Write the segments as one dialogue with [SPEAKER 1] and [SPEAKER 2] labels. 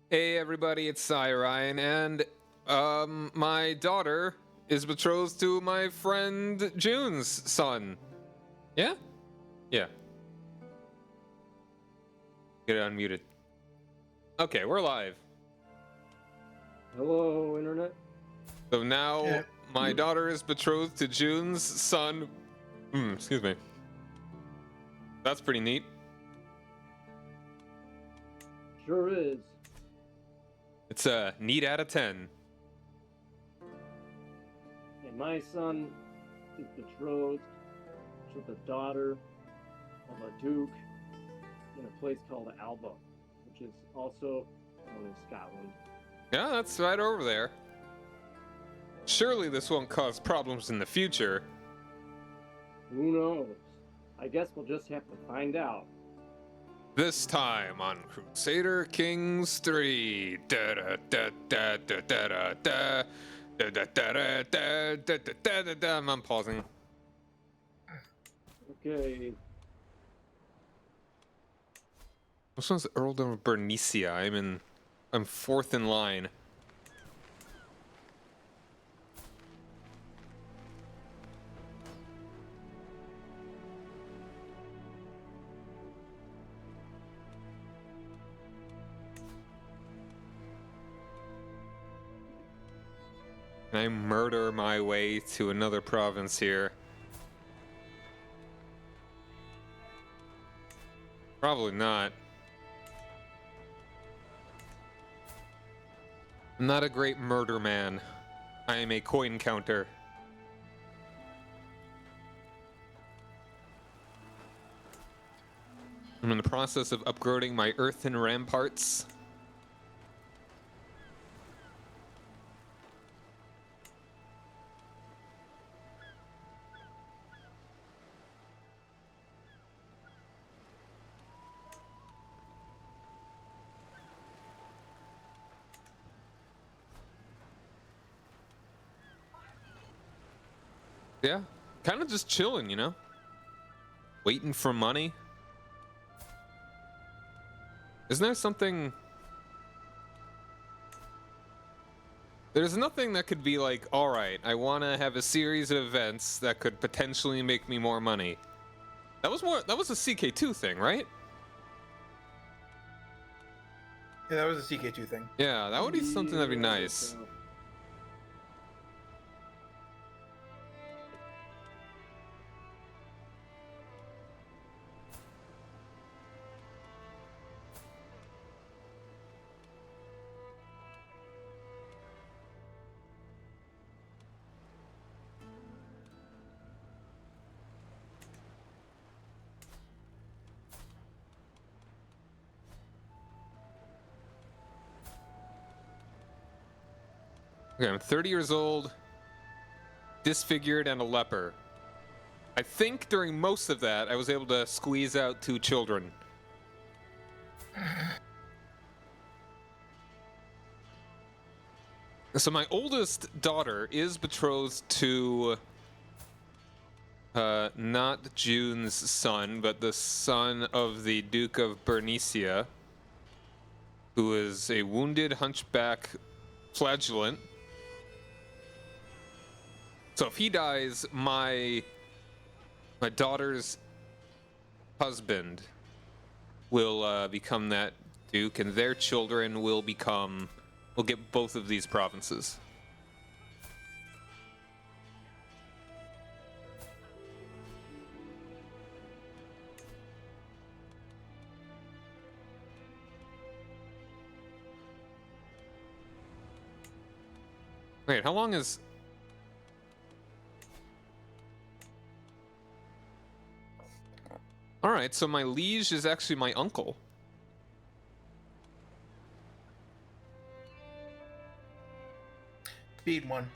[SPEAKER 1] Hey everybody, it's Ryan, and my daughter is betrothed to my friend June's son. Yeah? Yeah. Get it unmuted. Okay, we're live.
[SPEAKER 2] Hello, Internet.
[SPEAKER 1] So now my daughter is betrothed to June's son. Excuse me. That's pretty neat.
[SPEAKER 2] Sure is.
[SPEAKER 1] It's a neat out of 10.
[SPEAKER 2] And my son is betrothed to the daughter of a duke in a place called Alba, which is also known as Scotland.
[SPEAKER 1] Yeah, that's right over there. Surely this won't cause problems in the future.
[SPEAKER 2] Who knows? I guess we'll just have to find out.
[SPEAKER 1] This time on Crusader Kings 3. I'm pausing.
[SPEAKER 2] Okay.
[SPEAKER 1] This one's Earldom of Bernicia. I'm fourth in line. I murder my way to another province here. Probably not. I'm not a great murder man. I am a coin counter. I'm in the process of upgrading my earthen ramparts. Yeah, kind of just chilling, you know? Waiting for money. Isn't there something... There's nothing that could be like, alright, I want to have a series of events that could potentially make me more money. That was a CK2 thing, right?
[SPEAKER 3] Yeah, that was a CK2 thing.
[SPEAKER 1] Yeah, that would be something that'd be nice.
[SPEAKER 2] So.
[SPEAKER 1] Okay, I'm 30 years old, disfigured, and a leper. I think during most of that, I was able to squeeze out 2 children. So my oldest daughter is betrothed to not June's son, but the son of the Duke of Bernicia, who is a wounded hunchback flagellant. So if he dies, my daughter's husband will become that duke, and their children will get both of these provinces. Wait, how long is... Alright, so my liege is actually my uncle.
[SPEAKER 3] Speed 1.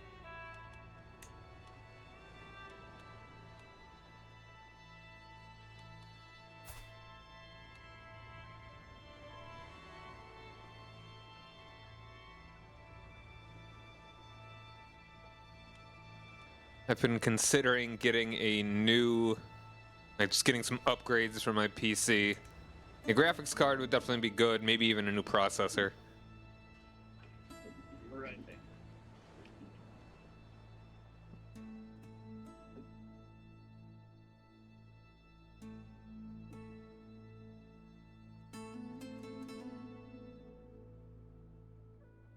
[SPEAKER 1] I've been considering getting a new... just getting some upgrades for my PC. A graphics card would definitely be good, maybe even a new processor.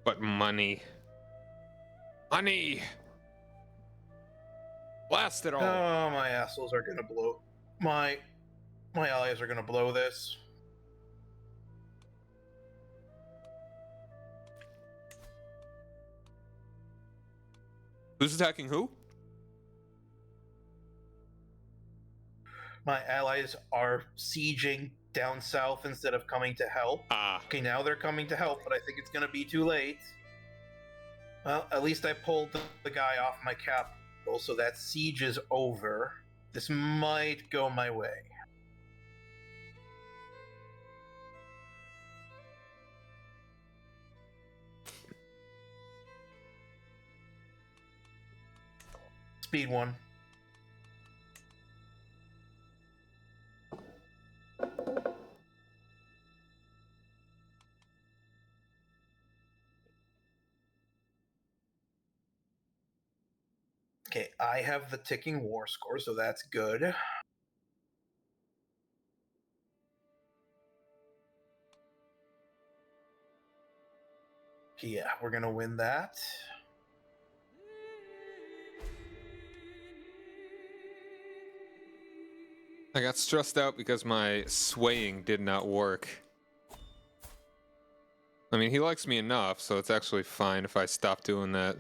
[SPEAKER 1] But money. Money! Blast it all!
[SPEAKER 3] Oh, my assholes are gonna blow. My allies are gonna blow this.
[SPEAKER 1] Who's attacking who?
[SPEAKER 3] My allies are sieging down south instead of coming to help.
[SPEAKER 1] Ah.
[SPEAKER 3] Okay, now they're coming to help, but I think it's gonna be too late. Well, at least I pulled the guy off my capital, so that siege is over. This might go my way. Speed 1. Okay, I have the ticking war score, so that's good. Yeah, we're gonna win that.
[SPEAKER 1] I got stressed out because my swaying did not work. I mean, he likes me enough, so it's actually fine if I stop doing that.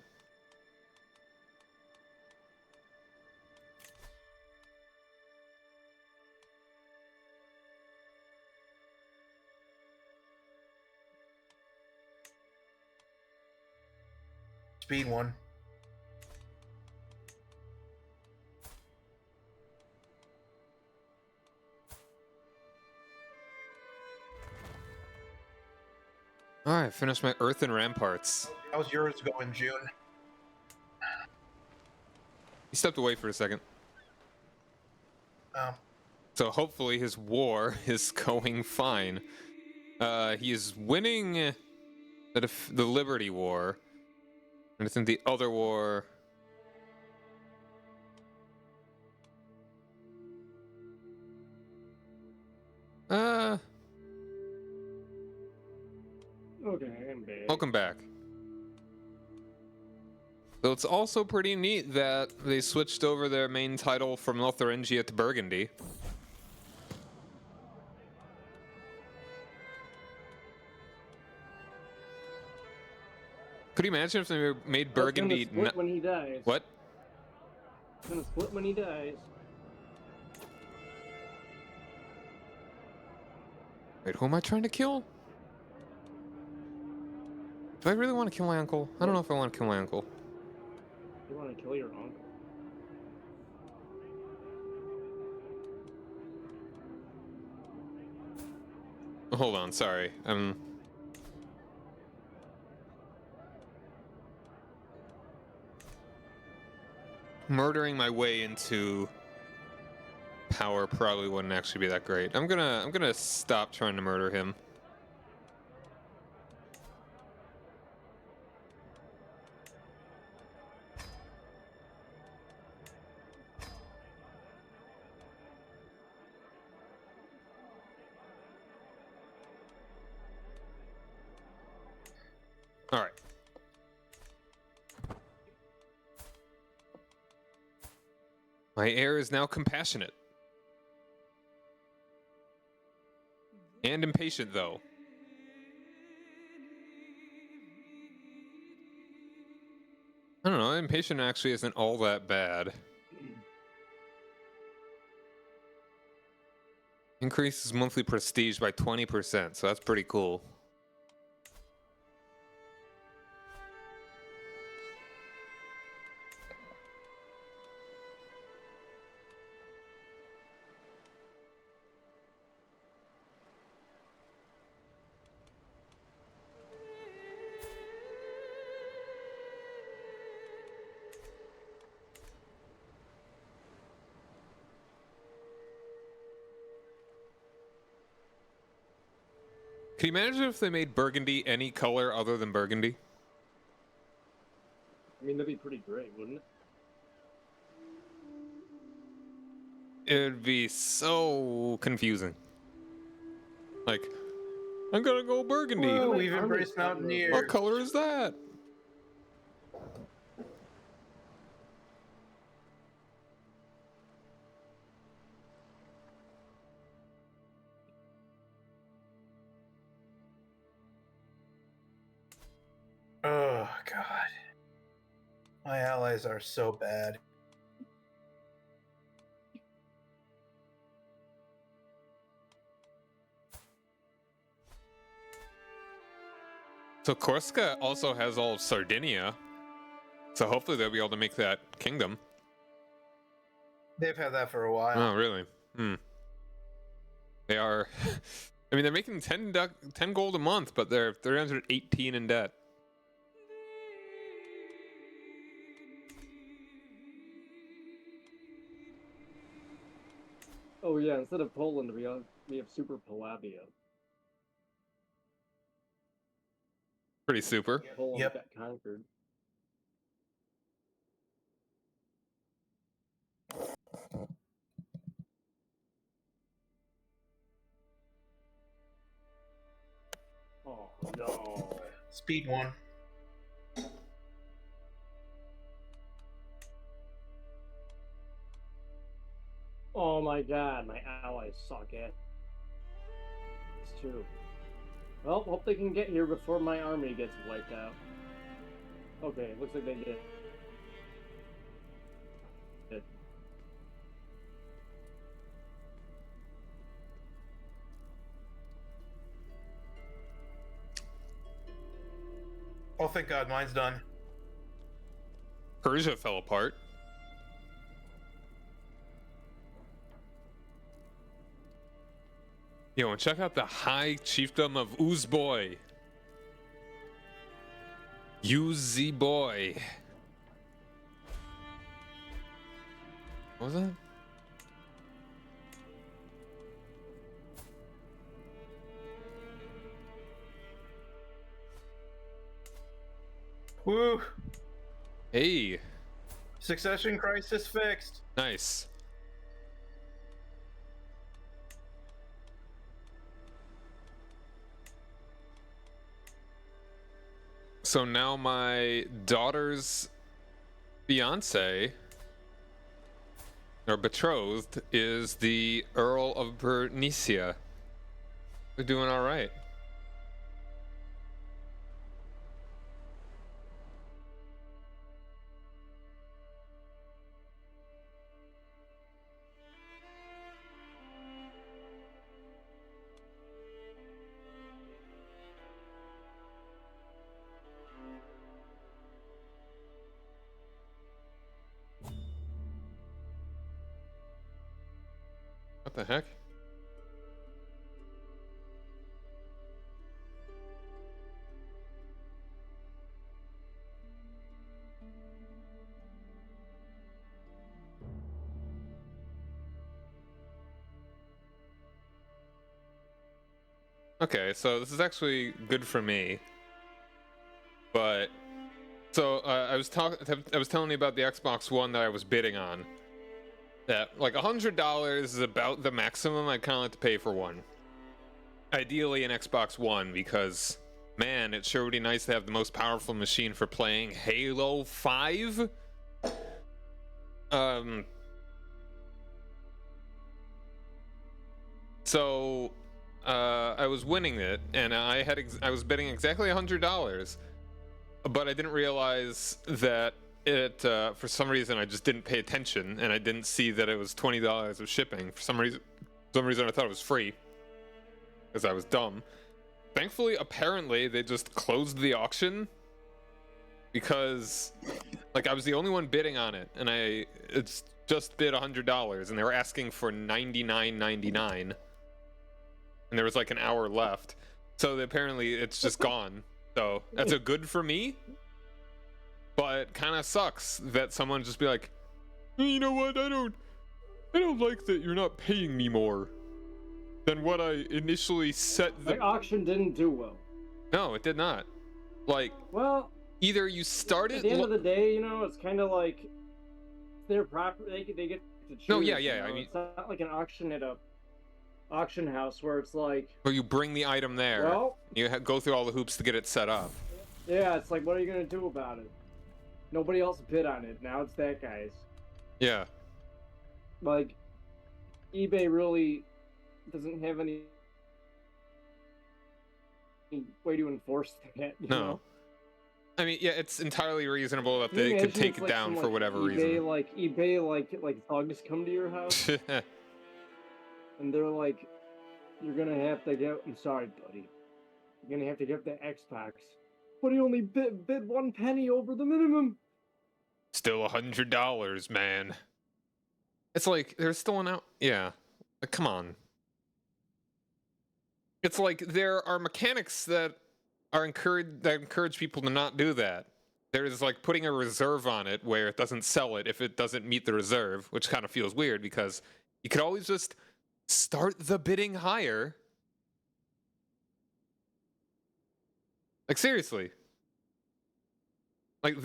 [SPEAKER 3] Speed 1.
[SPEAKER 1] Alright, finished my earthen ramparts.
[SPEAKER 3] How's yours go in June?
[SPEAKER 1] He stepped away for a second.
[SPEAKER 3] Oh.
[SPEAKER 1] So hopefully his war is going fine. He is winning the Liberty War. And I think the other war...
[SPEAKER 2] Okay, I'm back.
[SPEAKER 1] Welcome back. So it's also pretty neat that they switched over their main title from Lotharingia to Burgundy. Could you imagine if they made Burgundy...
[SPEAKER 2] It's gonna split when he dies.
[SPEAKER 1] What?
[SPEAKER 2] It's gonna split when he dies.
[SPEAKER 1] Wait, who am I trying to kill? Do I really want to kill my uncle? I don't know if I want to kill my uncle.
[SPEAKER 2] You want to kill your uncle?
[SPEAKER 1] Hold on, sorry. I'm murdering my way into power probably wouldn't actually be that great. I'm gonna stop trying to murder him. All right. My heir is now compassionate. And impatient, though. I don't know, impatient actually isn't all that bad. Increases monthly prestige by 20%, so that's pretty cool. Can you imagine if they made Burgundy any color other than Burgundy?
[SPEAKER 2] I mean, that'd be pretty great, wouldn't it?
[SPEAKER 1] It would be so confusing. Like, I'm gonna go burgundy.
[SPEAKER 3] Whoa,
[SPEAKER 2] my
[SPEAKER 3] we've
[SPEAKER 2] army's
[SPEAKER 3] embraced
[SPEAKER 2] gotten
[SPEAKER 3] Mountaineer.
[SPEAKER 1] What color is that?
[SPEAKER 3] Oh, God. My allies are so bad.
[SPEAKER 1] So Corsica also has all of Sardinia. So hopefully they'll be able to make that kingdom.
[SPEAKER 3] They've had that for a while.
[SPEAKER 1] Oh, really? Hmm. They are... I mean, they're making 10 gold a month, but they're 318 in debt.
[SPEAKER 2] Oh yeah, instead of Poland, we have Super Palabia.
[SPEAKER 1] Pretty super.
[SPEAKER 2] Poland
[SPEAKER 3] Yep.
[SPEAKER 2] got conquered. Oh no.
[SPEAKER 3] Speed 1.
[SPEAKER 2] Oh my god, my allies suck ass too. Well, hope they can get here before my army gets wiped out. Okay, looks like they did.
[SPEAKER 3] Oh, thank God, mine's done.
[SPEAKER 1] Persia fell apart. Yo, and check out the high chiefdom of Uzboy. Uzi boy. What was that?
[SPEAKER 3] Woo!
[SPEAKER 1] Hey,
[SPEAKER 3] Succession crisis fixed.
[SPEAKER 1] nice. So now my daughter's fiance, or betrothed, is the Earl of Bernicia. They're doing all right. What the heck? Okay, so this is actually good for me. But so I was telling you about the Xbox One that I was bidding on. That like $100 is about the maximum I'd kind of like to pay for one. Ideally an Xbox One, because man, it sure would be nice to have the most powerful machine for playing Halo 5. So I was winning it, and I was bidding exactly $100, but I didn't realize that it for some reason I just didn't pay attention, and I didn't see that it was $20 of shipping. For some reason I thought it was free, because I was dumb. Thankfully, apparently they just closed the auction, because like I was the only one bidding on it, and it's just bid $100, and they were asking for $99.99. And there was like an hour left, so apparently it's just gone. So that's a good for me, but kind of sucks that someone just be like, you know what, I don't like that you're not paying me more than what I initially set the
[SPEAKER 2] auction didn't do well.
[SPEAKER 1] No, it did not. Like,
[SPEAKER 2] well,
[SPEAKER 1] either you started
[SPEAKER 2] at the end of the day, you know, it's kind of like their property. They get to choose.
[SPEAKER 1] No, yeah,
[SPEAKER 2] you know?
[SPEAKER 1] I mean,
[SPEAKER 2] it's not like an auction at a auction house where it's like,
[SPEAKER 1] Or you bring the item there.
[SPEAKER 2] well,
[SPEAKER 1] You go through all the hoops to get it set up.
[SPEAKER 2] yeah, it's like, what are you gonna do about it? Nobody else bid on it. Now it's that guy's.
[SPEAKER 1] Yeah.
[SPEAKER 2] Like, eBay really doesn't have any way to enforce that. You
[SPEAKER 1] No.
[SPEAKER 2] know?
[SPEAKER 1] I mean, yeah, it's entirely reasonable that
[SPEAKER 2] Can you
[SPEAKER 1] they could
[SPEAKER 2] imagine
[SPEAKER 1] take
[SPEAKER 2] if,
[SPEAKER 1] it
[SPEAKER 2] like,
[SPEAKER 1] down
[SPEAKER 2] some,
[SPEAKER 1] for
[SPEAKER 2] like,
[SPEAKER 1] whatever
[SPEAKER 2] eBay, like thugs come to your house
[SPEAKER 1] reason.
[SPEAKER 2] and they're like, "You're gonna have to get." I'm sorry, buddy. You're gonna have to get the Xbox, but he only bid 1 penny over the minimum.
[SPEAKER 1] Still $100, man. It's like there's still an out. Yeah, like, come on. It's like there are mechanics that encourage people to not do that. There's like putting a reserve on it where it doesn't sell it if it doesn't meet the reserve, which kind of feels weird because you could always just start the bidding higher. Like, seriously. Like,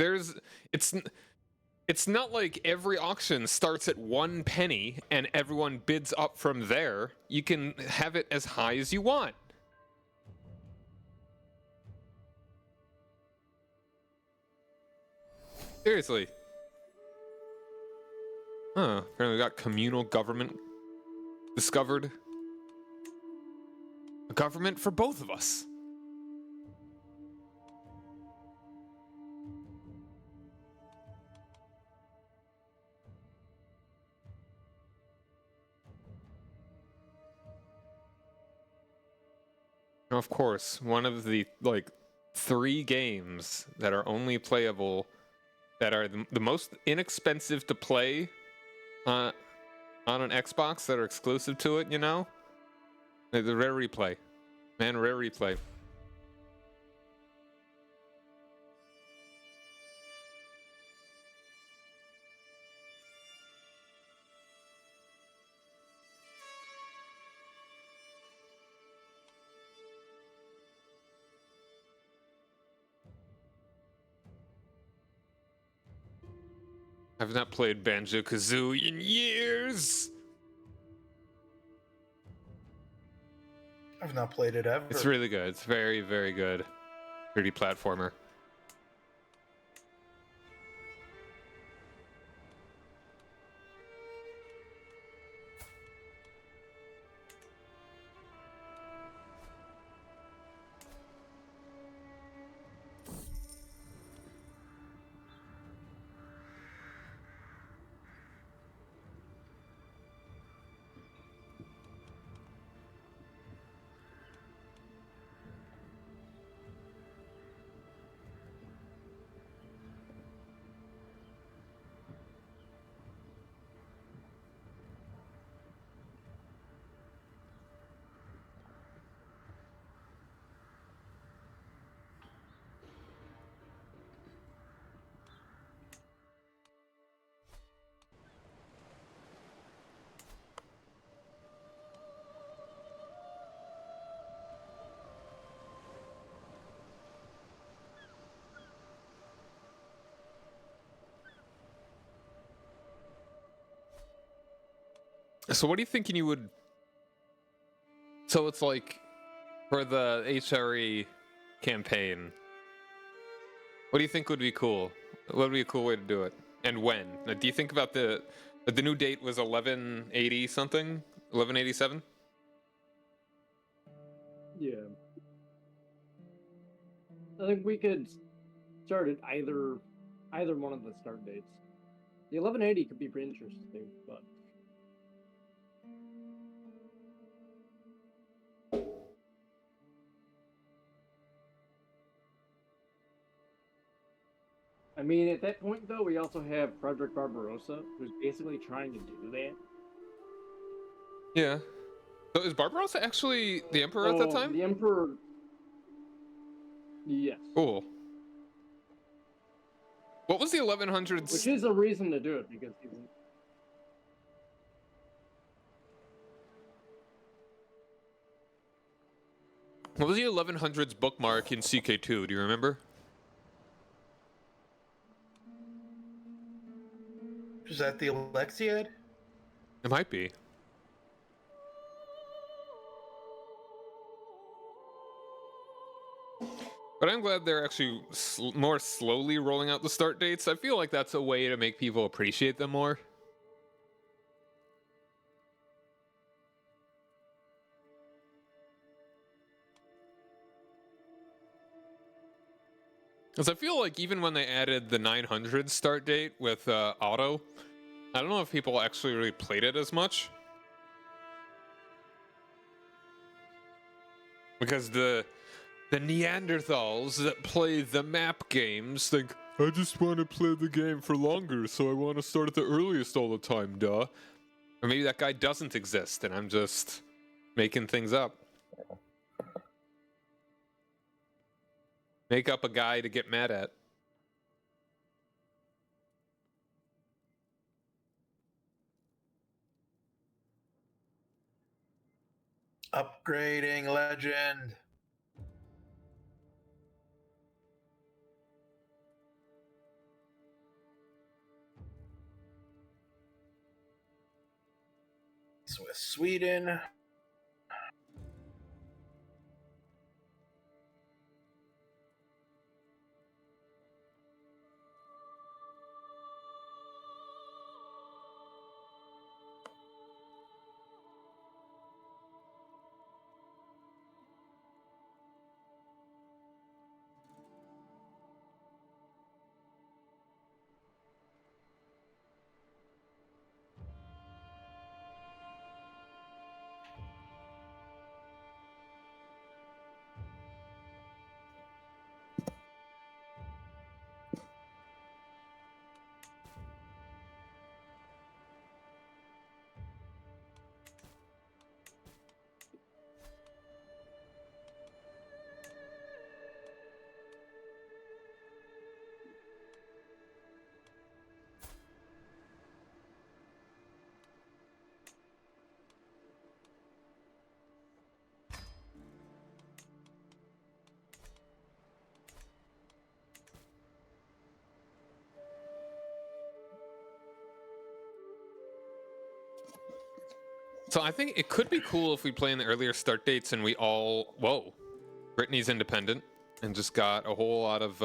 [SPEAKER 1] it's not like every auction starts at 1 penny and everyone bids up from there. You can have it as high as you want. Seriously. Huh. Apparently we got communal government discovered. A government for both of us. Of course, one of the, like, 3 games that are only playable, that are the most inexpensive to play on an Xbox, that are exclusive to it, you know? The Rare Replay. Man, Rare Replay. I've not played Banjo-Kazooie in years!
[SPEAKER 3] I've not played it ever.
[SPEAKER 1] It's really good. It's very, very good. 3D platformer. So what are you thinking you would... So it's like, for the HRE campaign, what do you think would be cool? What would be a cool way to do it? And when? Like, do you think about the new date was 1180 something? 1187?
[SPEAKER 2] Yeah. I think we could start at either one of the start dates. The 1180 could be pretty interesting, but I mean, at that point though, we also have Frederick Barbarossa, who's basically trying to do that.
[SPEAKER 1] Yeah. So is Barbarossa actually the Emperor at that time?
[SPEAKER 2] The Emperor. Yes.
[SPEAKER 1] Cool. What was the 1100s?
[SPEAKER 2] Which is a reason to do it, because he's...
[SPEAKER 1] What was the 1100s bookmark in CK2? Do you remember?
[SPEAKER 3] Is that the Alexiad?
[SPEAKER 1] It might be. But I'm glad they're actually more slowly rolling out the start dates. I feel like that's a way to make people appreciate them more. Because I feel like even when they added the 900 start date with auto, I don't know if people actually really played it as much. Because the Neanderthals that play the map games think, I just want to play the game for longer, so I want to start at the earliest all the time, duh. Or maybe that guy doesn't exist and I'm just making things up. Make up a guy to get mad at.
[SPEAKER 3] Upgrading legend. Swiss Sweden.
[SPEAKER 1] So I think it could be cool if we play in the earlier start dates and we all... Whoa. Brittany's independent and just got a whole lot of...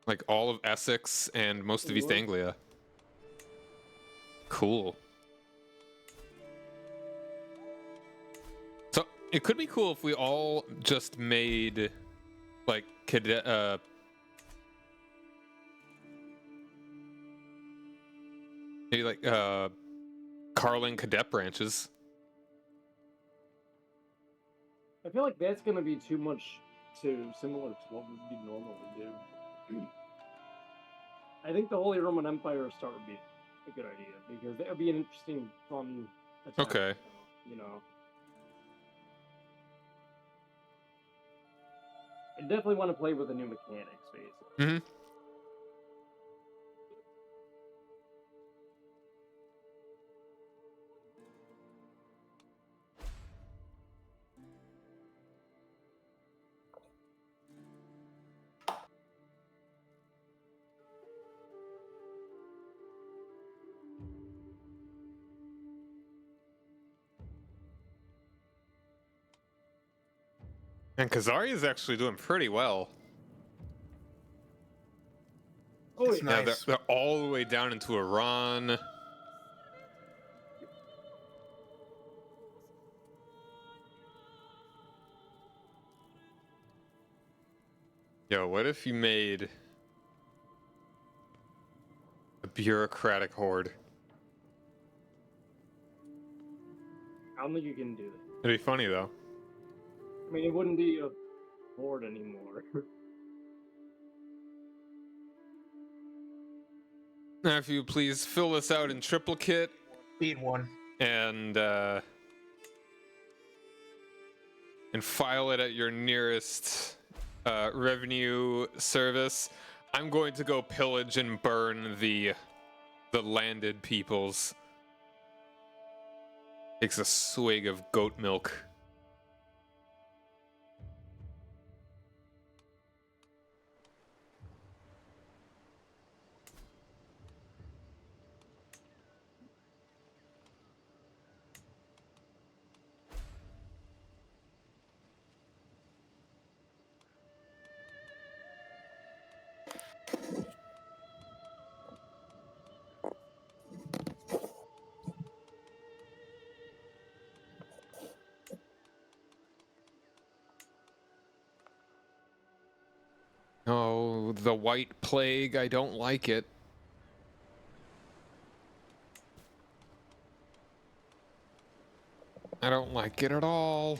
[SPEAKER 1] like all of Essex and most of East Anglia. Cool. So it could be cool if we all just made like cadet... maybe like Carling cadet branches.
[SPEAKER 2] I feel like that's going to be too much similar to what we normally do. I think the Holy Roman Empire start would be a good idea because that would be an interesting, fun attack.
[SPEAKER 1] Okay.
[SPEAKER 2] You know, I definitely want to play with the new mechanics, basically.
[SPEAKER 1] Mm-hmm. And Kazari is actually doing pretty well.
[SPEAKER 2] Oh,
[SPEAKER 3] It's
[SPEAKER 2] yeah.
[SPEAKER 1] Yeah,
[SPEAKER 3] nice.
[SPEAKER 1] they're all the way down into Iran. Yo, what if you made a bureaucratic horde?
[SPEAKER 2] I don't think you can do that.
[SPEAKER 1] It'd be funny though.
[SPEAKER 2] I mean, it wouldn't be a board anymore.
[SPEAKER 1] Now, if you please fill this out in triplicate
[SPEAKER 3] Speed one.
[SPEAKER 1] and file it at your nearest revenue service. I'm going to go pillage and burn the landed peoples. Takes a swig of goat milk. the white plague. I don't like it. I don't like it at all.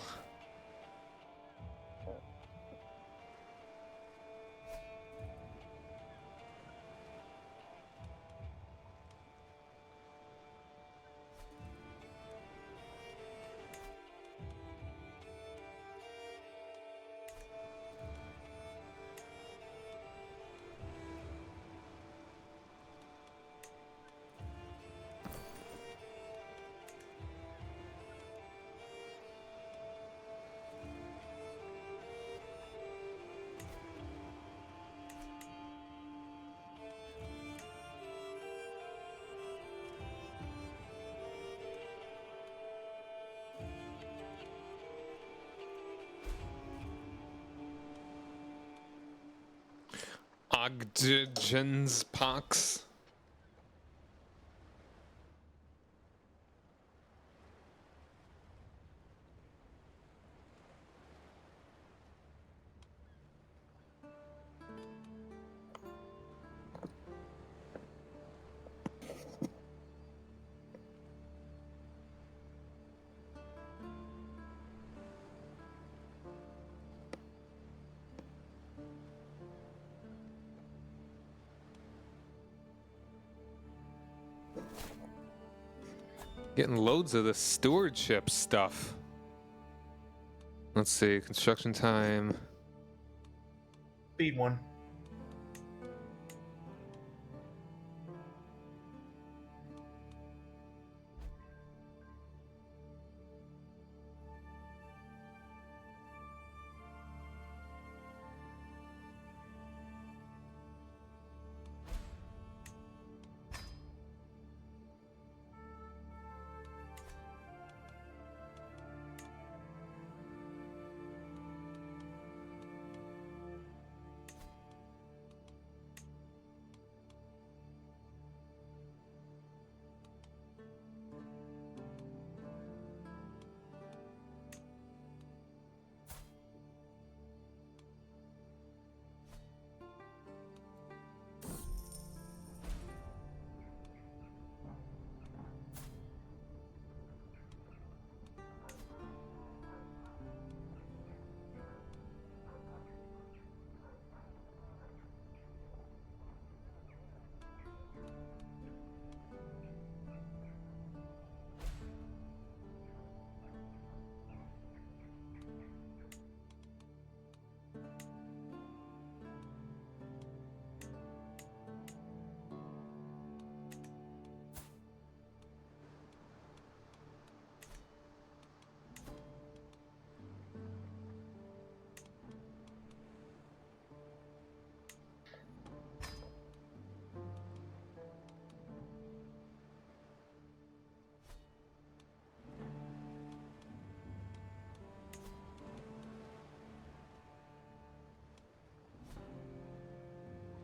[SPEAKER 1] Ogden's pox. Getting loads of the stewardship stuff. Let's see, construction time.
[SPEAKER 3] Speed one.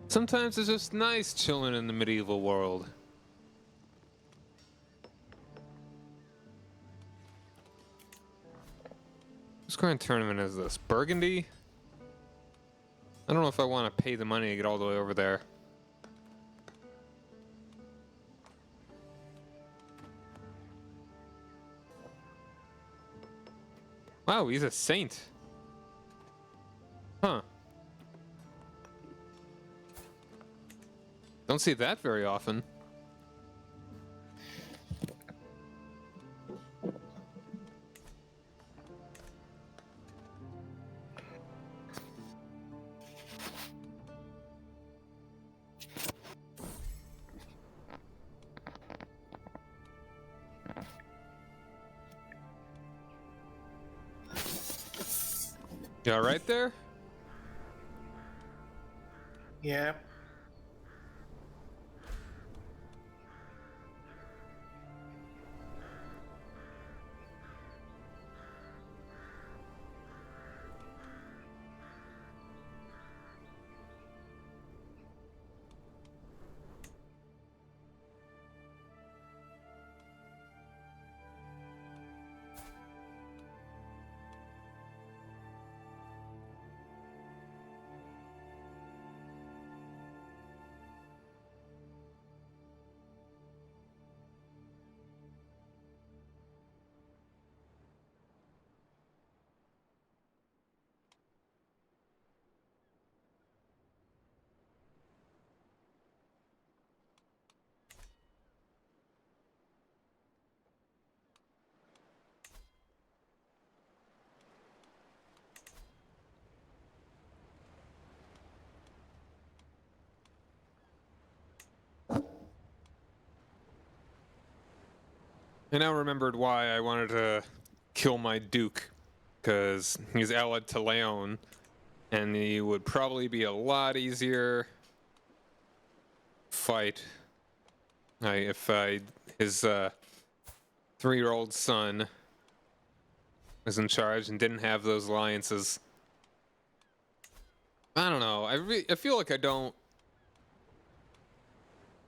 [SPEAKER 1] Sometimes it's just nice chilling in the medieval world. Whose current tournament is this? Burgundy? I don't know if I want to pay the money to get all the way over there. Wow, he's a saint. Huh. Don't see that very often. You all right there?
[SPEAKER 3] Yeah.
[SPEAKER 1] I now remembered why I wanted to kill my Duke, because he's allied to Leon, and he would probably be a lot easier fight if his 3-year-old son was in charge and didn't have those alliances. I don't know. I feel like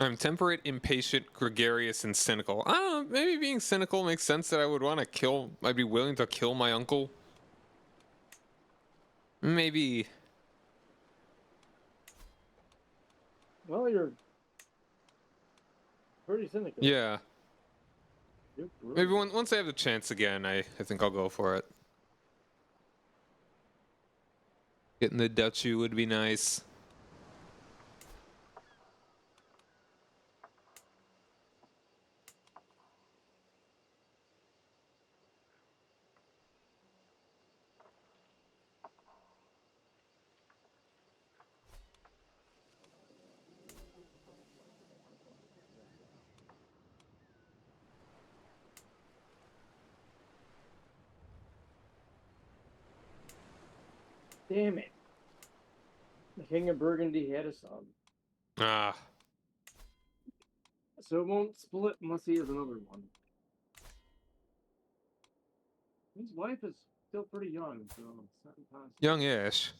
[SPEAKER 1] I'm temperate, impatient, gregarious, and cynical. I don't know. Maybe being cynical makes sense that I would want to kill. I'd be willing to kill my uncle. Maybe.
[SPEAKER 2] Well, you're pretty cynical.
[SPEAKER 1] Yeah.
[SPEAKER 2] You're
[SPEAKER 1] Maybe
[SPEAKER 2] brutal.
[SPEAKER 1] once I have the chance again, I think I'll go for it. Getting the duchy would be nice.
[SPEAKER 2] Damn it. The King of Burgundy had a son.
[SPEAKER 1] Ah.
[SPEAKER 2] So it won't split unless he has another one. His wife is still pretty young, so it's not impossible.
[SPEAKER 1] Young-ish.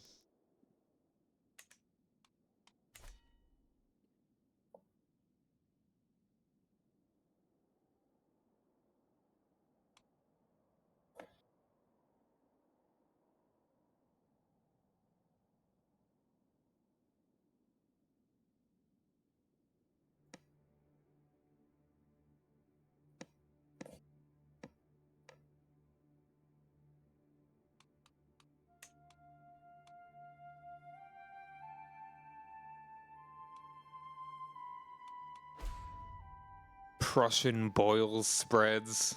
[SPEAKER 1] Prussian boils spreads.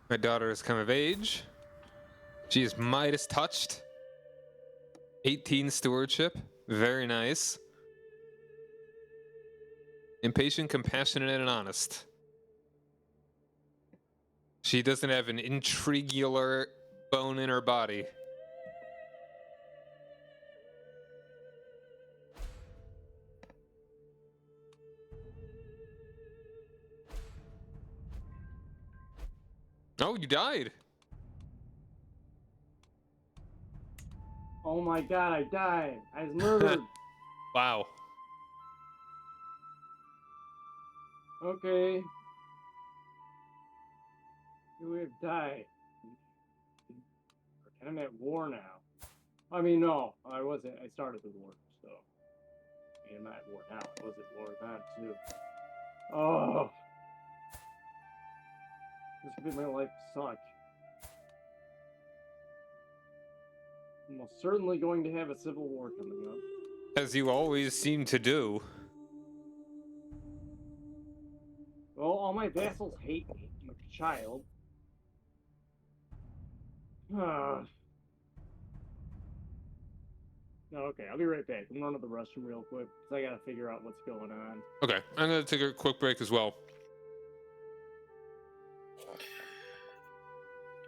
[SPEAKER 1] My daughter has come of age. She is Midas touched. 18 stewardship. Very nice. Impatient, compassionate, and honest. She doesn't have an intrigular bone in her body. Oh, you died.
[SPEAKER 2] Oh my god, I died. I was murdered.
[SPEAKER 1] Wow.
[SPEAKER 2] Okay. You have died. I'm at war now. I mean, no, I wasn't. I started the war, so. I mean, I'm not at war now. I was at war then, too. Oh. This made my life suck. I'm most certainly going to have a civil war coming up.
[SPEAKER 1] As you always seem to do.
[SPEAKER 2] Well, all my vassals hate me. I'm a child. No, okay, I'll be right back. I'm going to the restroom real quick because I gotta figure out what's going on.
[SPEAKER 1] Okay, I'm gonna take a quick break as well.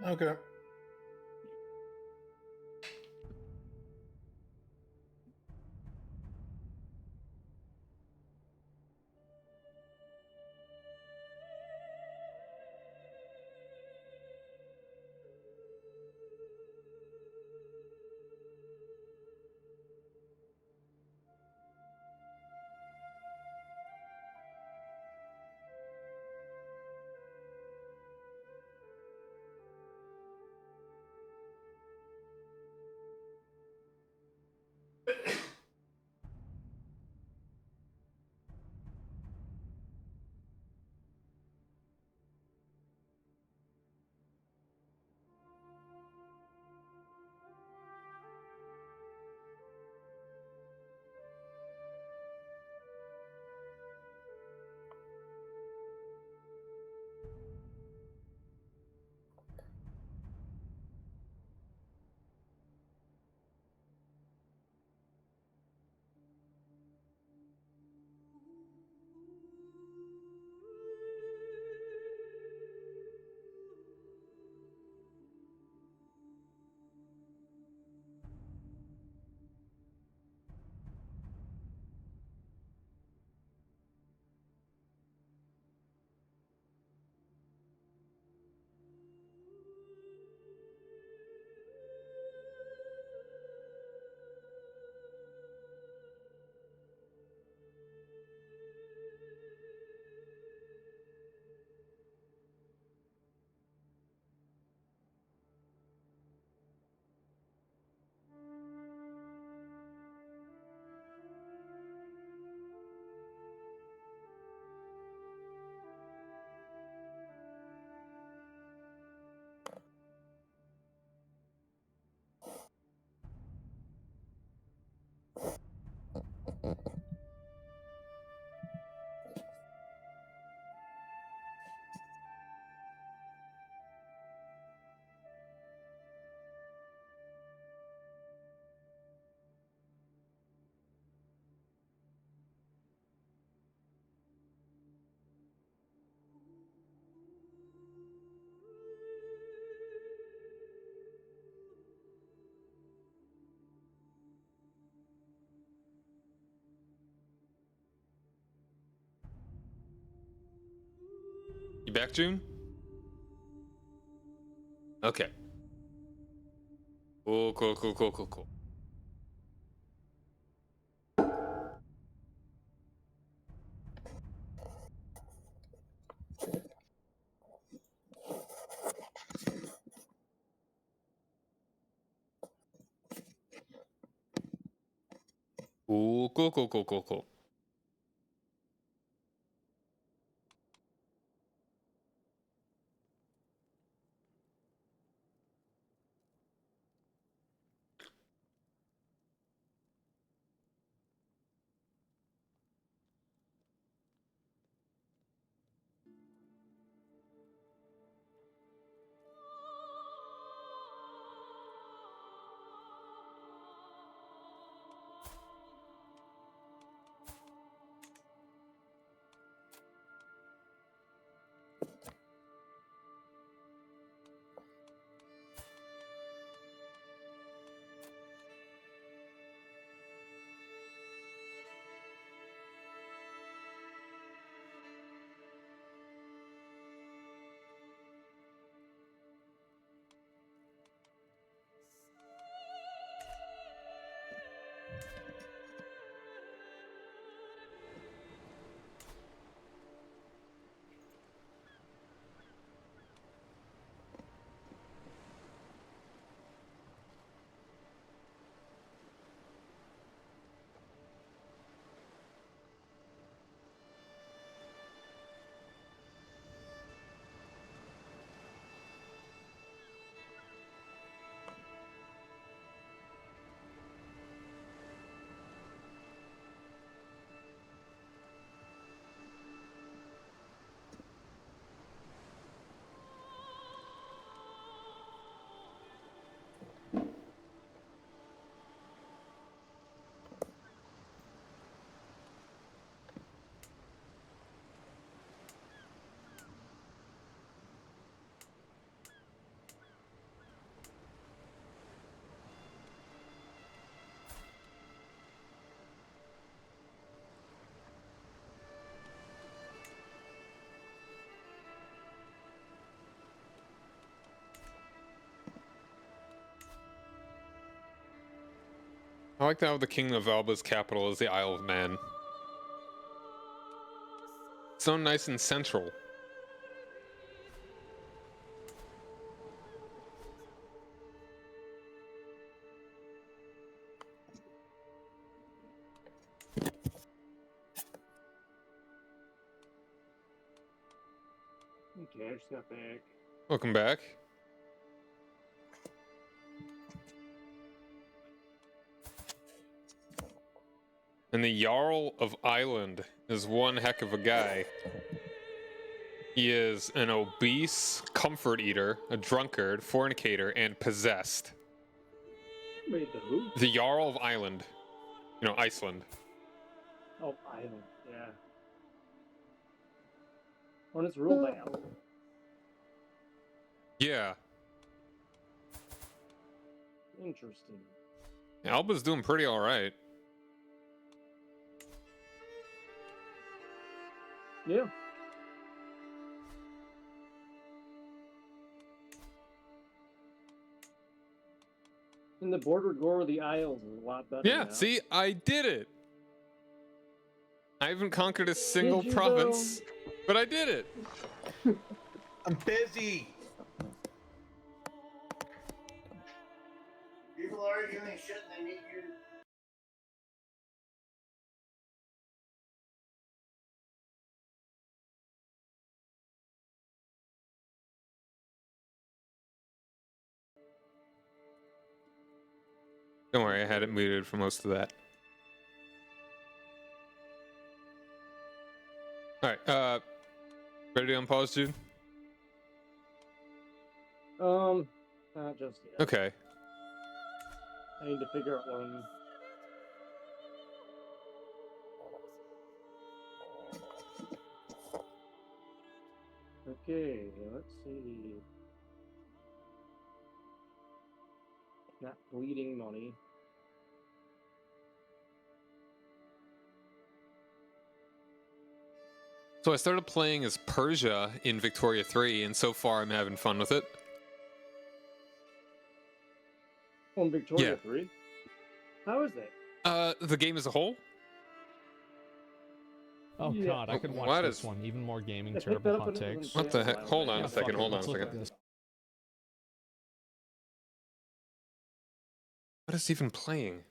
[SPEAKER 3] Okay.
[SPEAKER 1] You back, June? Okay. Cool, cool, cool, cool, cool, cool. Cool, cool, cool, cool, cool, cool. I like how the King of Alba's capital is the Isle of Man. So nice and central.
[SPEAKER 2] Okay, I just got back.
[SPEAKER 1] Welcome back. And the Jarl of Island is one heck of a guy. He is an obese comfort eater, a drunkard, fornicator, and possessed.
[SPEAKER 2] Wait, the who?
[SPEAKER 1] The Jarl of Island. You know, Iceland.
[SPEAKER 2] Oh, Island. Yeah. When it's ruled by Alba.
[SPEAKER 1] Yeah.
[SPEAKER 2] Interesting.
[SPEAKER 1] Alba's doing pretty alright.
[SPEAKER 2] Yeah. And the border gore of the Isles is a lot better
[SPEAKER 1] Yeah,
[SPEAKER 2] now.
[SPEAKER 1] see, I did it. I haven't conquered a single
[SPEAKER 2] Did you,
[SPEAKER 1] province, but I did it.
[SPEAKER 3] I'm busy. People are doing shit they need you.
[SPEAKER 1] Don't worry, I had it muted for most of that. All right. Ready to unpause, dude?
[SPEAKER 2] Not just yet.
[SPEAKER 1] Okay.
[SPEAKER 2] I need to figure out one. Okay, let's see. Not bleeding money.
[SPEAKER 1] So I started playing as Persia in Victoria 3, and so far I'm having fun with it.
[SPEAKER 2] On Victoria
[SPEAKER 1] Yeah.
[SPEAKER 2] 3? How is that?
[SPEAKER 1] The game as a whole?
[SPEAKER 4] Oh
[SPEAKER 2] Yeah.
[SPEAKER 4] god, I could watch
[SPEAKER 1] What
[SPEAKER 4] this
[SPEAKER 1] is-
[SPEAKER 4] one. Even more gaming,
[SPEAKER 2] I picked
[SPEAKER 4] terrible
[SPEAKER 2] that up
[SPEAKER 4] hot
[SPEAKER 2] and it
[SPEAKER 4] takes.
[SPEAKER 2] was
[SPEAKER 1] What the
[SPEAKER 2] Yeah,
[SPEAKER 1] heck?
[SPEAKER 2] why
[SPEAKER 1] Hold
[SPEAKER 2] would I-
[SPEAKER 1] on
[SPEAKER 4] Yeah,
[SPEAKER 1] a second.
[SPEAKER 4] fuck it,
[SPEAKER 1] Hold on a
[SPEAKER 4] let's look
[SPEAKER 1] second.
[SPEAKER 4] at this.
[SPEAKER 1] What is even playing?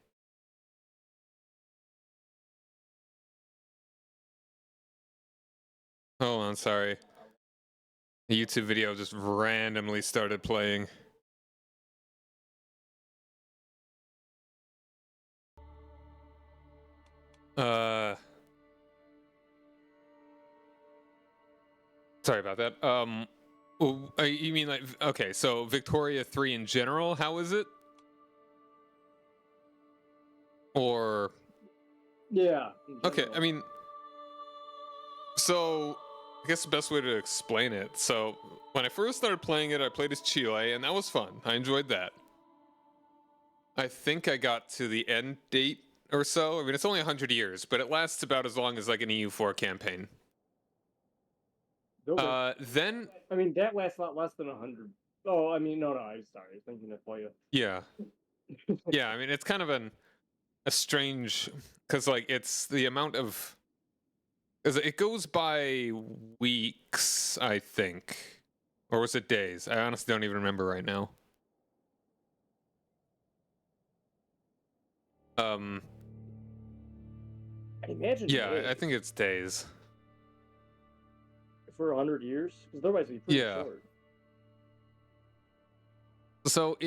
[SPEAKER 1] Hold on, sorry. The YouTube video just randomly started playing. Sorry about that. You mean like, okay, so Victoria 3 in general, how is it? Or,
[SPEAKER 2] Yeah. in
[SPEAKER 1] okay,
[SPEAKER 2] general.
[SPEAKER 1] I mean, so I guess the best way to explain it. So when I first started playing it, I played as Chile, and that was fun. I enjoyed that. I think I got to the end date or so. I mean, it's only 100 years, but it lasts about as long as like an EU4 campaign.
[SPEAKER 2] Okay.
[SPEAKER 1] Then,
[SPEAKER 2] I mean, that lasts a lot less than 100. Oh, I mean, no, I'm sorry. I was thinking of Hoya.
[SPEAKER 1] yeah. Yeah, I mean, it's kind of a strange, because like it's the amount of, because it goes by weeks, I think, or was it days? I honestly don't even remember right now. Um,
[SPEAKER 2] I imagine
[SPEAKER 1] yeah,
[SPEAKER 2] days
[SPEAKER 1] I think it's days.
[SPEAKER 2] for 100 years, because otherwise it'd be pretty
[SPEAKER 1] Yeah.
[SPEAKER 2] short.
[SPEAKER 1] So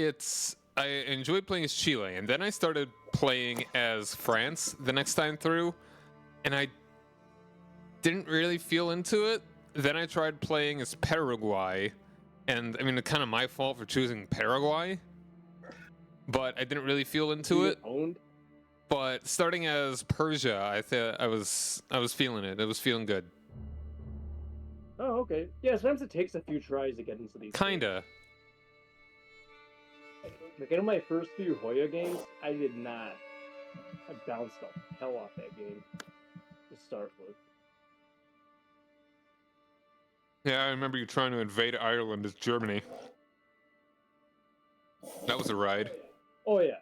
[SPEAKER 1] I enjoyed playing as Chile, and then I started playing as France the next time through, and I didn't really feel into it. Then I tried playing as Paraguay, and I mean, it's kind of my fault for choosing Paraguay, but I didn't really feel into
[SPEAKER 2] You
[SPEAKER 1] it.
[SPEAKER 2] get owned?
[SPEAKER 1] But starting as Persia, I was feeling it. It was feeling good.
[SPEAKER 2] Oh, okay. Yeah, sometimes it takes a few tries to get into these.
[SPEAKER 1] Kinda.
[SPEAKER 2] Games. Like in my first few Hoya games, I did not. I bounced the hell off that game to start with.
[SPEAKER 1] Yeah, I remember you trying to invade Ireland as Germany. That was a ride.
[SPEAKER 2] Oh yeah,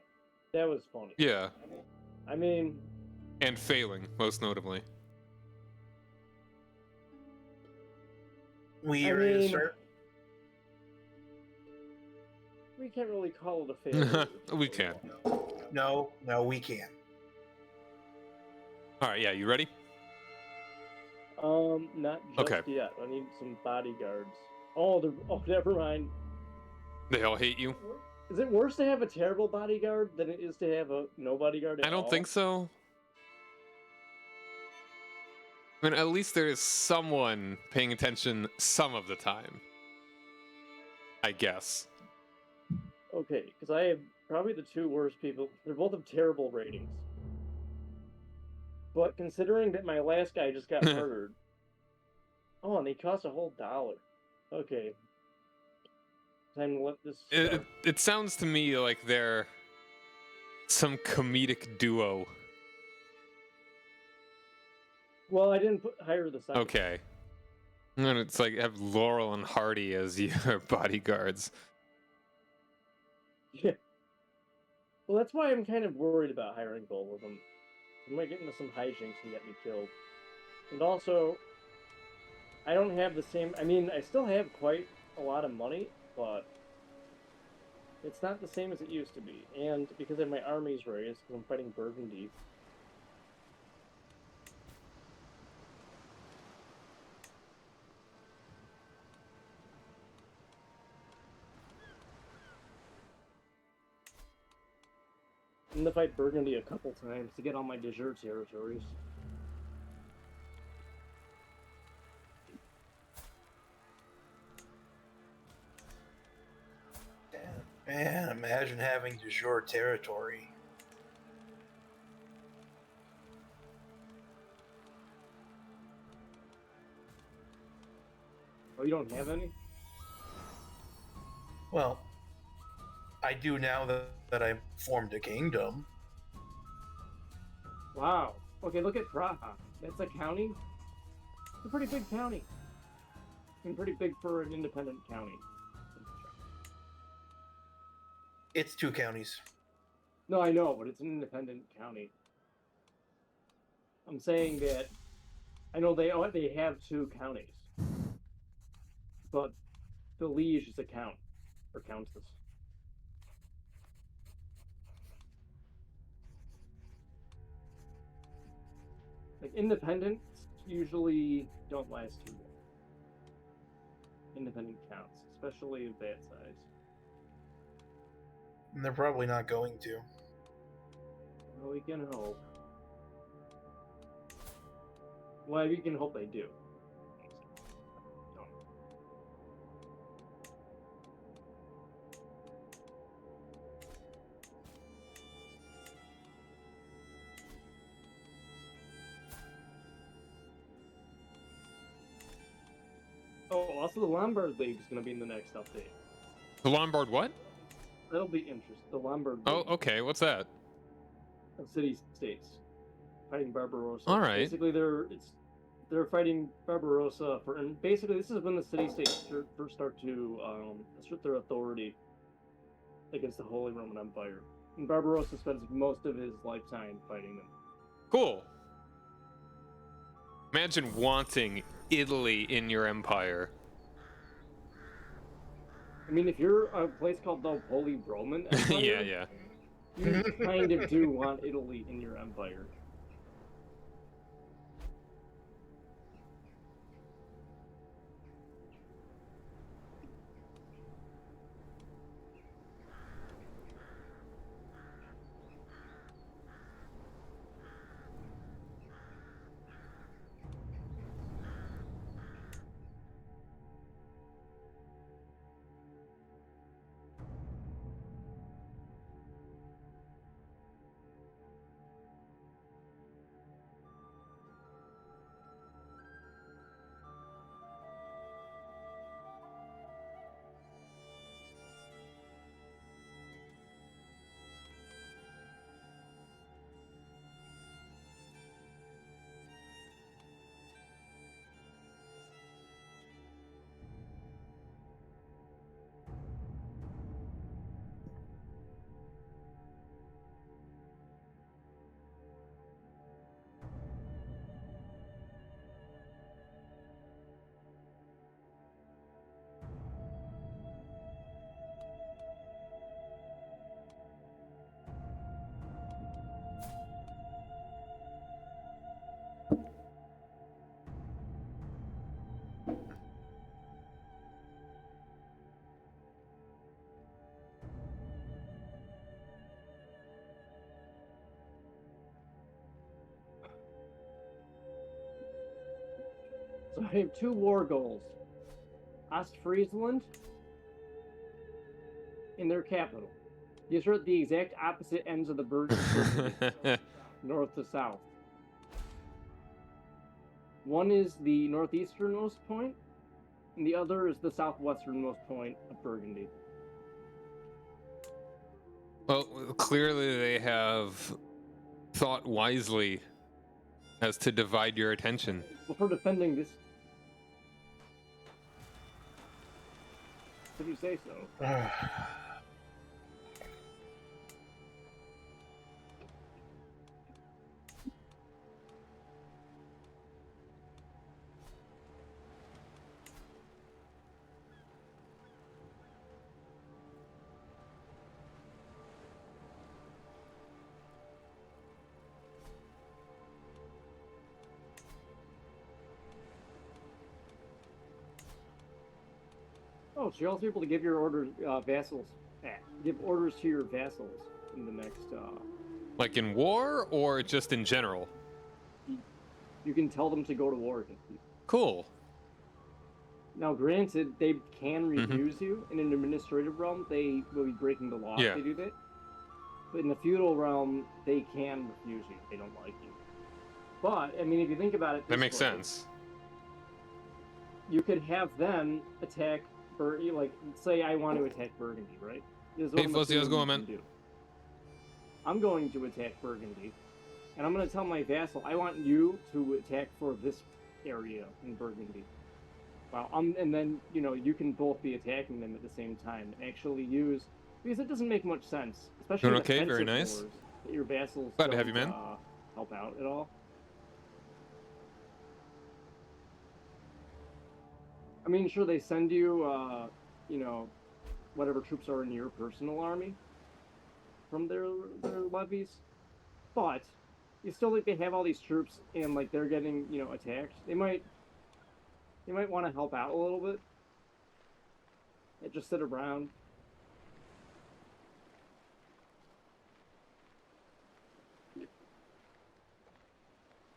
[SPEAKER 2] that was funny.
[SPEAKER 1] Yeah,
[SPEAKER 2] I mean,
[SPEAKER 1] and failing, most notably.
[SPEAKER 3] We
[SPEAKER 2] I
[SPEAKER 3] ready to
[SPEAKER 2] mean-
[SPEAKER 3] start?
[SPEAKER 2] we can't really call it a failure.
[SPEAKER 1] We can.
[SPEAKER 3] No, we can't.
[SPEAKER 1] All right, yeah, you ready?
[SPEAKER 2] Not just
[SPEAKER 1] Okay.
[SPEAKER 2] yet. I need some bodyguards. Oh, never mind.
[SPEAKER 1] They all hate you?
[SPEAKER 2] Is it worse to have a terrible bodyguard than it is to have a no bodyguard at
[SPEAKER 1] I don't
[SPEAKER 2] all?
[SPEAKER 1] think so. I mean, at least there is someone paying attention some of the time. I guess.
[SPEAKER 2] Okay, because I have probably the two worst people. They're both of terrible ratings. But considering that my last guy just got murdered. Oh, and they cost a whole $1. Okay. Time to let this start.
[SPEAKER 1] It sounds to me like they're some comedic duo.
[SPEAKER 2] Well, I didn't hire the second.
[SPEAKER 1] Okay. And it's like have Laurel and Hardy as your bodyguards.
[SPEAKER 2] Yeah. Well, that's why I'm kind of worried about hiring both of them. I might get into some hijinks and get me killed. And also, I don't have the same. I mean, I still have quite a lot of money, but it's not the same as it used to be. And because of my army's raised, because I'm fighting Burgundy. I'm gonna fight Burgundy a couple times to get all my de jure territories.
[SPEAKER 3] Man, imagine having de jure territory.
[SPEAKER 2] Oh, you don't have any?
[SPEAKER 3] Well, I do now that I've formed a kingdom.
[SPEAKER 2] Wow. Okay, look at Praha. That's a county? It's a pretty big county. And pretty big for an independent county.
[SPEAKER 3] It's 2 counties.
[SPEAKER 2] No, I know, but it's an independent county. I'm saying that I know they have 2 counties, but the liege is a count or countess. Like independents usually don't last too long. Independent counts, especially of that size.
[SPEAKER 3] And they're probably not going to.
[SPEAKER 2] Well, we can hope. Well, we can hope they do. Oh, also the Lombard League is going to be in the next update.
[SPEAKER 1] The Lombard what?
[SPEAKER 2] That'll be interesting. The Lombard League.
[SPEAKER 1] Oh, okay. What's that?
[SPEAKER 2] Of city-states fighting Barbarossa.
[SPEAKER 1] All right.
[SPEAKER 2] Basically, they're fighting Barbarossa and basically this is when the city-states first start to assert their authority against the Holy Roman Empire. And Barbarossa spends most of his lifetime fighting them.
[SPEAKER 1] Cool. Imagine wanting Italy in your empire.
[SPEAKER 2] I mean, if you're a place called the Holy Roman Empire,
[SPEAKER 1] Yeah.
[SPEAKER 2] you kind of do want Italy in your empire. So I have 2 war goals. Ostfriesland in their capital. These are at the exact opposite ends of the Bergen, north to south. One is the northeasternmost point, and the other is the southwesternmost point of Burgundy.
[SPEAKER 1] Well, clearly they have thought wisely as to divide your attention.
[SPEAKER 2] Before defending this, if you say so. Oh, so you're also able to give your orders, vassals. Give orders to your vassals in the next.
[SPEAKER 1] Like in war or just in general?
[SPEAKER 2] You can tell them to go to war against you.
[SPEAKER 1] Cool.
[SPEAKER 2] Now, granted, they can refuse you in an administrative realm. They will be breaking the law if they do that. But in the feudal realm, they can refuse you if they don't like you. But I mean, if you think about it,
[SPEAKER 1] That makes sense.
[SPEAKER 2] You could have them attack like, say I want to attack Burgundy, right?
[SPEAKER 1] Hey, Fuzzy, how's it going, man?
[SPEAKER 2] I'm going to attack Burgundy, and I'm going to tell my vassal, I want you to attack for this area in Burgundy. Well, and then, you know, you can both be attacking them at the same time and actually use, because it doesn't make much sense, especially in
[SPEAKER 1] okay, very
[SPEAKER 2] defensive
[SPEAKER 1] nice.
[SPEAKER 2] wars, that your vassals
[SPEAKER 1] Glad to have you, man.
[SPEAKER 2] Help out at all. I mean, sure, they send you, you know, whatever troops are in your personal army from their levies, but you still like they have all these troops and like they're getting, you know, attacked. They might want to help out a little bit. They just sit around.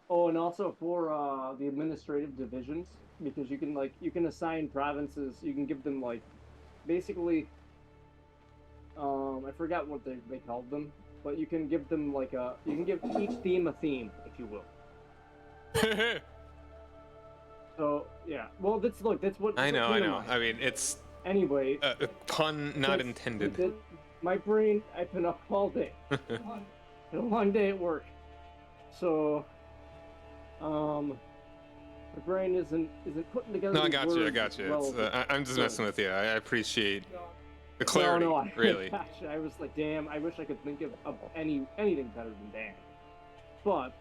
[SPEAKER 2] Oh, and also for the administrative divisions, because you can assign provinces. You can give them like, basically, I forgot what they called them, but you can give them like you can give each theme a theme, if you will. So yeah, well, that's what.
[SPEAKER 1] I know. I mean, it's
[SPEAKER 2] anyway.
[SPEAKER 1] A pun not intended.
[SPEAKER 2] My brain, I've been up all day. It's been a long day at work, so my brain isn't putting together.
[SPEAKER 1] No, I got you.
[SPEAKER 2] Well,
[SPEAKER 1] I'm just messing with you. I appreciate the clarity.
[SPEAKER 2] No,
[SPEAKER 1] really.
[SPEAKER 2] Gosh, I was like, damn, I wish I could think of anything better than that. But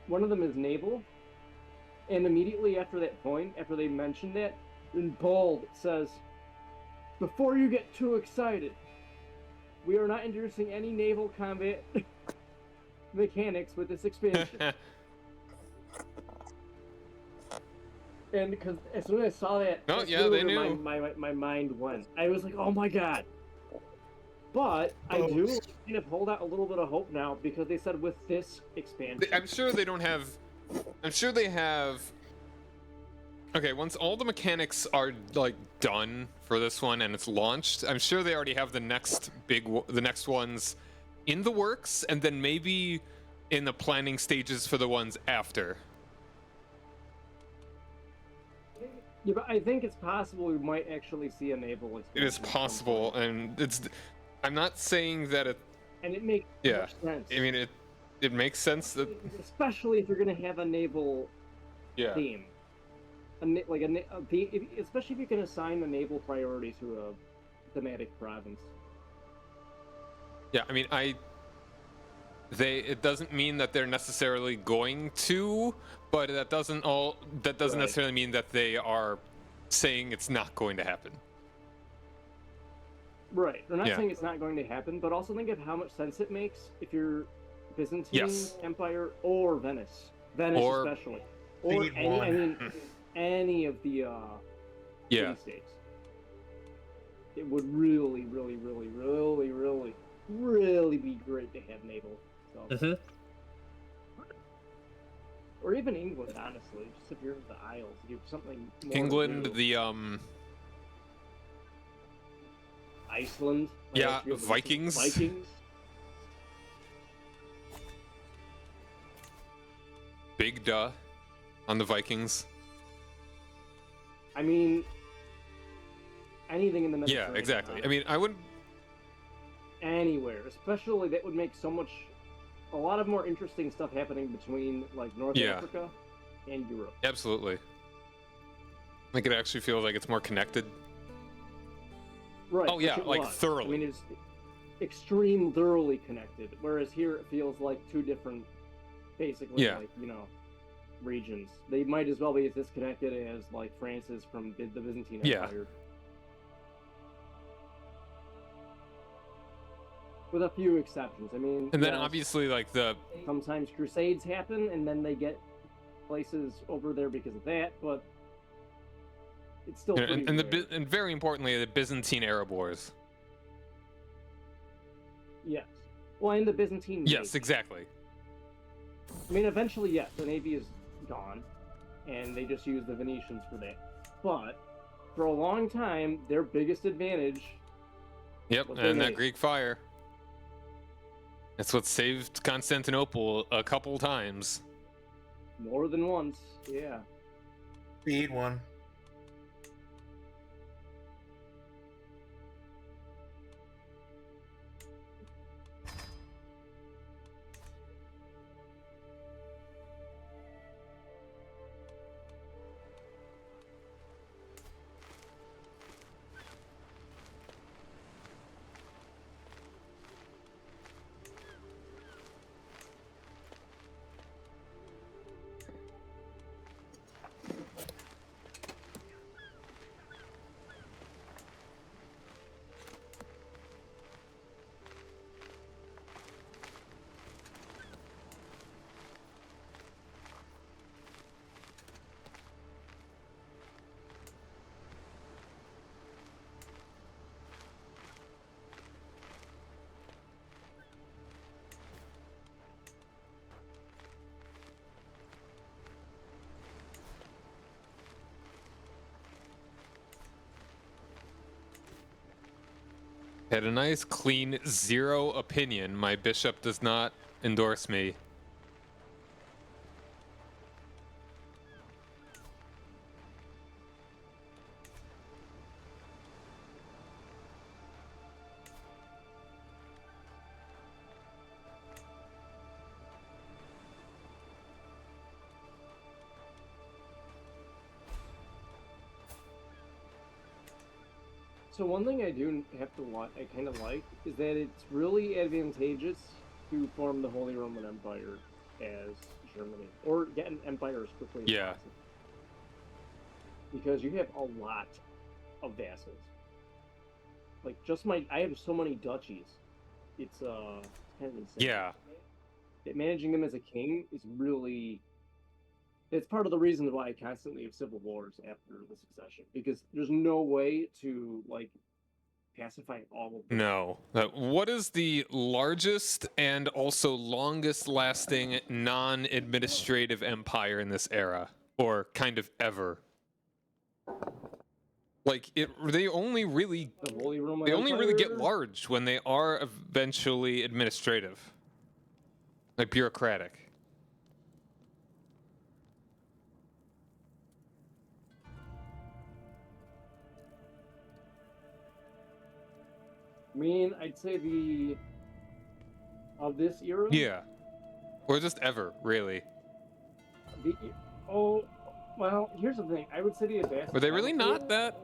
[SPEAKER 2] one of them is naval, and immediately after that point, after they mention that, in bold it says, "Before you get too excited, we are not introducing any naval combat mechanics with this expansion." And because as soon as I saw that,
[SPEAKER 1] oh yeah, they knew.
[SPEAKER 2] My mind went. I was like, oh my god. But I do kind of hold out a little bit of hope now because they said with this expansion.
[SPEAKER 1] I'm sure they don't have. I'm sure they have. Okay, once all the mechanics are like done for this one and it's launched, I'm sure they already have the next ones in the works, and then maybe in the planning stages for the ones after.
[SPEAKER 2] Yeah, but I think it's possible we might actually see a naval expansion.
[SPEAKER 1] It is possible, and it's. I'm not saying that it.
[SPEAKER 2] And it makes much sense.
[SPEAKER 1] I mean, it makes sense that.
[SPEAKER 2] Especially if you're gonna have a naval theme. Especially if you can assign the naval priority to a thematic province.
[SPEAKER 1] Yeah, I mean, it doesn't mean that they're necessarily going to, but that doesn't necessarily mean that they are saying it's not going to happen.
[SPEAKER 2] Right. They're not saying it's not going to happen, but also think of how much sense it makes if you're Byzantine Empire or Venice. Venice especially. Or any of the states. It would really, really, really, really, really, really be great to have naval. So. Or even England, honestly. Just if you're in the Isles, do something more
[SPEAKER 1] England,
[SPEAKER 2] Iceland.
[SPEAKER 1] Vikings. Big duh on the Vikings.
[SPEAKER 2] I mean, anything in the Mediterranean.
[SPEAKER 1] Yeah, exactly. I mean, I wouldn't.
[SPEAKER 2] Anywhere, especially that would make a lot of more interesting stuff happening between like North Africa and Europe.
[SPEAKER 1] Absolutely. Like it actually feels like it's more connected.
[SPEAKER 2] Right.
[SPEAKER 1] Oh yeah, like thoroughly.
[SPEAKER 2] I mean, it's extreme thoroughly connected. Whereas here it feels like two different, basically, like, you know, regions. They might as well be as disconnected as like France is from the Byzantine Empire. With a few exceptions. I mean,
[SPEAKER 1] and then obviously like
[SPEAKER 2] sometimes crusades happen and then they get places over there because of that, but it's still
[SPEAKER 1] and very importantly the Byzantine Arab Wars.
[SPEAKER 2] Yes. Well, and the Byzantine
[SPEAKER 1] Yes, exactly.
[SPEAKER 2] I mean, eventually, yes, the Navy is gone, and they just use the Venetians for that. But for a long time, their biggest advantage
[SPEAKER 1] Yep,
[SPEAKER 2] was their
[SPEAKER 1] and that
[SPEAKER 2] navy.
[SPEAKER 1] Greek fire. That's what saved Constantinople a couple times.
[SPEAKER 2] More than once, yeah.
[SPEAKER 3] Speed one.
[SPEAKER 1] Had a nice, clean, 0 opinion. My bishop does not endorse me.
[SPEAKER 2] So one thing I do have to I kind of like is that it's really advantageous to form the Holy Roman Empire as Germany, or get an empire as quickly as
[SPEAKER 1] Yeah.
[SPEAKER 2] possible, because you have a lot of vassals. Like I have so many duchies. It's kind of insane.
[SPEAKER 1] Yeah.
[SPEAKER 2] That managing them as a king is really. It's part of the reason why I constantly have civil wars after the succession, because there's no way to like pacify all of them.
[SPEAKER 1] No. What is the largest and also longest lasting non-administrative empire in this era? Or kind of ever? Like, they only really
[SPEAKER 2] The Holy Roman
[SPEAKER 1] They only really get
[SPEAKER 2] Empire?
[SPEAKER 1] large when they are eventually administrative. Like bureaucratic.
[SPEAKER 2] I mean, I'd say of this era.
[SPEAKER 1] Yeah. Or just ever, really.
[SPEAKER 2] The, oh, well, here's the thing. I would say the advanced.
[SPEAKER 1] Were they really not that?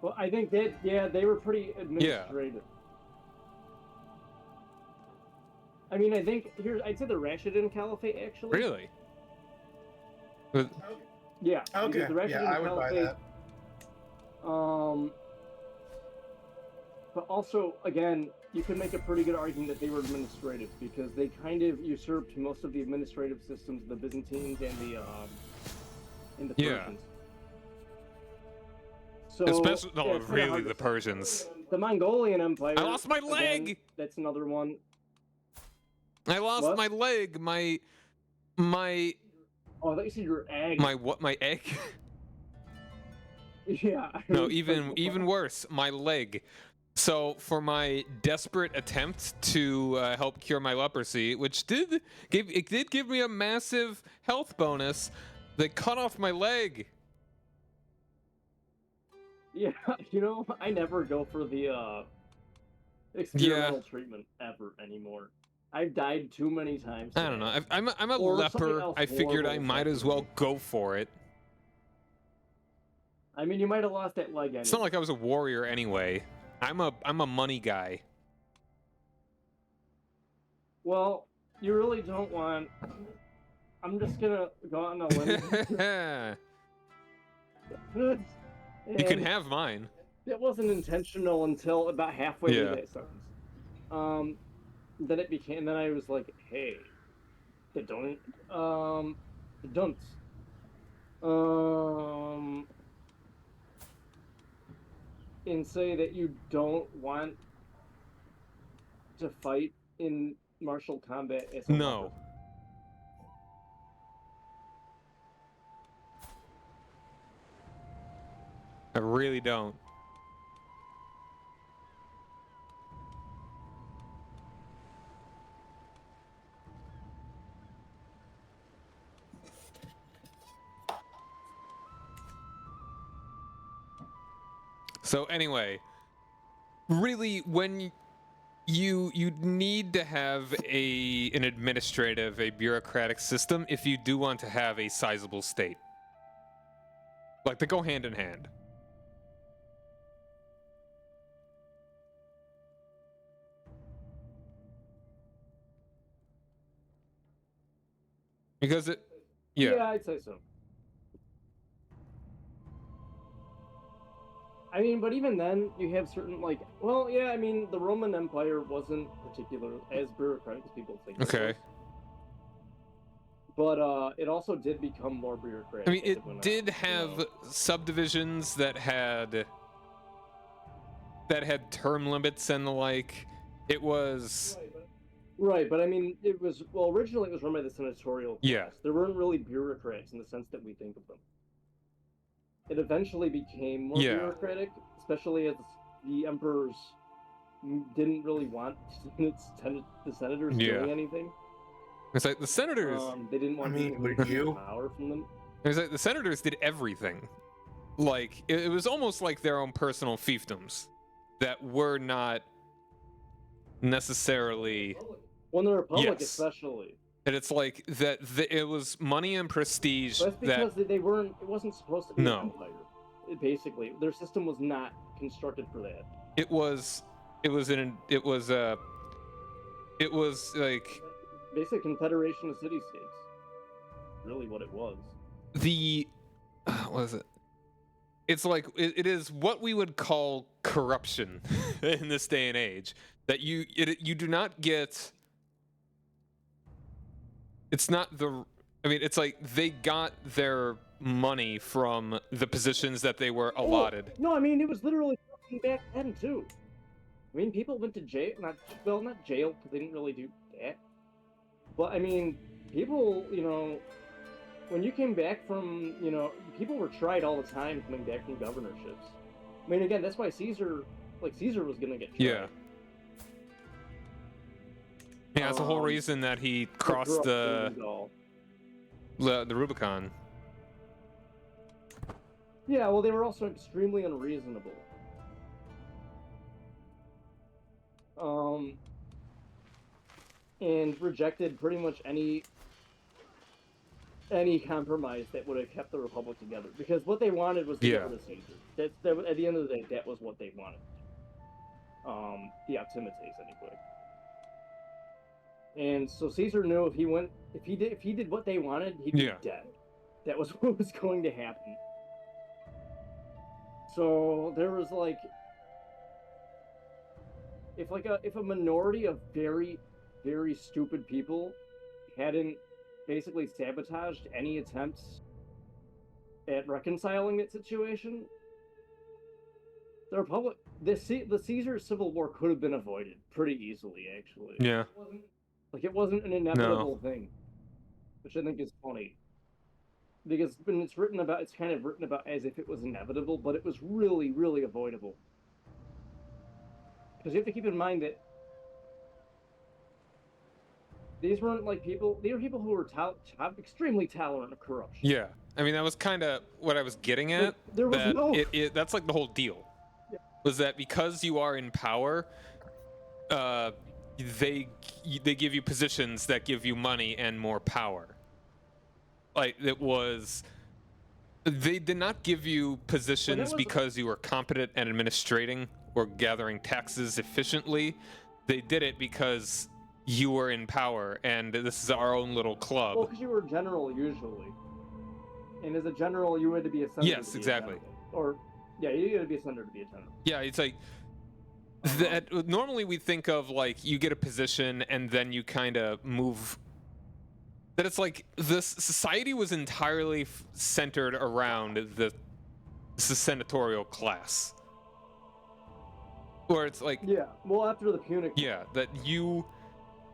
[SPEAKER 2] Well, I think that they were pretty administrative. I mean, I think I'd say the Rashidun Caliphate actually.
[SPEAKER 1] Really?
[SPEAKER 2] Yeah.
[SPEAKER 3] Okay.
[SPEAKER 2] The Rashidun
[SPEAKER 3] Yeah, I would buy
[SPEAKER 2] Caliphate,
[SPEAKER 3] that.
[SPEAKER 2] But also, again, you can make a pretty good argument that they were administrative, because they kind of usurped most of the administrative systems of the Byzantines and the
[SPEAKER 1] Yeah.
[SPEAKER 2] Persians. So,
[SPEAKER 1] Especially, no,
[SPEAKER 2] yeah, it's kinda
[SPEAKER 1] really,
[SPEAKER 2] hard
[SPEAKER 1] the
[SPEAKER 2] to say.
[SPEAKER 1] Persians.
[SPEAKER 2] The Mongolian Empire.
[SPEAKER 1] I lost my
[SPEAKER 2] again,
[SPEAKER 1] leg!
[SPEAKER 2] that's another one.
[SPEAKER 1] I lost
[SPEAKER 2] What?
[SPEAKER 1] my leg. My
[SPEAKER 2] Oh, I thought you said your egg.
[SPEAKER 1] my egg?
[SPEAKER 2] Yeah.
[SPEAKER 1] No, even worse, my leg. So for my desperate attempt to help cure my leprosy, which did give me a massive health bonus, they cut off my leg.
[SPEAKER 2] Yeah, I never go for the experimental treatment ever anymore. I've died too many times.
[SPEAKER 1] I don't know. I'm a
[SPEAKER 2] Or something
[SPEAKER 1] leper.
[SPEAKER 2] else
[SPEAKER 1] I figured I
[SPEAKER 2] horrible
[SPEAKER 1] might
[SPEAKER 2] happened
[SPEAKER 1] as
[SPEAKER 2] to
[SPEAKER 1] well
[SPEAKER 2] me.
[SPEAKER 1] go for it.
[SPEAKER 2] I mean, you might have lost that leg anyway.
[SPEAKER 1] It's not like I was a warrior anyway. I'm a money guy.
[SPEAKER 2] Well, you really don't want. I'm just gonna go out on a limb.
[SPEAKER 1] You can have mine.
[SPEAKER 2] It wasn't intentional until about halfway
[SPEAKER 1] Yeah.
[SPEAKER 2] through that sentence. Then it became. Then I was like, "Hey, the don't. The don't. And say that you don't want to fight in martial combat as a
[SPEAKER 1] No.
[SPEAKER 2] leper."
[SPEAKER 1] I really don't. So anyway, really, when you need to have an administrative, a bureaucratic system if you do want to have a sizable state. Like, they go hand in hand. Because it,
[SPEAKER 2] Yeah, I'd say so. I mean, but even then, you have certain, like, well, yeah, I mean, the Roman Empire wasn't particular as bureaucratic as people think.
[SPEAKER 1] Okay.
[SPEAKER 2] But it also did become more bureaucratic.
[SPEAKER 1] I mean,
[SPEAKER 2] as
[SPEAKER 1] it
[SPEAKER 2] went
[SPEAKER 1] did
[SPEAKER 2] on,
[SPEAKER 1] have
[SPEAKER 2] you know?
[SPEAKER 1] subdivisions that had term limits and the like. It was
[SPEAKER 2] Right, but I mean, it was, well, originally it was run by the senatorial class.
[SPEAKER 1] Yeah.
[SPEAKER 2] There weren't really bureaucrats in the sense that we think of them. It eventually became more
[SPEAKER 1] Yeah.
[SPEAKER 2] bureaucratic, especially as the emperors didn't really want the senators
[SPEAKER 1] Yeah.
[SPEAKER 2] doing anything.
[SPEAKER 1] It's like the senators.
[SPEAKER 2] They didn't want
[SPEAKER 3] I mean,
[SPEAKER 2] people
[SPEAKER 3] would
[SPEAKER 2] taking
[SPEAKER 3] you?
[SPEAKER 2] power from them.
[SPEAKER 1] It was like the senators did everything. Like it was almost like their own personal fiefdoms that were not necessarily.
[SPEAKER 2] When the Republic,
[SPEAKER 1] Yes.
[SPEAKER 2] especially.
[SPEAKER 1] And it's like that. It was money and prestige.
[SPEAKER 2] But that's because they weren't. It wasn't supposed to be
[SPEAKER 1] No.
[SPEAKER 2] an empire. Basically, their system was not constructed for that.
[SPEAKER 1] It was like
[SPEAKER 2] Basic confederation of city-states. Really, what it was.
[SPEAKER 1] what is it? It's like it is what we would call corruption in this day and age. That you do not get. It's not the. I mean, it's like they got their money from the positions that they were allotted.
[SPEAKER 2] Oh, no, I mean it was literally back then too. I mean, people went to jail. Not jail because they didn't really do that. But I mean, people, when you came back from, people were tried all the time coming back from governorships. I mean, again, that's why Caesar was gonna get tried.
[SPEAKER 1] Yeah. Yeah, that's the whole reason that he crossed the Rubicon.
[SPEAKER 2] Yeah, well, they were also extremely unreasonable. And rejected pretty much any compromise that would have kept the Republic together. Because what they wanted was to get rid of Caesar. At the end of the day, that was what they wanted. The Optimates, anyway. And so Caesar knew if he did what they wanted, he'd be dead. That was what was going to happen. So there was like, if a minority of very, very stupid people hadn't basically sabotaged any attempts at reconciling that situation, the Republic, the Caesar Civil War could have been avoided pretty easily, actually.
[SPEAKER 1] Yeah.
[SPEAKER 2] It wasn't an inevitable thing, which I think is funny. Because when it's kind of written about as if it was inevitable, but it was really, really avoidable. Because you have to keep in mind that these weren't people. They were people who were extremely tolerant of corruption.
[SPEAKER 1] Yeah, I mean that was kind of what I was getting at.
[SPEAKER 2] There was
[SPEAKER 1] that's like the whole deal. Yeah. Was that because you are in power, they give you positions that give you money and more power. Like they did not give you positions because you were competent at administrating or gathering taxes efficiently. They did it because you were in power, and this is our own little club.
[SPEAKER 2] Well, because you were a general usually, and as a general, you had to be a senator.
[SPEAKER 1] Yes, exactly.
[SPEAKER 2] You had to be a senator to be a general.
[SPEAKER 1] Yeah, it's like that. Normally, we think of like you get a position and then you kind of move. That it's like this society was entirely centered around the senatorial class. Or it's like
[SPEAKER 2] after the Punic.
[SPEAKER 1] Yeah, that you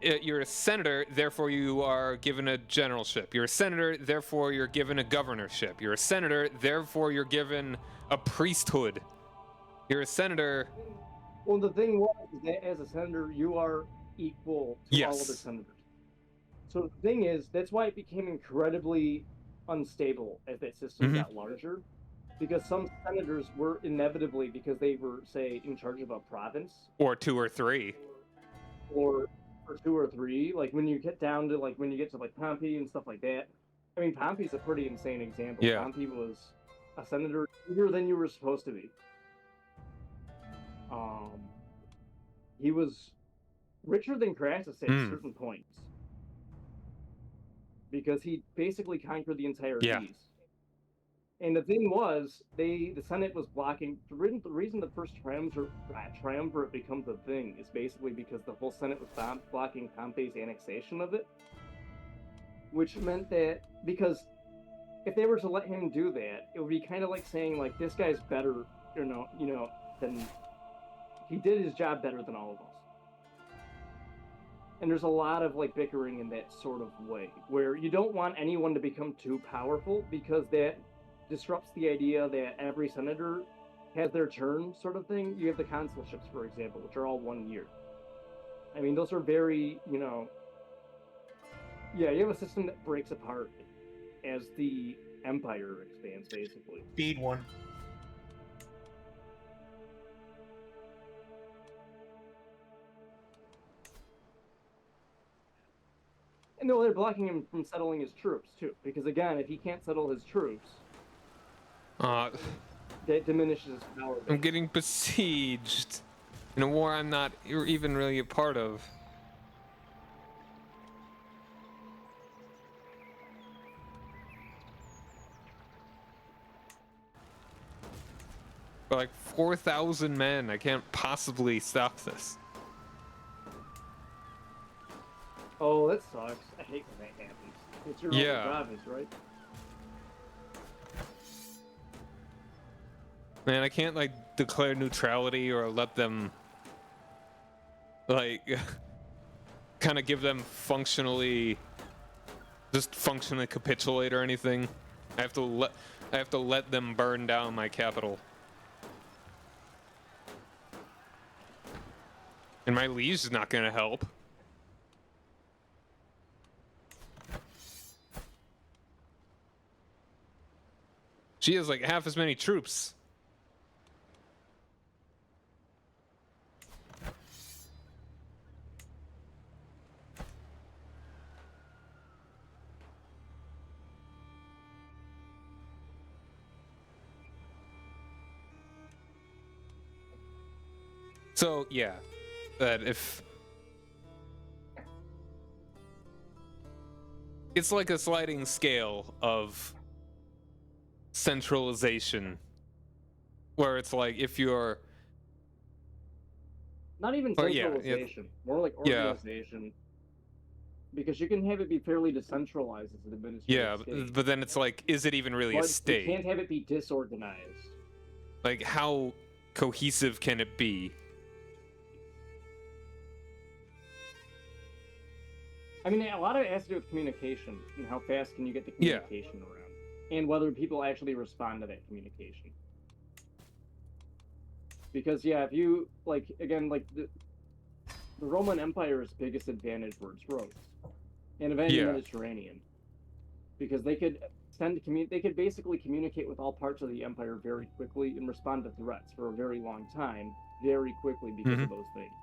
[SPEAKER 1] you're a senator, therefore you are given a generalship. You're a senator, therefore you're given a governorship. You're a senator, therefore you're given a priesthood. You're a senator.
[SPEAKER 2] Well, the thing was is that as a senator, you are equal to all other
[SPEAKER 1] Yes.
[SPEAKER 2] senators. So the thing is, that's why it became incredibly unstable as that system
[SPEAKER 1] Mhm.
[SPEAKER 2] got larger, because some senators were inevitably, because they were, say, in charge of a province
[SPEAKER 1] Or two or three.
[SPEAKER 2] or two or three, like when you get down to like when you get to like Pompey and stuff like that. I mean, Pompey's a pretty insane example.
[SPEAKER 1] Yeah.
[SPEAKER 2] Pompey was a senator younger than you were supposed to be. Um, he was richer than Crassus at
[SPEAKER 1] Mm.
[SPEAKER 2] certain points because he basically conquered the entire
[SPEAKER 1] Yeah.
[SPEAKER 2] East. And the thing was, the Senate was blocking. The reason the first triumvirate becomes a thing is basically because the whole Senate was blocking Pompey's annexation of it, which meant that because if they were to let him do that, it would be kind of like saying like this guy's better, than he did his job better than all of us. And there's a lot of like bickering in that sort of way, where you don't want anyone to become too powerful because that disrupts the idea that every senator has their turn, sort of thing. You have the consulships, for example, which are all 1 year. I mean, those are very, yeah, you have a system that breaks apart as the empire expands, basically.
[SPEAKER 3] Feed one.
[SPEAKER 2] And no, they're blocking him from settling his troops too, because again, if he can't settle his troops, that diminishes his power.
[SPEAKER 1] I'm getting besieged in a war I'm not even really a part of. For like 4,000 men, I can't possibly stop this.
[SPEAKER 2] Oh, that sucks. I hate when that happens. It's your own province, right?
[SPEAKER 1] Man, I can't like declare neutrality or let them like kind of give them functionally capitulate or anything. I have to let them burn down my capital. And my liege is not going to help. She has like half as many troops. So, yeah, that if it's like a sliding scale of centralization where it's like if you're
[SPEAKER 2] not even centralization, more like organization. Because you can have it be fairly decentralized as an administrative state.
[SPEAKER 1] But then it's like, is it even really a state?
[SPEAKER 2] You can't have it be disorganized.
[SPEAKER 1] Like, how cohesive can it be?
[SPEAKER 2] I mean, a lot of it has to do with communication and how fast can you get the communication around, and whether people actually respond to that communication. Because if you like again, like the Roman Empire's biggest advantage were its roads, and eventually the Mediterranean, because they could they could basically communicate with all parts of the empire very quickly and respond to threats for a very long time very quickly because of those things.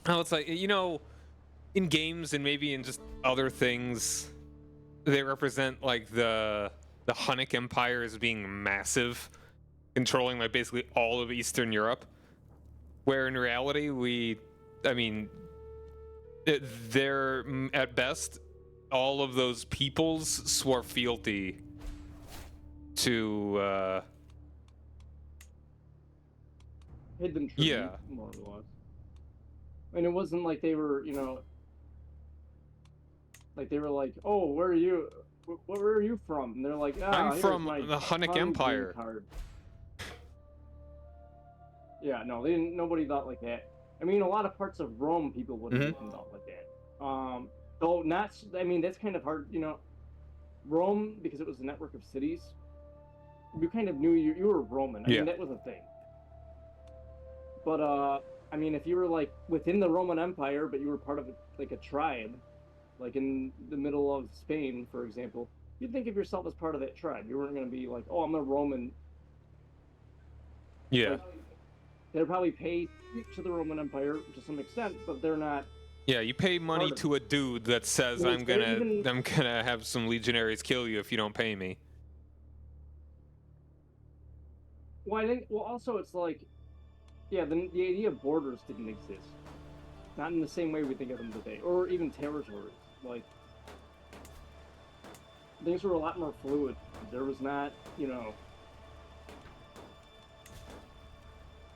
[SPEAKER 1] Oh, it's like, in games and maybe in just other things, they represent like the Hunnic Empire as being massive, controlling like basically all of Eastern Europe. Where in reality, they're at best all of those peoples swore fealty to
[SPEAKER 2] Hidden tribute,
[SPEAKER 1] Yeah.
[SPEAKER 2] more or less. And it wasn't like they were, like they were like, "Oh, where are you? Where are you from?" And they're like,
[SPEAKER 1] I'm
[SPEAKER 2] here's
[SPEAKER 1] from
[SPEAKER 2] my
[SPEAKER 1] the Hunnic
[SPEAKER 2] Hun green
[SPEAKER 1] Empire.
[SPEAKER 2] card." Yeah, no, they didn't. Nobody thought like that. I mean, a lot of parts of Rome, people wouldn't even thought like that. So not. I mean, that's kind of hard. Rome, because it was a network of cities. You kind of knew you were Roman. I
[SPEAKER 1] Yeah.
[SPEAKER 2] mean, that was a thing. But I mean, if you were like within the Roman Empire, but you were part of like a tribe, like in the middle of Spain, for example, you'd think of yourself as part of that tribe. You weren't going to be like, "Oh, I'm a Roman."
[SPEAKER 1] Yeah.
[SPEAKER 2] Like, they're probably paid to the Roman Empire to some extent, but they're not.
[SPEAKER 1] Yeah, you pay money
[SPEAKER 2] Part of
[SPEAKER 1] to a dude that says
[SPEAKER 2] Well,
[SPEAKER 1] I'm
[SPEAKER 2] they're
[SPEAKER 1] gonna have some legionaries kill you if you don't pay me.
[SPEAKER 2] Well, I think. Well, also it's like, yeah, the idea of borders didn't exist, not in the same way we think of them today, or even territories. Like things were a lot more fluid. There was not,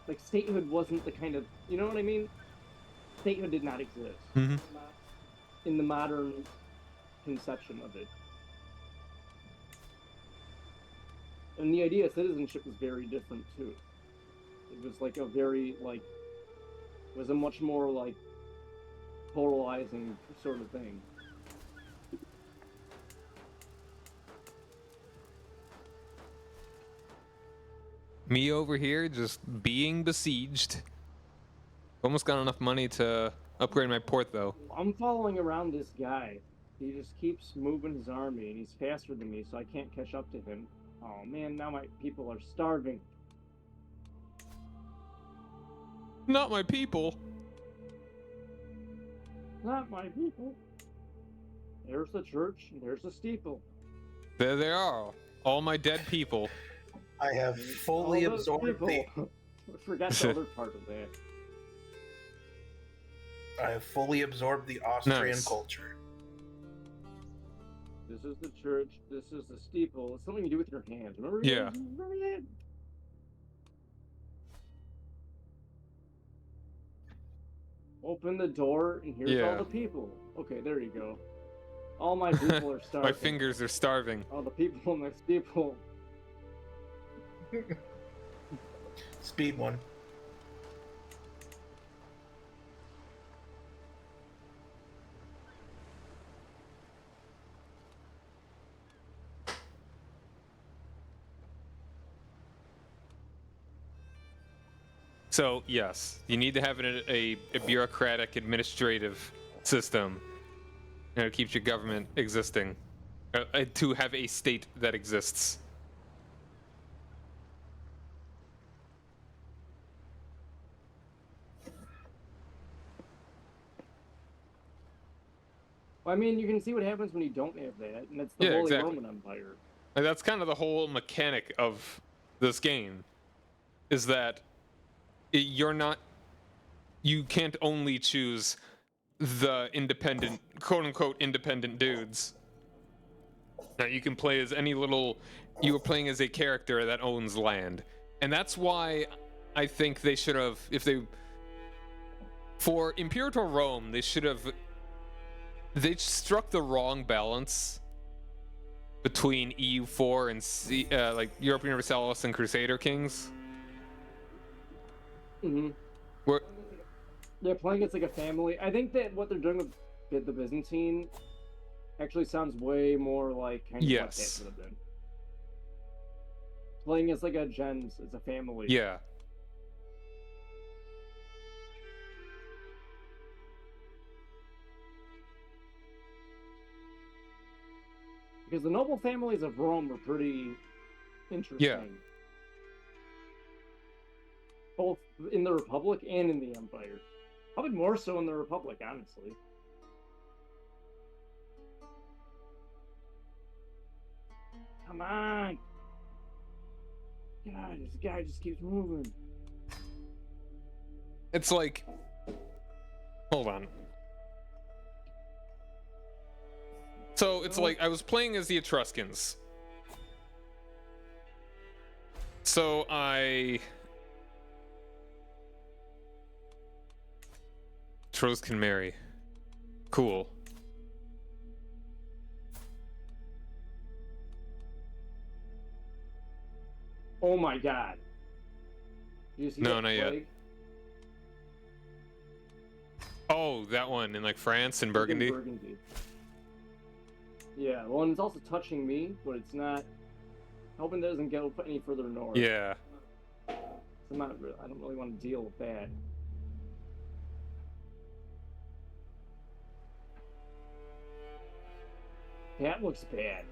[SPEAKER 2] like statehood wasn't the kind of, you know what I mean? Statehood did not exist in the modern conception of it. And the idea of citizenship was very different too. It was like it was a much more like polarizing sort of thing.
[SPEAKER 1] Me over here just being besieged. Almost got enough money to upgrade my port though.
[SPEAKER 2] I'm following around this guy. He just keeps moving his army, and he's faster than me, so I can't catch up to him. Oh man, now my people are starving.
[SPEAKER 1] Not my people.
[SPEAKER 2] Not my people. There's the church, and there's the steeple.
[SPEAKER 1] There they are. All my dead people.
[SPEAKER 3] I have fully
[SPEAKER 2] All those
[SPEAKER 3] absorbed the.
[SPEAKER 2] people. Forgot the other part of that.
[SPEAKER 3] I have fully absorbed the Austrian
[SPEAKER 1] Nice.
[SPEAKER 3] culture.
[SPEAKER 2] This is the church. This is the steeple. It's something you do with your hands. Remember?
[SPEAKER 1] Yeah.
[SPEAKER 2] Remember that? Open the door, and here's all
[SPEAKER 1] Yeah.
[SPEAKER 2] the people. Okay, there you go. All my people are starving.
[SPEAKER 1] My fingers are starving.
[SPEAKER 2] All the people in the steeple.
[SPEAKER 3] Speed one.
[SPEAKER 1] So yes, you need to have a bureaucratic administrative system, it keeps your government existing, to have a state that exists.
[SPEAKER 2] Well, I mean, you can see what happens when you don't have that, and it's the
[SPEAKER 1] Yeah,
[SPEAKER 2] Holy
[SPEAKER 1] exactly.
[SPEAKER 2] Roman Empire.
[SPEAKER 1] And that's kind of the whole mechanic of this game, is that you can't only choose the independent, quote unquote, independent dudes. Now you can play as you were playing as a character that owns land. And that's why I think they should have, for Imperator Rome, they struck the wrong balance between EU4 and like Europe Universalis and Crusader Kings.
[SPEAKER 2] Mm-hmm.
[SPEAKER 1] Where
[SPEAKER 2] They're playing it's like a family. I think that what they're doing with the Byzantine actually sounds way more like kind of what that would have been. Playing as like a gens, as a family.
[SPEAKER 1] Yeah.
[SPEAKER 2] Because the noble families of Rome were pretty interesting.
[SPEAKER 1] Yeah.
[SPEAKER 2] Both in the Republic and in the Empire. Probably more so in the Republic, honestly. Come on! God, this guy just keeps moving.
[SPEAKER 1] It's like, hold on. So it's like I was playing as the Etruscans. So Trolls can marry. Cool.
[SPEAKER 2] Oh my god. Did you see
[SPEAKER 1] No,
[SPEAKER 2] that
[SPEAKER 1] not yet.
[SPEAKER 2] plague?
[SPEAKER 1] Oh, that one in like France and
[SPEAKER 2] It's in
[SPEAKER 1] Burgundy.
[SPEAKER 2] Burgundy. Yeah, well, and it's also touching me, but it's not. Hoping it doesn't go any further north.
[SPEAKER 1] Yeah.
[SPEAKER 2] I don't really want to deal with that. That looks bad.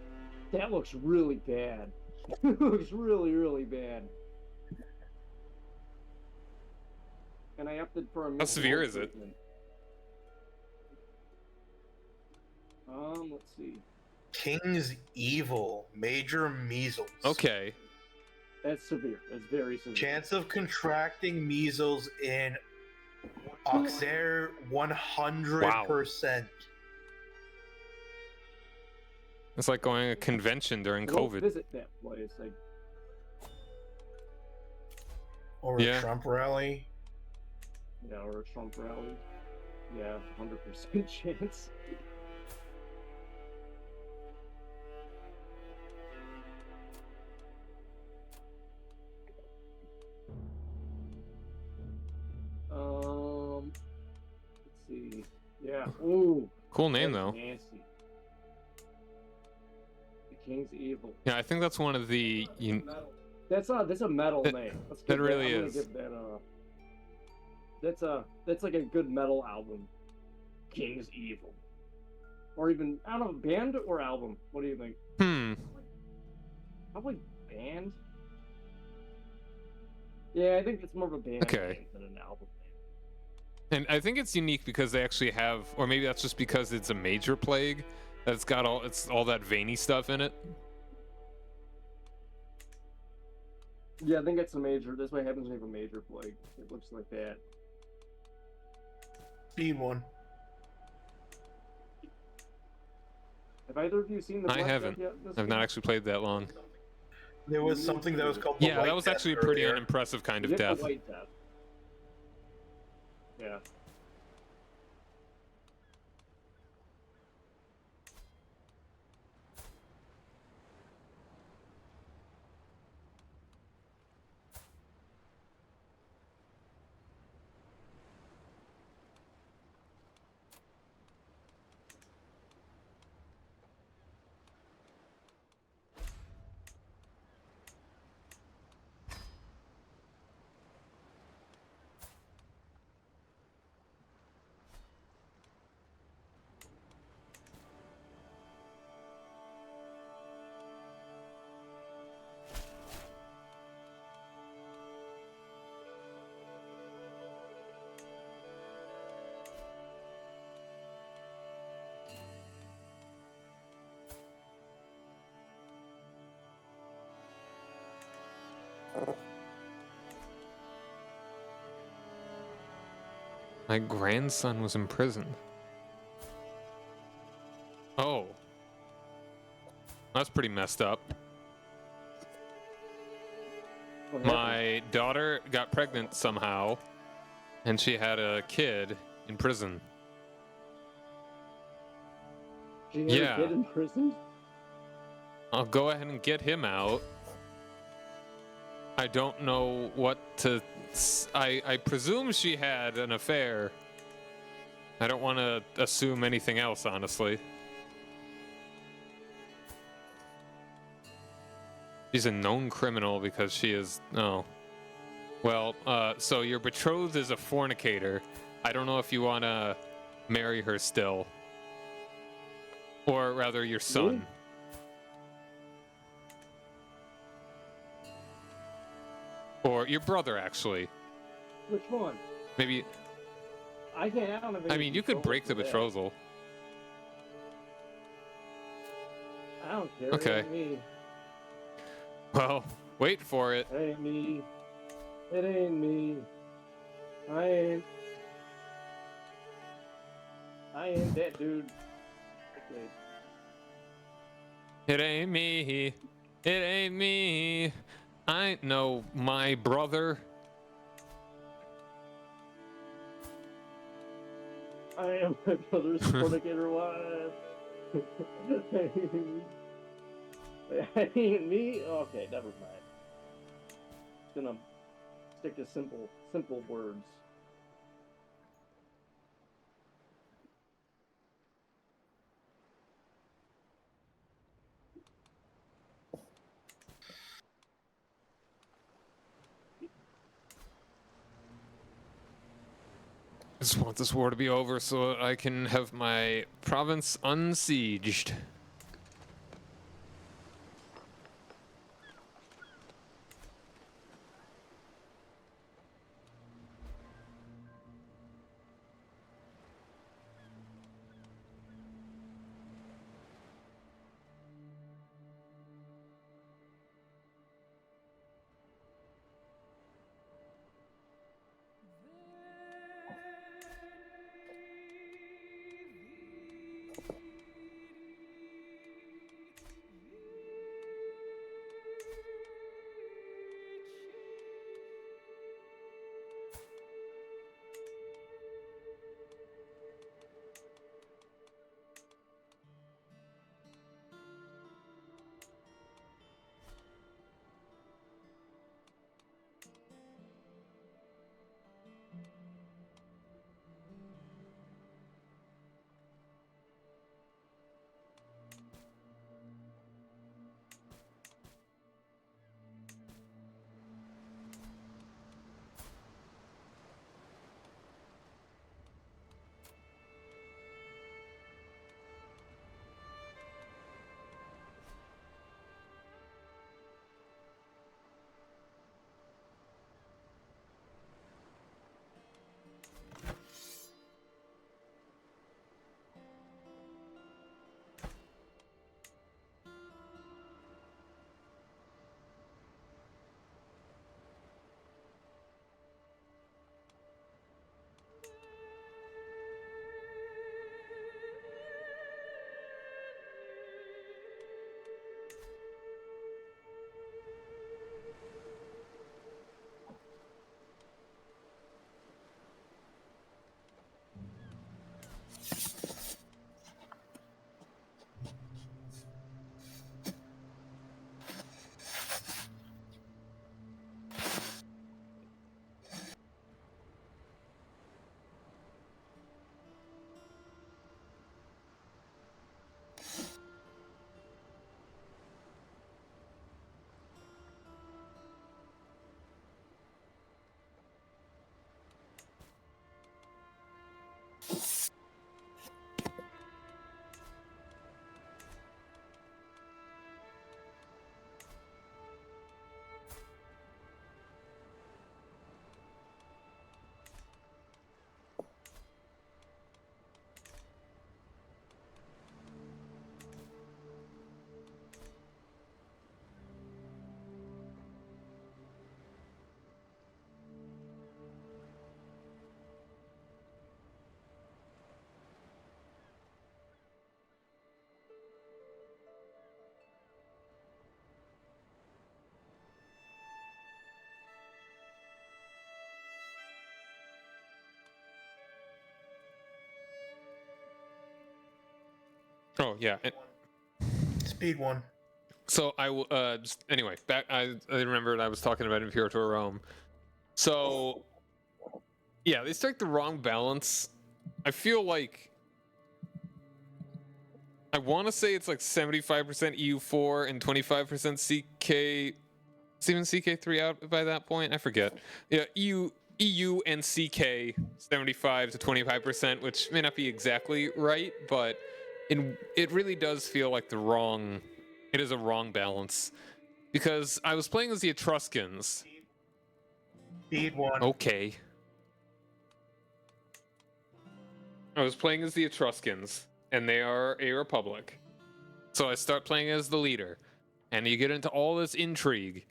[SPEAKER 2] That looks really bad. It looks really, really bad. And I opted for a.
[SPEAKER 1] How severe is it?
[SPEAKER 2] Let's see.
[SPEAKER 3] King's Evil, major measles.
[SPEAKER 1] Okay.
[SPEAKER 2] That's severe. That's very severe.
[SPEAKER 3] Chance of contracting measles in Auxerre 100%.
[SPEAKER 1] It's like going to a convention during COVID.
[SPEAKER 2] Visit that place. Like,
[SPEAKER 3] Or a Trump rally.
[SPEAKER 2] yeah, or a Trump rally. Yeah, 100% chance. Let's see. Yeah. Ooh.
[SPEAKER 1] Cool name
[SPEAKER 2] that's
[SPEAKER 1] though.
[SPEAKER 2] Nasty. The King's Evil.
[SPEAKER 1] Yeah, I think that's one of the.
[SPEAKER 2] That's a metal name. Let's give
[SPEAKER 1] That really
[SPEAKER 2] I'm gonna
[SPEAKER 1] is.
[SPEAKER 2] give that that's like a good metal album. King's Evil. Or even I don't know, band or album. What do you think? Probably band. Yeah, I think it's more of a band
[SPEAKER 1] Okay.
[SPEAKER 2] name than an album name.
[SPEAKER 1] And I think it's unique because they actually have, or maybe that's just because it's a major plague that's got all that veiny stuff in it.
[SPEAKER 2] Yeah, I think it's a major. This way happens to have a major plague. It looks like that.
[SPEAKER 3] Speed one.
[SPEAKER 2] Have either of you seen the
[SPEAKER 1] I
[SPEAKER 2] Black
[SPEAKER 1] haven't.
[SPEAKER 2] Death yet?
[SPEAKER 1] I've not actually played that long.
[SPEAKER 3] There was something that was called the
[SPEAKER 1] Yeah,
[SPEAKER 3] White
[SPEAKER 1] that was
[SPEAKER 3] Death
[SPEAKER 1] actually a pretty
[SPEAKER 3] earlier.
[SPEAKER 1] unimpressive kind of
[SPEAKER 2] You get
[SPEAKER 1] death.
[SPEAKER 2] the White Death. Yeah.
[SPEAKER 1] My grandson was imprisoned. Oh. That's pretty messed up.
[SPEAKER 2] What happened?
[SPEAKER 1] My daughter got pregnant somehow, and she had a kid in prison.
[SPEAKER 2] She had
[SPEAKER 1] Yeah.
[SPEAKER 2] a kid in prison?
[SPEAKER 1] I'll go ahead and get him out. I don't know what to... I presume she had an affair. I don't want to assume anything else, honestly. She's a known criminal because she is... Oh. Well, so your betrothed is a fornicator. I don't know if you want to marry her still. Or rather, your son.
[SPEAKER 2] Me?
[SPEAKER 1] Or your brother, actually.
[SPEAKER 2] Which one?
[SPEAKER 1] Maybe...
[SPEAKER 2] I can't. I don't have any
[SPEAKER 1] I mean, you could
[SPEAKER 2] control
[SPEAKER 1] break the
[SPEAKER 2] for that.
[SPEAKER 1] betrothal.
[SPEAKER 2] I don't care.
[SPEAKER 1] Okay.
[SPEAKER 2] It ain't me.
[SPEAKER 1] Well, wait for it.
[SPEAKER 2] It ain't me. It ain't me. I ain't that dude. Okay.
[SPEAKER 1] It ain't me. It ain't me. I ain't no my brother.
[SPEAKER 2] I am my brother's fornicator wife. It ain't me. Okay, never mind. Gonna stick to simple words.
[SPEAKER 1] I just want this war to be over so I can have my province unsieged. Oh yeah.
[SPEAKER 3] Speed one.
[SPEAKER 1] So just anyway, back I remembered I was talking about Imperator Rome. So yeah, they strike the wrong balance. I feel like I want to say it's like 75% EU4 and 25% CK. Is even CK3 out by that point? I forget. Yeah, EU and CK 75 to 25%, which may not be exactly right, but it really does feel like it is a wrong balance. Because I was playing as the Etruscans.
[SPEAKER 3] Speed one.
[SPEAKER 1] Okay. I was playing as the Etruscans, and they are a republic. So I start playing as the leader, and you get into all this intrigue,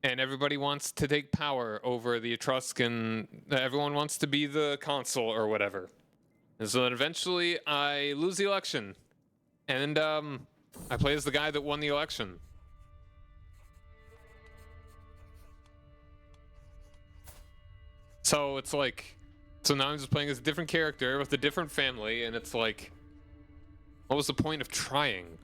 [SPEAKER 1] and everybody wants to take power over the Etruscan. Everyone wants to be the consul or whatever. And so then eventually I lose the election, and I play as the guy that won the election. So it's like, so now I'm just playing as a different character with a different family, and it's like, what was the point of trying?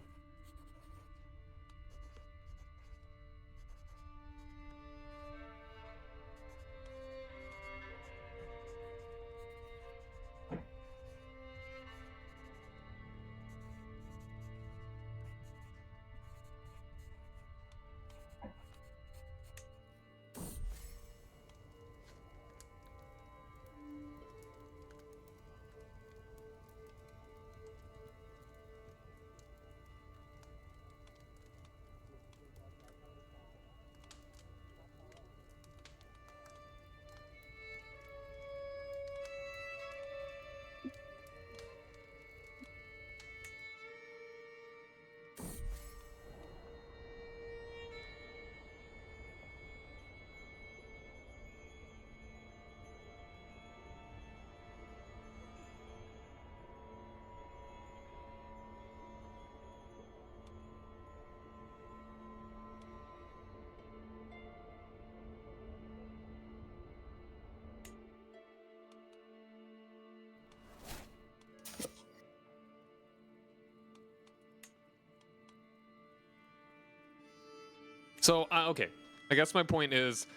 [SPEAKER 1] So, okay. I guess my point is,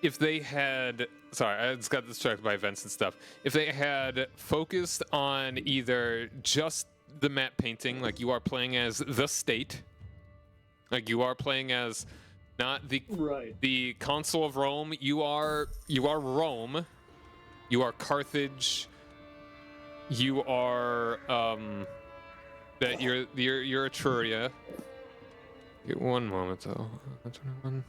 [SPEAKER 1] if they had... Sorry, I just got distracted by events and stuff. If they had focused on either just the map painting, like you are playing as the state, like you are playing as not the consul of Rome, you are Rome, you are Carthage, you are that you're Etruria. Get one moment though. 21.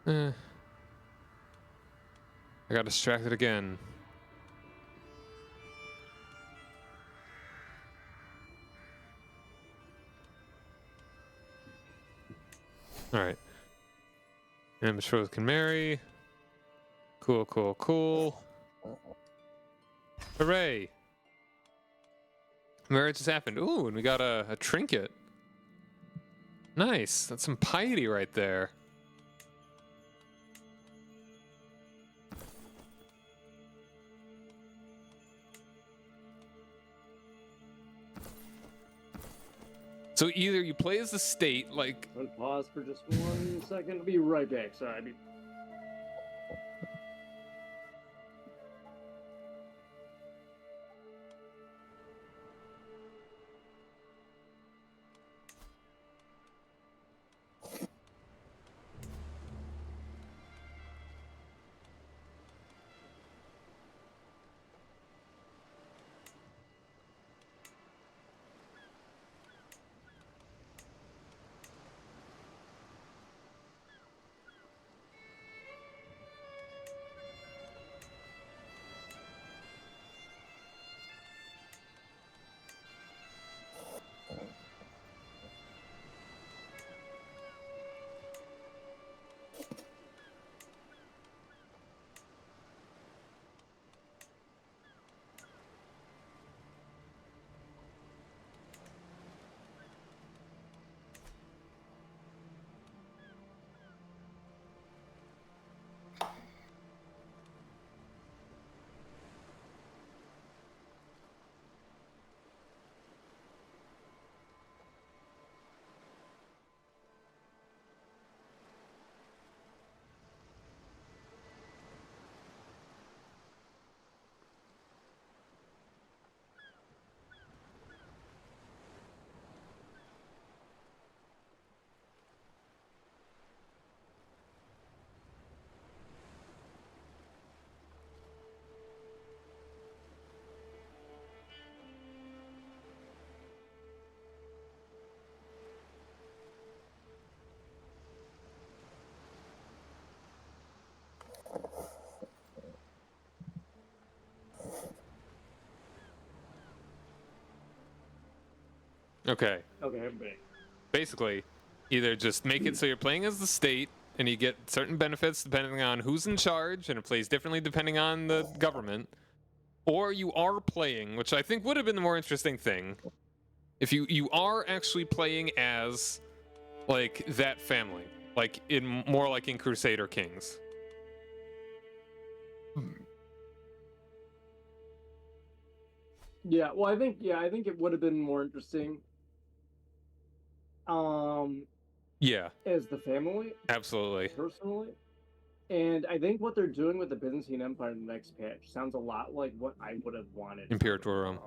[SPEAKER 1] Yeah. I got distracted again. Alright. And betrothed can marry. Cool, cool, cool. Hooray! Marriage has happened. Ooh, and we got a trinket. Nice. That's some piety right there. So either you play as the state, like...
[SPEAKER 2] I'm gonna pause for just 1 second. I'll be right back. Sorry.
[SPEAKER 1] Okay.
[SPEAKER 2] Okay, I'm back.
[SPEAKER 1] Basically, either just make it so you're playing as the state and you get certain benefits depending on who's in charge, and it plays differently depending on the government, or you are playing, which I think would have been the more interesting thing, if you are actually playing as like that family, like in more like in Crusader Kings.
[SPEAKER 2] Yeah, well, I think it would have been more interesting.
[SPEAKER 1] Yeah,
[SPEAKER 2] As the family,
[SPEAKER 1] absolutely.
[SPEAKER 2] personally. And I think what they're doing with the Byzantine Empire in the next patch sounds a lot like what I would have wanted.
[SPEAKER 1] Imperator Rome.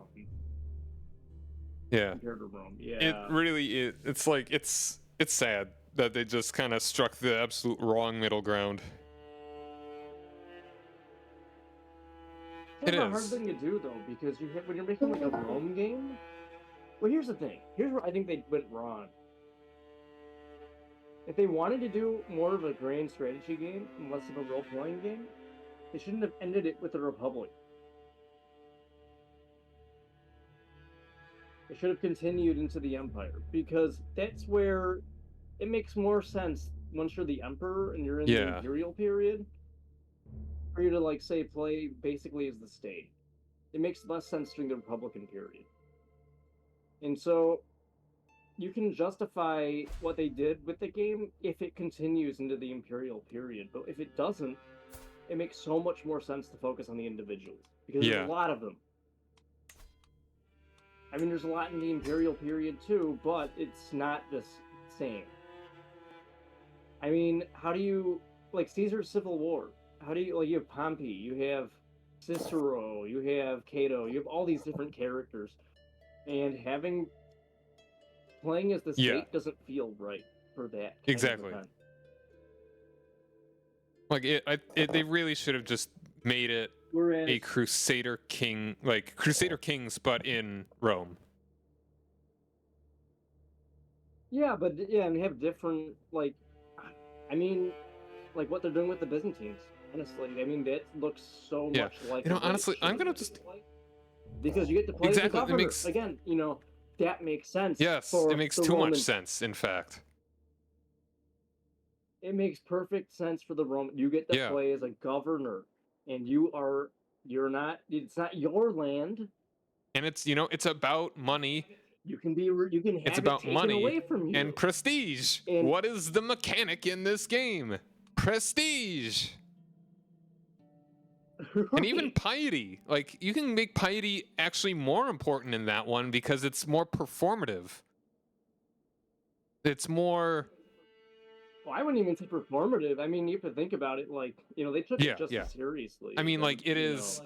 [SPEAKER 1] Yeah.
[SPEAKER 2] Imperator Rome. Yeah.
[SPEAKER 1] It really is. It's like it's sad that they just kind of struck the absolute wrong middle ground.
[SPEAKER 2] It's
[SPEAKER 1] It
[SPEAKER 2] kind of a hard
[SPEAKER 1] is.
[SPEAKER 2] thing to do though, because when you're making like a Rome game. Well, here's the thing. Here's where I think they went wrong. If they wanted to do more of a grand strategy game and less of a role-playing game, they shouldn't have ended it with the Republic. They should have continued into the Empire, because that's where it makes more sense once you're the Emperor and you're in the Imperial period, for you to, like, say, play basically as the state. It makes less sense during the Republican period. And so, you can justify what they did with the game if it continues into the Imperial period, but if it doesn't, it makes so much more sense to focus on the individuals, because there's a lot of them. I mean, there's a lot in the Imperial period too, but it's not the same. I mean, how do you, like, Caesar's Civil War? How do you, like, you have Pompey, you have Cicero, you have Cato, you have all these different characters, and playing as the state doesn't feel right for that kind of event.
[SPEAKER 1] Like they really should have just made it a Crusader King, like Crusader Kings, but in Rome.
[SPEAKER 2] Yeah, but and have different, like, I mean, like what they're doing with the Byzantines. Honestly, I mean, that looks so much like.
[SPEAKER 1] You know, honestly, I'm gonna just
[SPEAKER 2] because you get to play as the governor again. You know, that makes sense.
[SPEAKER 1] Yes, it makes too much sense. In fact,
[SPEAKER 2] it makes perfect sense for the Roman. You get to play as a governor, and you're not. It's not your land.
[SPEAKER 1] And it's it's about money.
[SPEAKER 2] You can have
[SPEAKER 1] it's about
[SPEAKER 2] taken
[SPEAKER 1] money
[SPEAKER 2] away from you.
[SPEAKER 1] And prestige. And what is the mechanic in this game? Prestige. Right. And even piety. Like, you can make piety actually more important in that one because it's more performative. It's more...
[SPEAKER 2] Well, I wouldn't even say performative. I mean, you have to think about it, like, they took it just as seriously.
[SPEAKER 1] I mean, like, it is...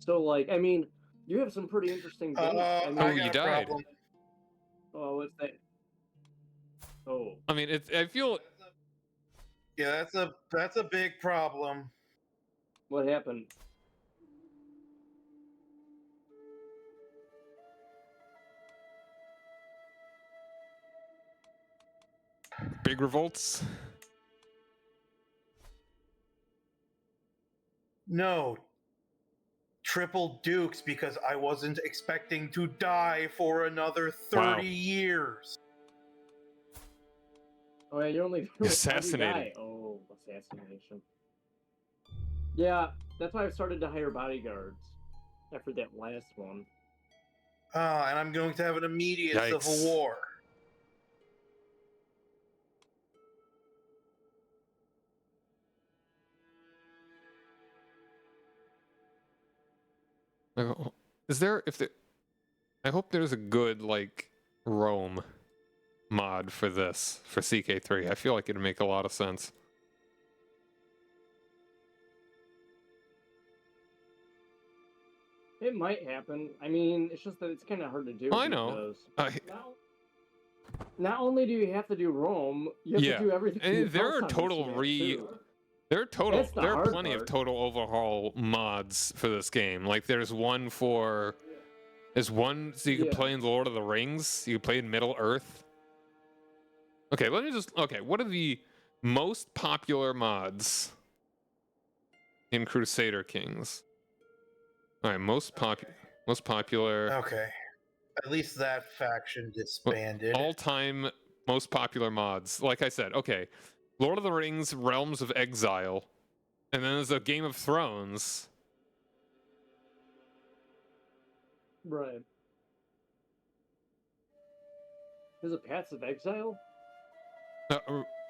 [SPEAKER 2] So, like, I mean, you have some pretty interesting things.
[SPEAKER 1] You died.
[SPEAKER 2] Oh, what's that? Oh.
[SPEAKER 1] I mean, I feel...
[SPEAKER 3] Yeah, that's a big problem.
[SPEAKER 2] What happened?
[SPEAKER 1] Big revolts?
[SPEAKER 3] No. Triple dukes because I wasn't expecting to die for another 30 years.
[SPEAKER 2] Oh, yeah, you're only
[SPEAKER 1] assassinated.
[SPEAKER 2] Oh, assassination. Yeah, that's why I've started to hire bodyguards after that last one.
[SPEAKER 3] And I'm going to have an immediate civil war.
[SPEAKER 1] I hope there's a good, like, Rome mod for this, for CK3. I feel like it'd make a lot of sense.
[SPEAKER 2] It might happen. I mean, it's just that it's kind of hard to do.
[SPEAKER 1] I know.
[SPEAKER 2] Not only do you have to do Rome, you have to do everything.
[SPEAKER 1] And there are There are plenty of total overhaul mods for this game. Like, there's one so you can play in Lord of the Rings. You can play in Middle Earth. Okay, what are the most popular mods in Crusader Kings? All right, most popular.
[SPEAKER 3] Okay. At least that faction disbanded.
[SPEAKER 1] All-time most popular mods. Like I said, okay, Lord of the Rings, Realms of Exile, and then there's a Game of Thrones.
[SPEAKER 2] Right. There's a Paths of Exile?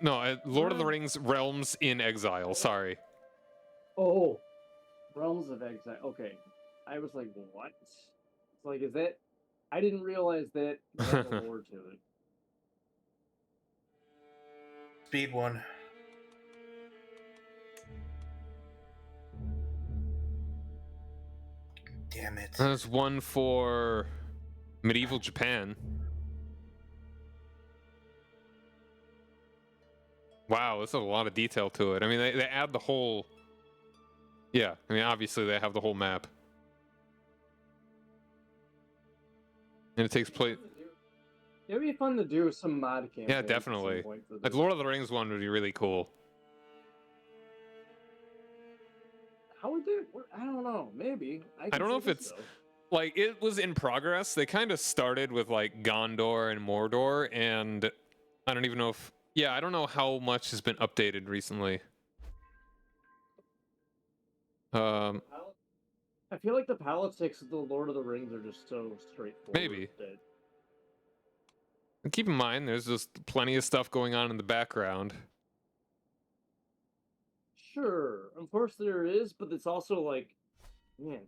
[SPEAKER 1] No, Lord of the Rings, Realms in Exile. Sorry.
[SPEAKER 2] Oh, Realms of Exile. Okay. I was like, what? It's like, is that... I didn't realize that had a lore to it.
[SPEAKER 3] Speed one. Damn it.
[SPEAKER 1] There's one for medieval Japan. Wow, this is a lot of detail to it. I mean, they add the whole... Yeah, I mean, obviously they have the whole map. And it takes place...
[SPEAKER 2] It'd be fun to do some mod campaigns.
[SPEAKER 1] Yeah, definitely. Like, Lord of the Rings one would be really cool.
[SPEAKER 2] How would they... I don't know. Maybe.
[SPEAKER 1] I don't know if it's... Like, it was in progress. They kind of started with, like, Gondor and Mordor, and I don't even know if... Yeah, I don't know how much has been updated recently.
[SPEAKER 2] I feel like the politics of the Lord of the Rings are just so straightforward.
[SPEAKER 1] Maybe. And keep in mind, there's just plenty of stuff going on in the background.
[SPEAKER 2] Sure, of course there is, but it's also like, man,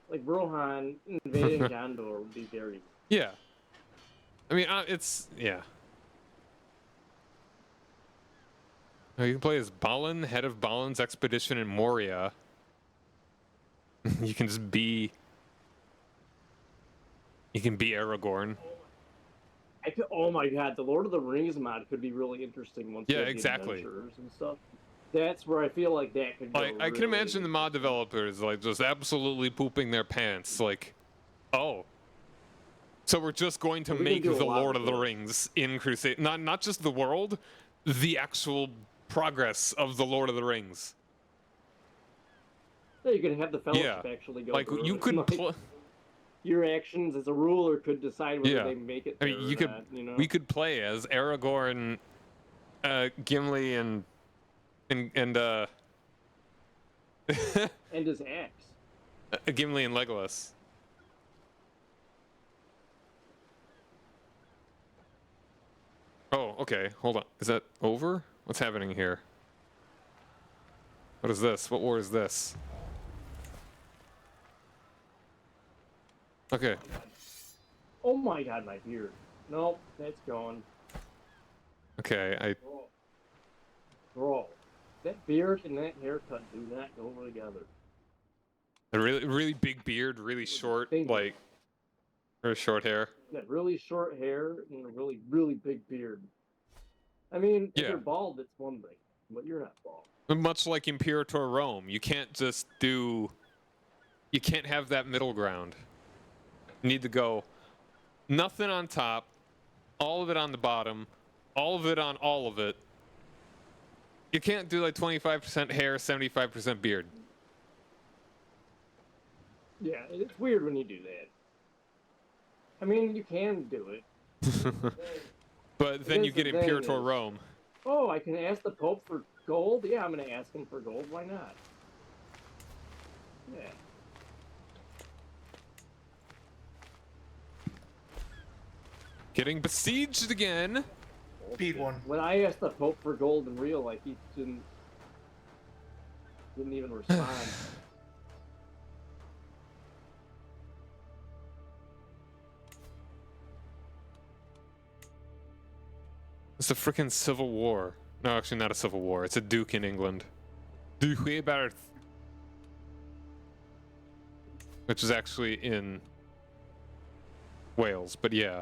[SPEAKER 2] like Rohan invading Gondor would be very...
[SPEAKER 1] Yeah. I mean, it's... Yeah. You can play as Balin, head of Balin's expedition in Moria. You can just be... You can be Aragorn.
[SPEAKER 2] Oh my god, the Lord of the Rings mod could be really interesting once you have the adventures and stuff. That's where I feel like that could go.
[SPEAKER 1] Like, I can imagine the mod developers like just absolutely pooping their pants. Like, oh, so we're just going to make the Lord of the Rings in Crusader, not just the world, the actual progress of the Lord of the Rings.
[SPEAKER 2] Yeah, you can have the Fellowship actually go.
[SPEAKER 1] Like, you could.
[SPEAKER 2] Your actions as a ruler could decide whether they make it.
[SPEAKER 1] I mean, you could. Not, you know? We could play as Aragorn, Gimli, and
[SPEAKER 2] and his axe.
[SPEAKER 1] Gimli and Legolas. Oh, okay. Hold on. Is that over? What's happening here? What is this? What war is this? Okay.
[SPEAKER 2] Oh my god, my beard. Nope, that's gone.
[SPEAKER 1] Okay,
[SPEAKER 2] Bro, that beard and that haircut do not go together.
[SPEAKER 1] A really big beard, really short, like, very short hair.
[SPEAKER 2] That really short hair and a really big beard. I mean, if you're bald, it's one thing, but you're not bald.
[SPEAKER 1] Much like Imperator Rome, you can't just do... You can't have that middle ground. You need to go nothing on top, all of it on the bottom, all of it on all of it. You can't do like 25% hair, 75% beard.
[SPEAKER 2] Yeah, it's weird when you do that. I mean, you can do it.
[SPEAKER 1] But then you get Imperator Rome.
[SPEAKER 2] Oh, I can ask the Pope for gold? Yeah, I'm going to ask him for gold. Why not? Yeah.
[SPEAKER 1] Getting besieged again.
[SPEAKER 3] Speed one.
[SPEAKER 2] When I asked the Pope for gold in real life, he didn't even respond.
[SPEAKER 1] It's a freaking civil war. No, actually not a civil war. It's a duke in England. Duke Ebert. Which is actually in Wales, but yeah.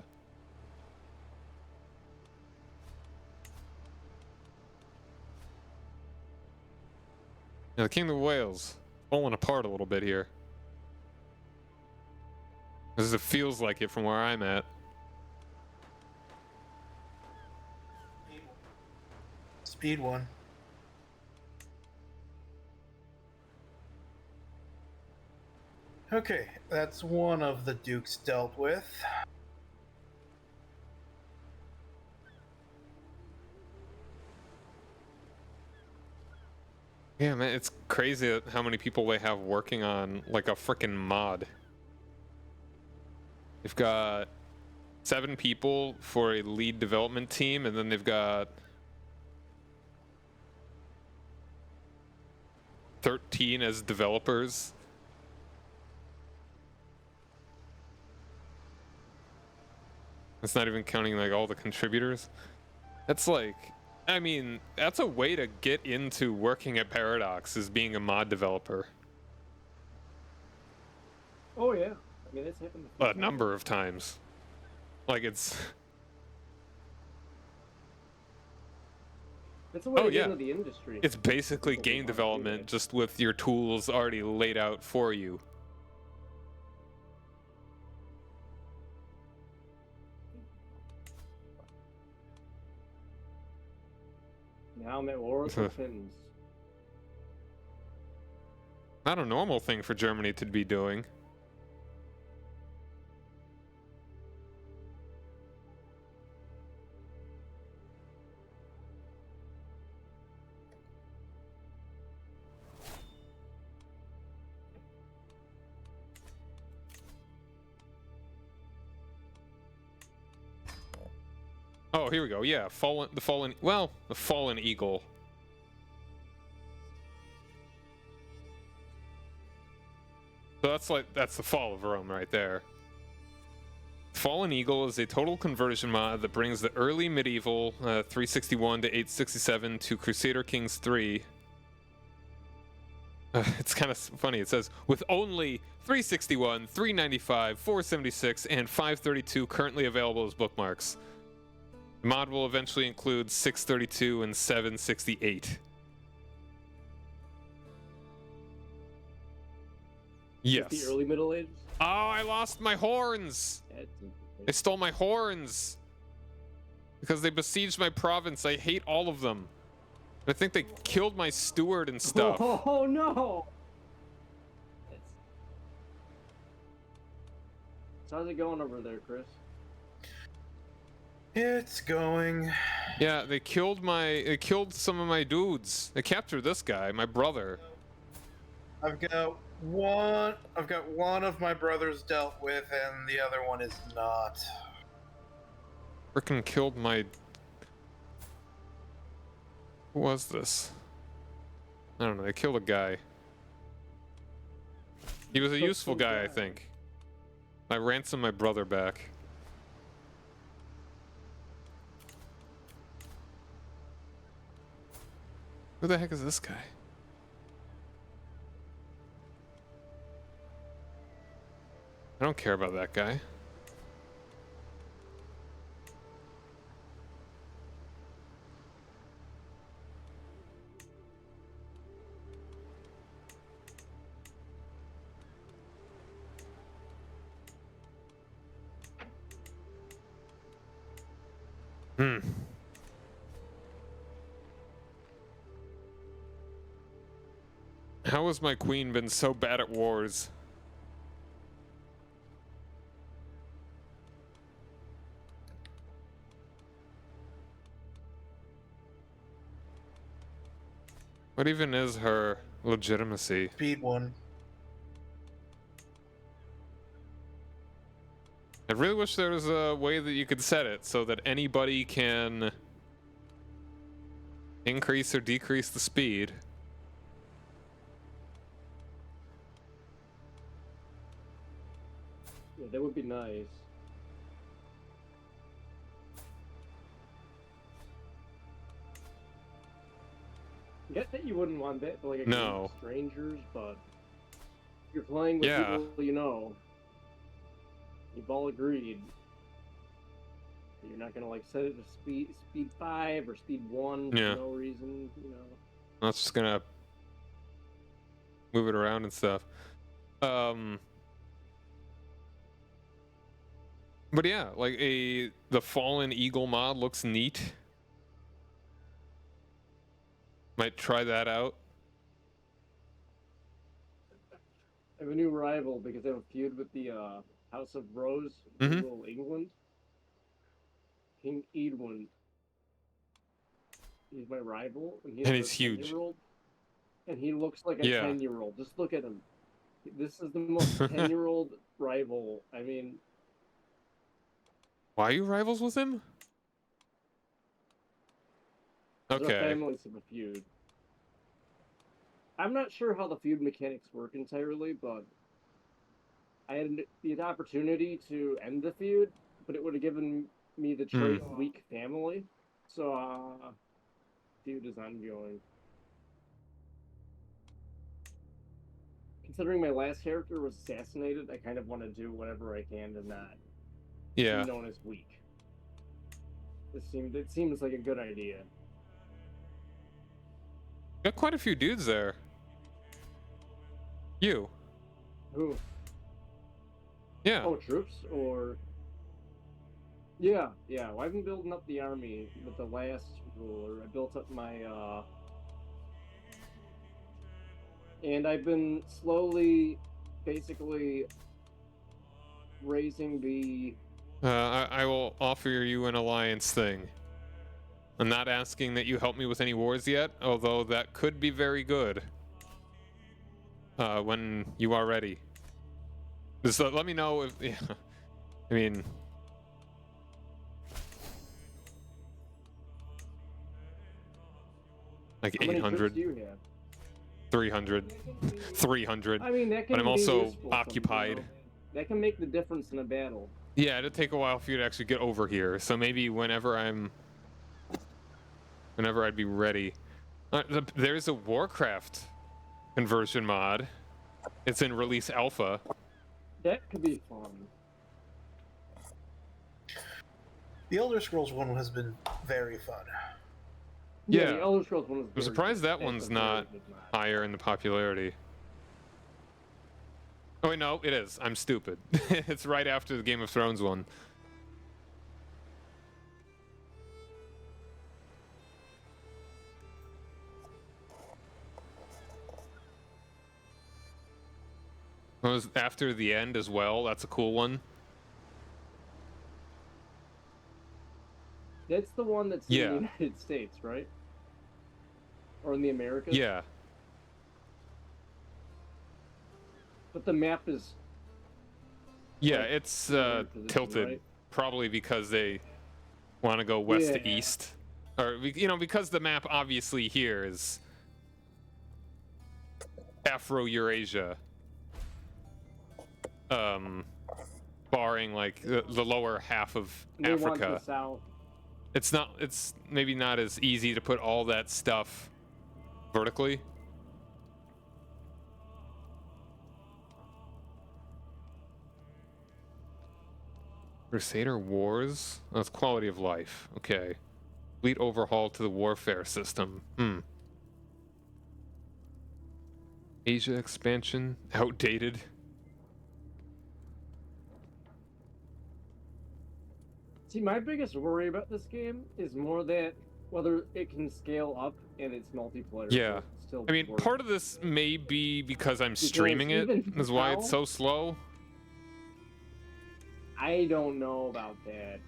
[SPEAKER 1] Yeah, the Kingdom of Wales falling apart a little bit here. As it feels like it from where I'm at.
[SPEAKER 3] Speed one. Okay, that's one of the Dukes dealt with.
[SPEAKER 1] Yeah, man, it's crazy how many people they have working on like a freaking mod. They've got 7 people for a lead development team, and then they've got 13 as developers. It's not even counting like all the contributors. That's like, I mean, that's a way to get into working at Paradox, is being a mod developer.
[SPEAKER 2] Oh yeah, I mean it's happened a few
[SPEAKER 1] A
[SPEAKER 2] times.
[SPEAKER 1] number of times. Like it's
[SPEAKER 2] It's a way
[SPEAKER 1] Oh,
[SPEAKER 2] to get
[SPEAKER 1] yeah.
[SPEAKER 2] into the industry.
[SPEAKER 1] it's basically
[SPEAKER 2] People who
[SPEAKER 1] game
[SPEAKER 2] wanna do
[SPEAKER 1] development
[SPEAKER 2] that.
[SPEAKER 1] just with your tools already laid out for you.
[SPEAKER 2] Now I'm at war with the Finns.
[SPEAKER 1] Not a normal thing for Germany to be doing. Oh, here we go. Yeah, the fallen eagle. So that's the fall of Rome right there. Fallen Eagle is a total conversion mod that brings the early medieval 361 to 867 to Crusader Kings 3. It's kind of funny. It says, with only 361, 395, 476, and 532 currently available as bookmarks. The mod will eventually include 632 and 768. Yes.
[SPEAKER 2] Just the early Middle Ages.
[SPEAKER 1] Oh, I lost my horns!
[SPEAKER 2] That's interesting.
[SPEAKER 1] They stole my horns! Because they besieged my province. I hate all of them. I think they killed my steward and stuff.
[SPEAKER 2] Oh no! So how's it going over there, Chris?
[SPEAKER 3] It's going.
[SPEAKER 1] Yeah, they killed some of my dudes. They captured this guy, my brother.
[SPEAKER 3] I've got one of my brothers dealt with, and the other one is not.
[SPEAKER 1] Frickin' killed my... Who was this? I don't know, they killed a guy. He was a useful guy, I think. I ransomed my brother back. Who the heck is this guy? I don't care about that guy. How has my queen been so bad at wars? What even is her legitimacy?
[SPEAKER 3] Speed one.
[SPEAKER 1] I really wish there was a way that you could set it so that anybody can increase or decrease the speed.
[SPEAKER 2] Yeah, that would be nice. I get that you wouldn't want that for like a game
[SPEAKER 1] No.
[SPEAKER 2] of strangers, but if you're playing with
[SPEAKER 1] Yeah.
[SPEAKER 2] people you know, you've all agreed that you're not gonna like set it to speed 5 or speed 1
[SPEAKER 1] Yeah.
[SPEAKER 2] for no reason, you know.
[SPEAKER 1] I was just gonna move it around and stuff. But yeah, like the Fallen Eagle mod looks neat. Might try that out.
[SPEAKER 2] I have a new rival because I have a feud with the House of Rose, who
[SPEAKER 1] Mhm.
[SPEAKER 2] rule England. King Edwin. He's my rival, and he
[SPEAKER 1] And
[SPEAKER 2] has a
[SPEAKER 1] he's huge.
[SPEAKER 2] 10-year-old, and he looks like a
[SPEAKER 1] Yeah.
[SPEAKER 2] 10-year-old. Just look at him. This is the most 10-year-old rival. I mean,
[SPEAKER 1] Why are you rivals with him?
[SPEAKER 2] there's a
[SPEAKER 1] Okay.
[SPEAKER 2] family of a feud. I'm not sure how the feud mechanics work entirely, but I had the opportunity to end the feud, but it would have given me the trait weak family. So, feud is ongoing. Considering my last character was assassinated, I kind of want to do whatever I can to not
[SPEAKER 1] Yeah.
[SPEAKER 2] be known as weak. It seems like a good idea.
[SPEAKER 1] Got quite a few dudes there. You.
[SPEAKER 2] Who?
[SPEAKER 1] Yeah.
[SPEAKER 2] Oh, troops or yeah. Well, I've been building up the army with the last ruler. I built up my and I've been slowly, basically, raising the.
[SPEAKER 1] I will offer you an alliance thing. I'm not asking that you help me with any wars yet, although that could be very good. When you are ready. Just let me know if. Yeah, I mean. Like
[SPEAKER 2] How many troops
[SPEAKER 1] 800,
[SPEAKER 2] do you have?
[SPEAKER 1] 300, 300.
[SPEAKER 2] I mean, that can
[SPEAKER 1] But I'm
[SPEAKER 2] be
[SPEAKER 1] also
[SPEAKER 2] useful
[SPEAKER 1] occupied.
[SPEAKER 2] sometimes. That can make the difference in a battle.
[SPEAKER 1] Yeah, it'll take a while for you to actually get over here. So maybe whenever I'd be ready. There's a Warcraft conversion mod. It's in release alpha.
[SPEAKER 2] That could be fun.
[SPEAKER 3] The Elder Scrolls one has been very fun.
[SPEAKER 1] Yeah.
[SPEAKER 2] The Elder Scrolls one is.
[SPEAKER 1] I'm surprised that one's not higher in the popularity. Oh wait, no, it is. I'm stupid. It's right after the Game of Thrones one. It was after the end as well. That's a cool one.
[SPEAKER 2] That's the one that's in the United States, right? Or in the Americas?
[SPEAKER 1] Yeah.
[SPEAKER 2] But the map is.
[SPEAKER 1] Yeah,
[SPEAKER 2] like,
[SPEAKER 1] it's
[SPEAKER 2] position,
[SPEAKER 1] tilted,
[SPEAKER 2] right?
[SPEAKER 1] probably because they want to go west to east, or because the map obviously here is Afro-Eurasia, barring like the lower half of
[SPEAKER 2] They want
[SPEAKER 1] Africa.
[SPEAKER 2] the south.
[SPEAKER 1] It's maybe not as easy to put all that stuff vertically. Crusader Wars? That's quality of life. Okay. Fleet overhaul to the warfare system. Asia expansion? Outdated?
[SPEAKER 2] See, my biggest worry about this game is more that whether it can scale up and its multiplayer.
[SPEAKER 1] Yeah.
[SPEAKER 2] will still
[SPEAKER 1] I mean,
[SPEAKER 2] work.
[SPEAKER 1] part of this may be because I'm streaming it,
[SPEAKER 2] even
[SPEAKER 1] is why
[SPEAKER 2] now-
[SPEAKER 1] it's so slow.
[SPEAKER 2] I don't know about that.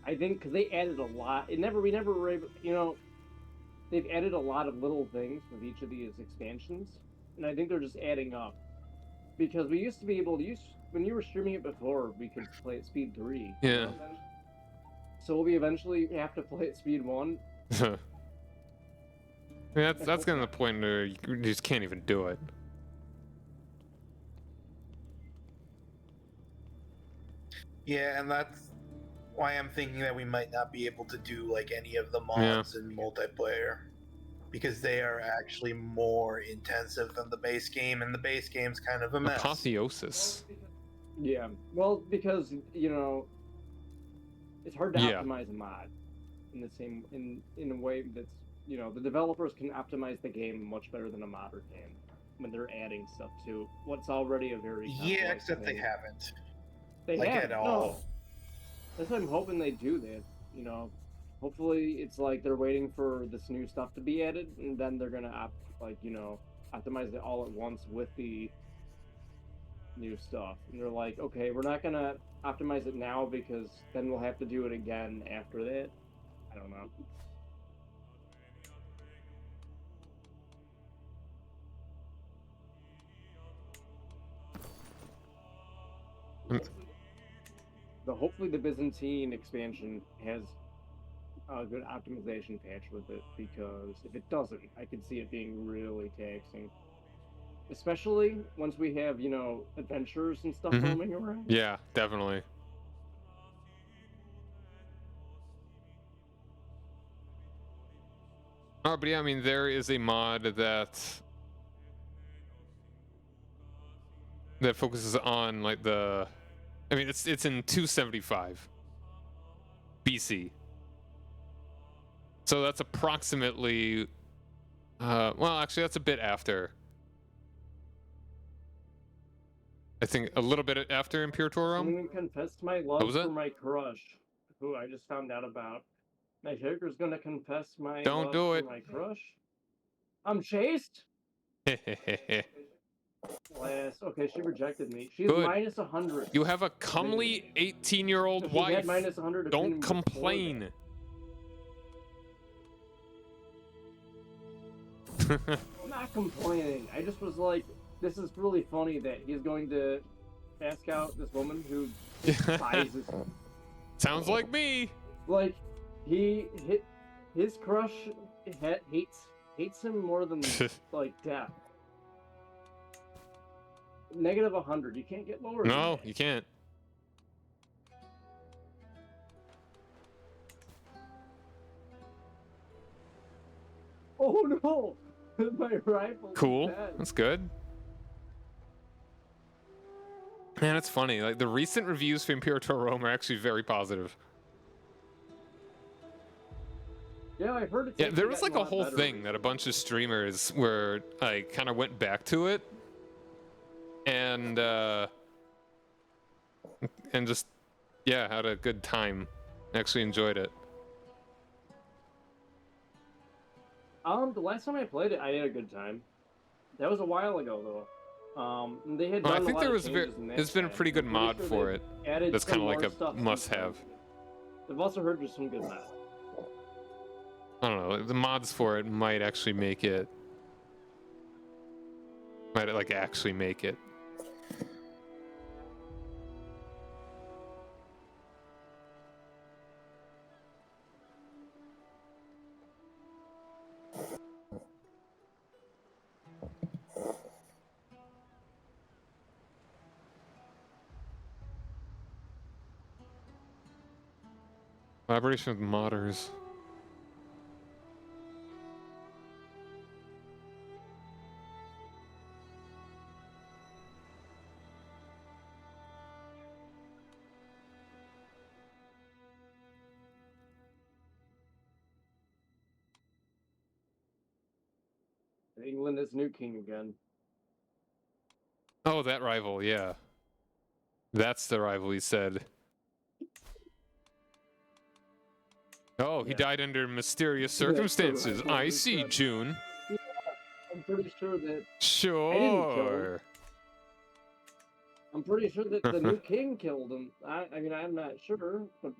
[SPEAKER 2] I think because they added a lot. We never were able. They've added a lot of little things with each of these expansions, and I think they're just adding up. Because we used to be able to use when you were streaming it before, we could play at speed 3.
[SPEAKER 1] Yeah.
[SPEAKER 2] So will we eventually have to play at speed 1?
[SPEAKER 1] I mean, that's getting to the point where you just can't even do it.
[SPEAKER 3] Yeah, and that's why I'm thinking that we might not be able to do like any of the mods in multiplayer, because they are actually more intensive than the base game, and the base game's kind of a mess.
[SPEAKER 1] Apotheosis.
[SPEAKER 2] Yeah. Well, because it's hard to
[SPEAKER 1] Yeah.
[SPEAKER 2] optimize a mod in the same in a way that's the developers can optimize the game much better than a modder can when they're adding stuff to what's already a very
[SPEAKER 3] Yeah,
[SPEAKER 2] complex
[SPEAKER 3] except they
[SPEAKER 2] thing.
[SPEAKER 3] haven't.
[SPEAKER 2] They
[SPEAKER 3] like
[SPEAKER 2] haven't,
[SPEAKER 3] at
[SPEAKER 2] no.
[SPEAKER 3] all.
[SPEAKER 2] That's what I'm hoping they do that. Hopefully it's like they're waiting for this new stuff to be added, and then they're gonna optimize it all at once with the new stuff. And they're like, okay, we're not gonna optimize it now because then we'll have to do it again after that. I don't know. Hopefully the Byzantine expansion has a good optimization patch with it, because if it doesn't, I could see it being really taxing. Especially once we have, you know, adventurers and stuff roaming around.
[SPEAKER 1] Yeah, definitely. Oh, but yeah, I mean, there is a mod that focuses on like the, I mean, it's in 275 BC. So that's approximately, well, actually, that's a bit after. I think a little bit after Imperator
[SPEAKER 2] I'm
[SPEAKER 1] Rome.
[SPEAKER 2] gonna confess my love for my crush, who I just found out about. My Joker's gonna confess my
[SPEAKER 1] Don't
[SPEAKER 2] love
[SPEAKER 1] do
[SPEAKER 2] for
[SPEAKER 1] it.
[SPEAKER 2] my crush. I'm chased. Last, okay, she rejected me. She's
[SPEAKER 1] Good.
[SPEAKER 2] minus 100.
[SPEAKER 1] You have a comely 18-year-old
[SPEAKER 2] So
[SPEAKER 1] wife.
[SPEAKER 2] had minus 100.
[SPEAKER 1] Don't complain.
[SPEAKER 2] I'm not complaining. I just was like, this is really funny that he's going to ask out this woman who despises him.
[SPEAKER 1] Sounds like me.
[SPEAKER 2] Like, his crush hates him more than like death. Negative 100. You can't get lower.
[SPEAKER 1] No, you can't.
[SPEAKER 2] Oh no! My rifle.
[SPEAKER 1] Cool. That's good. Man, it's funny. Like, the recent reviews for Imperator Rome are actually very positive.
[SPEAKER 2] Yeah, I heard it.
[SPEAKER 1] Yeah, there was like a whole thing that a bunch of streamers were like kind of went back to it, and just yeah, had a good time. Actually enjoyed it.
[SPEAKER 2] The last time I played it, I had a good time. That was a while ago, though. They had.
[SPEAKER 1] Oh,
[SPEAKER 2] done
[SPEAKER 1] I think
[SPEAKER 2] a lot
[SPEAKER 1] there
[SPEAKER 2] of
[SPEAKER 1] was
[SPEAKER 2] changes in that
[SPEAKER 1] there's been a
[SPEAKER 2] time.
[SPEAKER 1] pretty good
[SPEAKER 2] I'm
[SPEAKER 1] mod
[SPEAKER 2] sure
[SPEAKER 1] for
[SPEAKER 2] they've
[SPEAKER 1] it.
[SPEAKER 2] added
[SPEAKER 1] That's kind of
[SPEAKER 2] some
[SPEAKER 1] like
[SPEAKER 2] more
[SPEAKER 1] a
[SPEAKER 2] stuff
[SPEAKER 1] must-have.
[SPEAKER 2] I've also heard there's some good mods.
[SPEAKER 1] I don't know. The mods for it might actually make it. Might like actually make it. Collaboration with modders.
[SPEAKER 2] England is new king again.
[SPEAKER 1] Oh, that rival, yeah. That's the rival, he said. Oh, he died under mysterious circumstances. I see, June.
[SPEAKER 2] Yeah, I'm pretty sure that.
[SPEAKER 1] Sure.
[SPEAKER 2] I didn't kill him. I'm pretty sure that the new king killed him. I mean, I'm not sure, but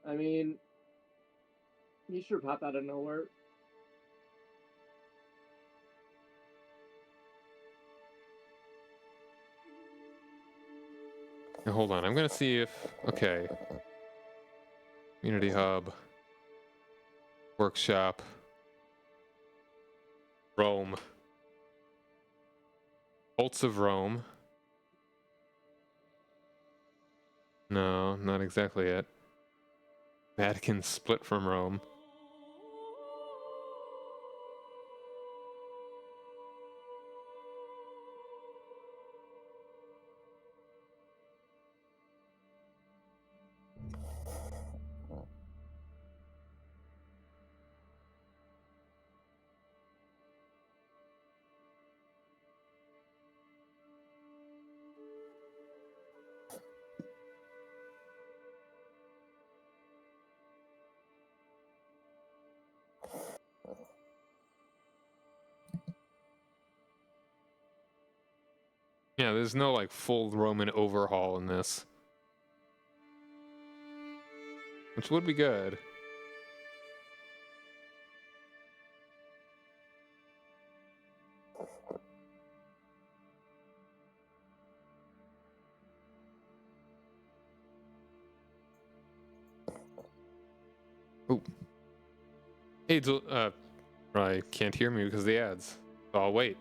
[SPEAKER 2] I mean, he sure popped out of nowhere.
[SPEAKER 1] Now, hold on, I'm gonna see if okay. Community hub. Workshop. Rome. Bolts of Rome. No, not exactly it. Vatican split from Rome. Yeah, there's no like full Roman overhaul in this, which would be good. Oh, hey, I can't hear me because of the ads. So I'll wait.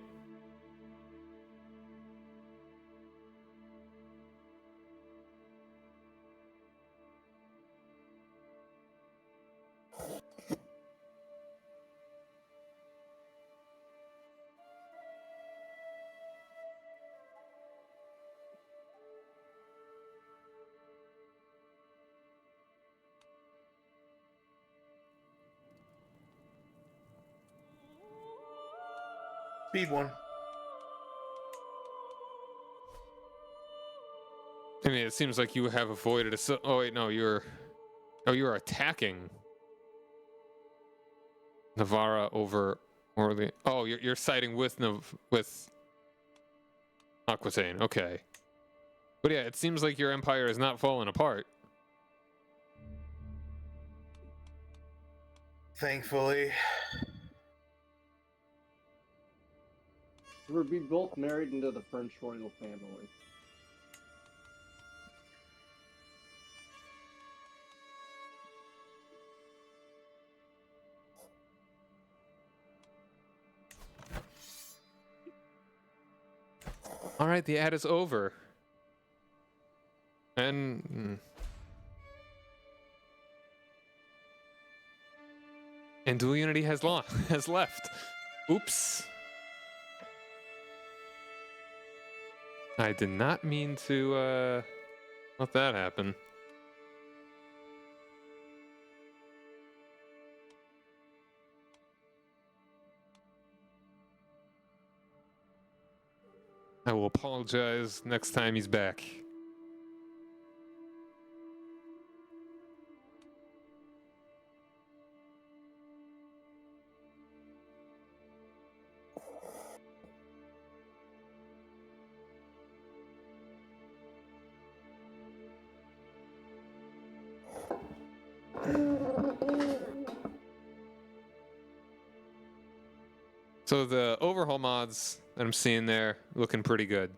[SPEAKER 3] Speed one.
[SPEAKER 1] I mean, it seems like you have avoided a. Oh wait, no, you're. Oh, you're attacking Navarra over Orleans. Oh, you're siding with with Aquitaine. Okay, but yeah, it seems like your empire is not falling apart.
[SPEAKER 3] Thankfully.
[SPEAKER 2] We're both married into the French royal family.
[SPEAKER 1] All right, the ad is over, and Dual Unity has has left. Oops. I did not mean to let that happen. I will apologize next time he's back. So the overhaul mods that I'm seeing there looking pretty good.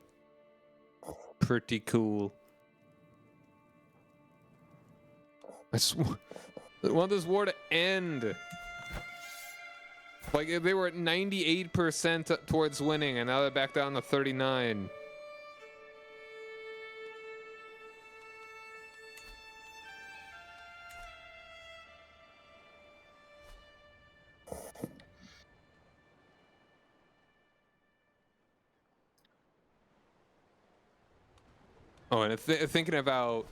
[SPEAKER 1] Pretty cool. I want this war to end. Like they were at 98% towards winning, and now they're back down to 39. Oh, and thinking about.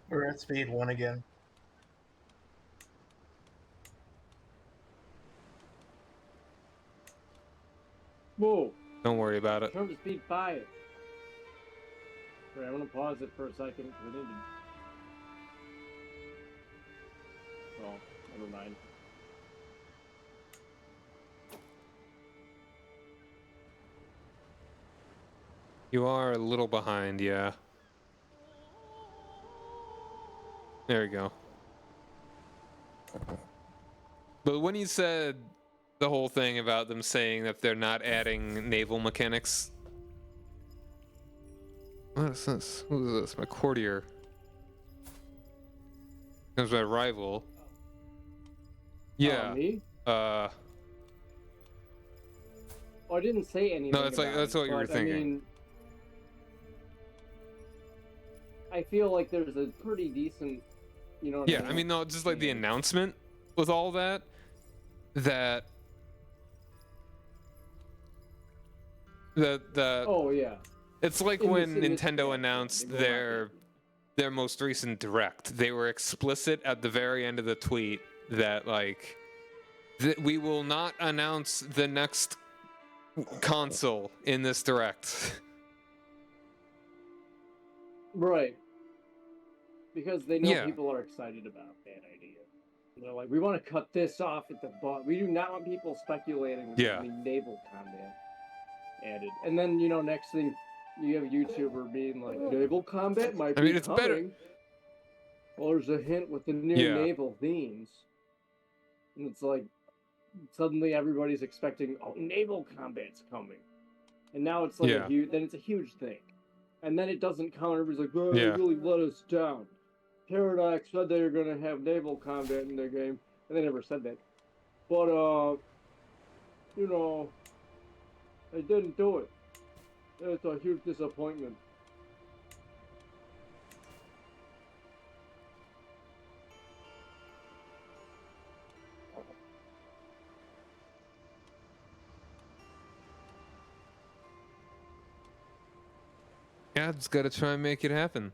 [SPEAKER 3] We're at speed one again.
[SPEAKER 2] Whoa!
[SPEAKER 1] Don't worry about it.
[SPEAKER 2] Turn to speed 5. Wait, I'm gonna pause it for a second. Oh, never mind.
[SPEAKER 1] You are a little behind, yeah. There you go. But when he said the whole thing about them saying that they're not adding naval mechanics. What is this? Who is this? My courtier. Comes my rival. Yeah.
[SPEAKER 2] Me?
[SPEAKER 1] Uh.
[SPEAKER 2] Oh, I didn't say anything.
[SPEAKER 1] No, that's like that's what you were thinking.
[SPEAKER 2] I mean, I feel like there's a pretty decent, you know.
[SPEAKER 1] Yeah, I mean, no, just like the announcement with all that.
[SPEAKER 2] Oh yeah.
[SPEAKER 1] It's like when Nintendo announced their most recent direct. They were explicit at the very end of the tweet that like we will not announce the next console in this direct.
[SPEAKER 2] Right. Because they know people are excited about that idea. They're like, we want to cut this off at the butt. We do not want people speculating with any naval combat. added. And then, next thing, you have a YouTuber being like, naval combat might
[SPEAKER 1] I
[SPEAKER 2] be
[SPEAKER 1] mean, it's
[SPEAKER 2] coming.
[SPEAKER 1] better.
[SPEAKER 2] Well, there's a hint with the new naval themes. And it's like, suddenly everybody's expecting, naval combat's coming. And now it's like a huge thing. And then it doesn't count. Everybody's like, they really let us down. Paradox said they were going to have naval combat in their game. And they never said that. But, they didn't do it. It's a huge disappointment.
[SPEAKER 1] Yeah, just gotta try and make it happen.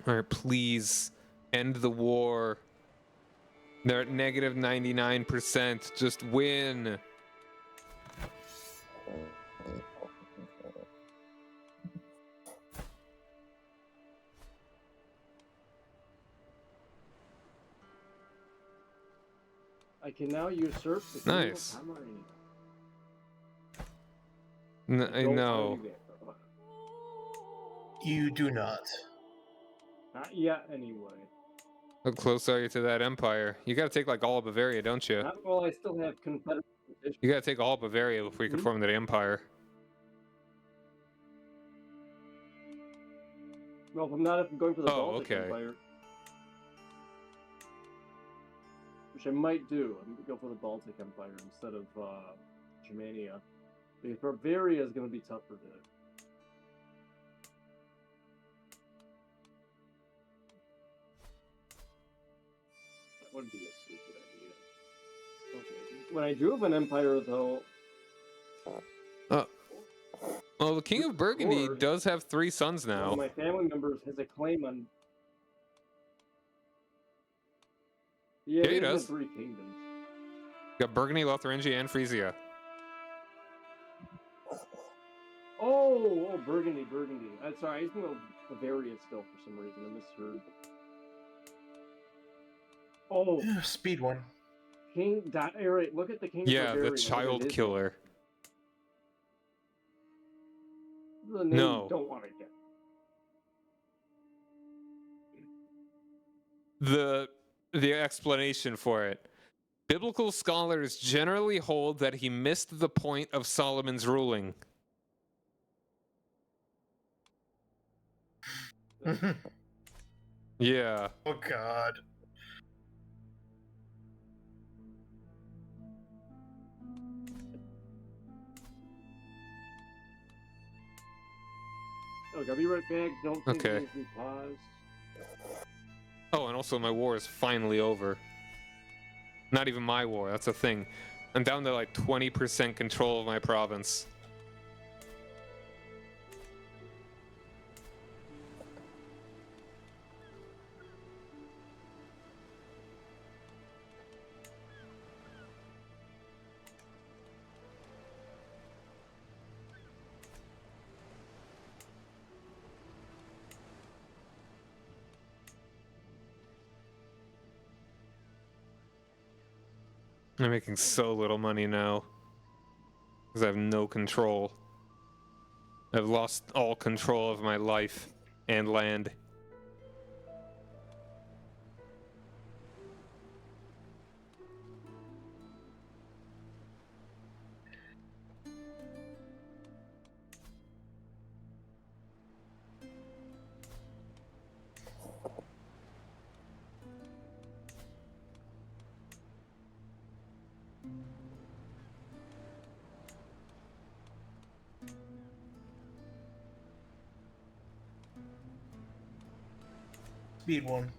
[SPEAKER 1] All right, please end the war. They're at negative 99%. Just win.
[SPEAKER 2] I can now usurp the kingdom
[SPEAKER 1] Nice.
[SPEAKER 2] of Pomerania.
[SPEAKER 1] I know.
[SPEAKER 3] You do not.
[SPEAKER 2] Not yet, anyway.
[SPEAKER 1] How close are you to that empire? You gotta take like all of Bavaria, don't you?
[SPEAKER 2] Not while I still have Confederate position.
[SPEAKER 1] You gotta take all of Bavaria before you can form that empire.
[SPEAKER 2] Well, if I'm not going for the Baltic
[SPEAKER 1] okay.
[SPEAKER 2] Empire. Which I might do. I'm going to go for the Baltic Empire instead of Germania. Because Bavaria is going to be tougher to... That wouldn't be a stupid idea. Okay. When I do have an empire, though...
[SPEAKER 1] Well, the King of Burgundy does have 3 sons now.
[SPEAKER 2] One of my family members has a claim on... Yeah,
[SPEAKER 1] he does.
[SPEAKER 2] 3 kingdoms.
[SPEAKER 1] You got Burgundy, Lotharingia, and Frisia.
[SPEAKER 2] Oh, Burgundy. I'm sorry, I was going to Bavaria still for some reason. I misheard. Oh.
[SPEAKER 3] Speed one.
[SPEAKER 2] King... Alright, look at the King of Bavaria.
[SPEAKER 1] Yeah, the child killer.
[SPEAKER 2] The name you don't want to get.
[SPEAKER 1] The explanation for it. Biblical scholars generally hold that he missed the point of Solomon's ruling. Yeah.
[SPEAKER 3] Oh God.
[SPEAKER 2] Look, I'll be right back. Don't think things be paused.
[SPEAKER 1] Oh, and also my war is finally over. Not even my war, that's a thing. I'm down to like 20% control of my province. I'm making so little money now. Because I have no control. I've lost all control of my life and land.
[SPEAKER 3] Speed one.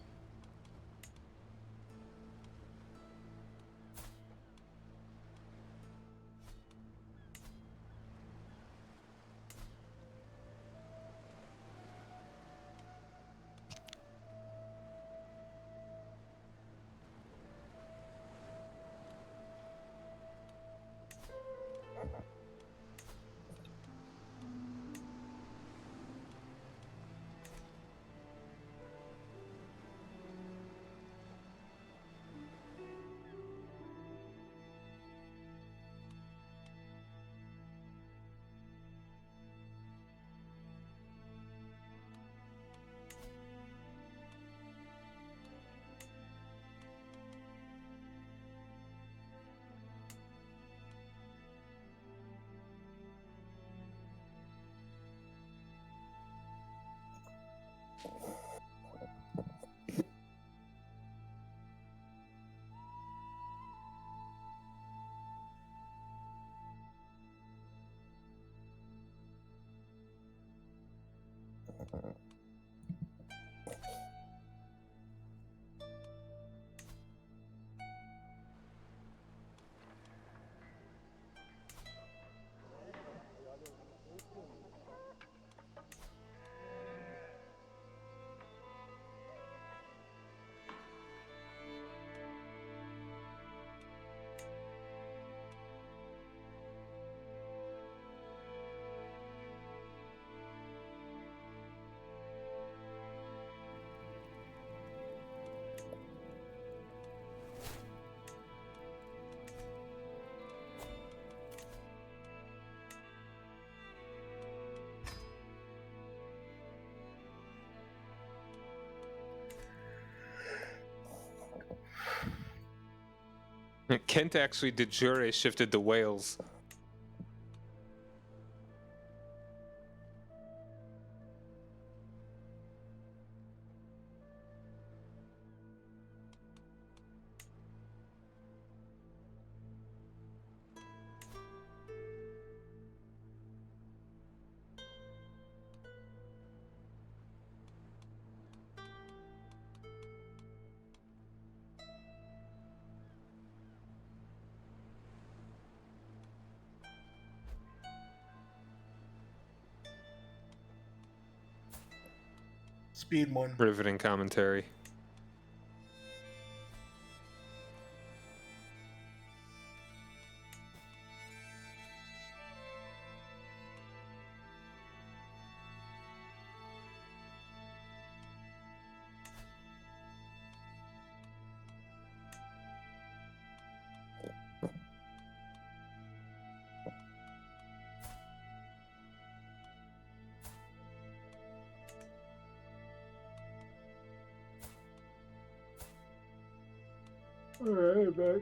[SPEAKER 1] Kent actually de jure shifted to Wales.
[SPEAKER 3] Speed one.
[SPEAKER 1] Riveting commentary.
[SPEAKER 2] Alright, back.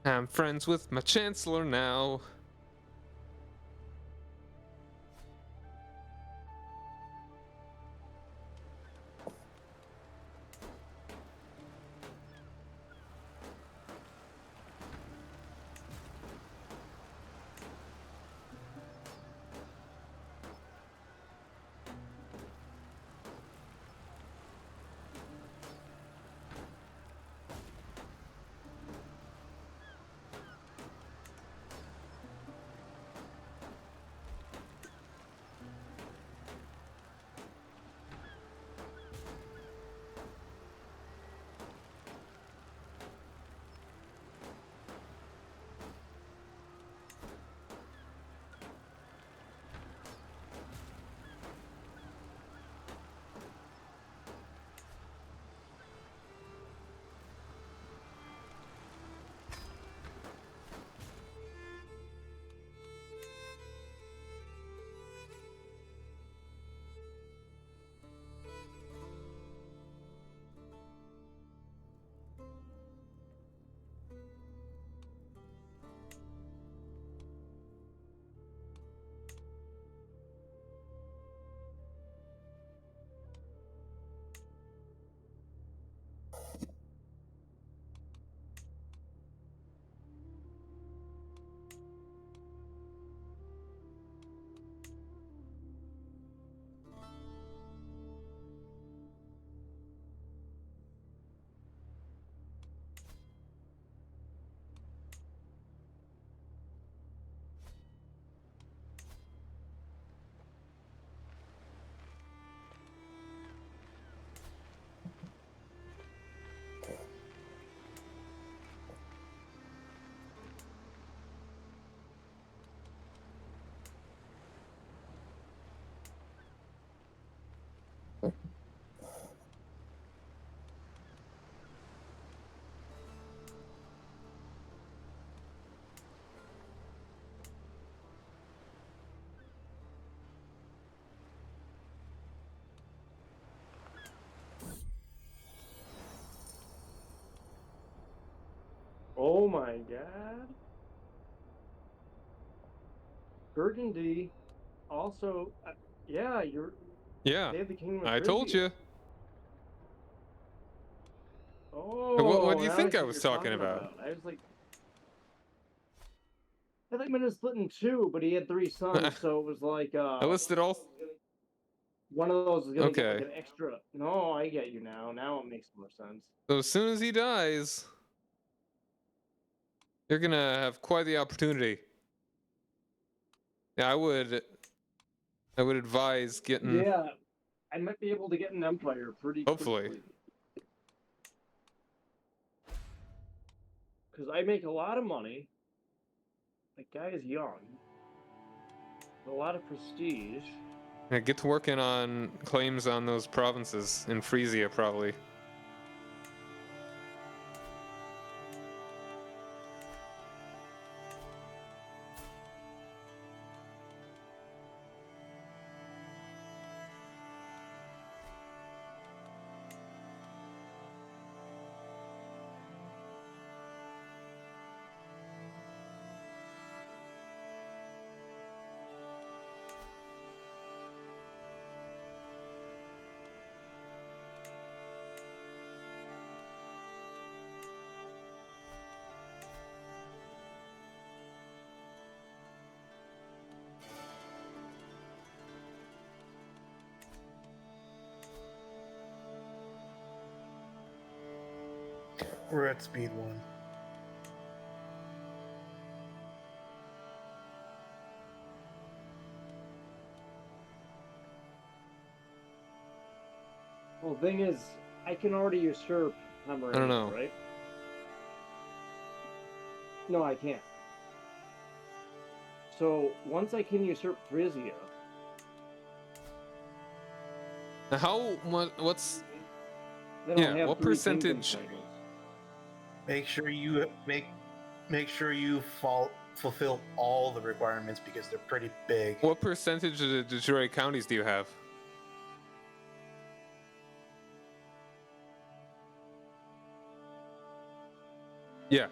[SPEAKER 1] I'm friends with my chancellor now.
[SPEAKER 2] Oh my god. Burgundy also, yeah,
[SPEAKER 1] Yeah,
[SPEAKER 2] they have the Kingdom of
[SPEAKER 1] I told
[SPEAKER 2] Frisia.
[SPEAKER 1] you. What
[SPEAKER 2] Oh,
[SPEAKER 1] do you
[SPEAKER 2] now I
[SPEAKER 1] think
[SPEAKER 2] see
[SPEAKER 1] I
[SPEAKER 2] what
[SPEAKER 1] was
[SPEAKER 2] you're
[SPEAKER 1] talking
[SPEAKER 2] talking
[SPEAKER 1] about?
[SPEAKER 2] about. I was like, I think Minute split in two, but he had three sons, so it was like
[SPEAKER 1] I listed all.
[SPEAKER 2] one of those is gonna get like
[SPEAKER 1] Okay.
[SPEAKER 2] an extra. No, I get you now. Now it makes more sense.
[SPEAKER 1] So as soon as he dies, you're gonna have quite the opportunity. Yeah, I would advise getting.
[SPEAKER 2] Yeah, I might be able to get an empire pretty
[SPEAKER 1] Hopefully.
[SPEAKER 2] quickly because I make a lot of money. That guy is young. A lot of prestige.
[SPEAKER 1] Yeah, get to working on claims on those provinces in Frisia, probably.
[SPEAKER 3] We're at speed 1.
[SPEAKER 2] Well, the thing is, I can already usurp
[SPEAKER 1] I don't
[SPEAKER 2] Pomerania,
[SPEAKER 1] know.
[SPEAKER 2] right? No, I can't. So once I can usurp Frisia,
[SPEAKER 1] Now, what's
[SPEAKER 2] then
[SPEAKER 1] yeah?
[SPEAKER 2] I'll have
[SPEAKER 1] What
[SPEAKER 2] three kingdom
[SPEAKER 1] percentage?
[SPEAKER 2] titles.
[SPEAKER 3] Make sure you make sure you fulfill all the requirements because they're pretty big.
[SPEAKER 1] What percentage of the Detroit counties do you have? Yeah.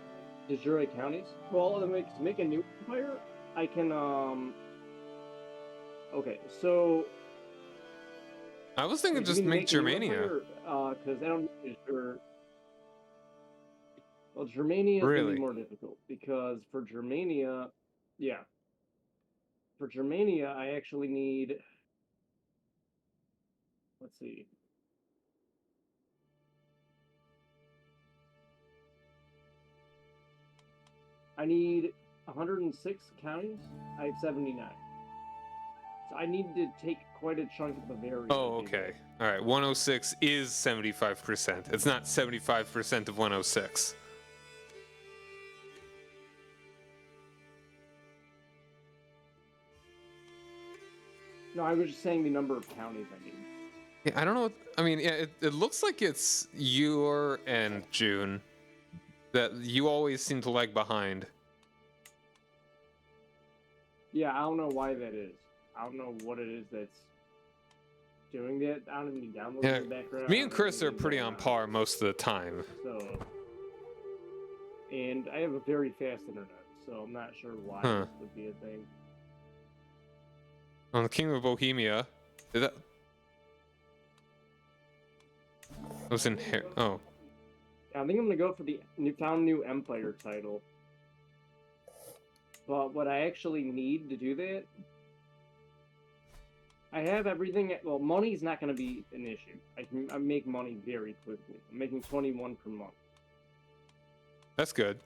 [SPEAKER 2] de jure counties. Well, to make a new empire, I can Okay, so
[SPEAKER 1] I was thinking
[SPEAKER 2] wait, you
[SPEAKER 1] just
[SPEAKER 2] mean
[SPEAKER 1] make
[SPEAKER 2] a new
[SPEAKER 1] Germania.
[SPEAKER 2] empire? Because I don't know de jure. Well, Germania is going to be
[SPEAKER 1] Really?
[SPEAKER 2] more difficult because for Germania, yeah, for Germania, I actually need. Let's see. I need 106 counties. I have 79. So I need to take quite a chunk of Bavaria.
[SPEAKER 1] Oh, okay. All right. 106 is 75%. It's not 75% of 106.
[SPEAKER 2] No, I was just saying the number of counties I need.
[SPEAKER 1] Yeah, I don't know. I mean, yeah, it looks like it's you and June that you always seem to lag behind.
[SPEAKER 2] Yeah, I don't know why that is. I don't know what it is that's doing that. I don't have any downloads
[SPEAKER 1] Yeah,
[SPEAKER 2] in the background.
[SPEAKER 1] me and Chris are pretty on par most of the time.
[SPEAKER 2] So, and I have a very fast internet, so I'm not sure why
[SPEAKER 1] Huh.
[SPEAKER 2] this would be a thing.
[SPEAKER 1] On the Kingdom of Bohemia, did that was in here? Oh,
[SPEAKER 2] I think I'm gonna go for the new empire title. But what I actually need to do that, I have everything. Well, money's not going to be an issue. I make money very quickly. I'm making 21 per month.
[SPEAKER 1] that's good.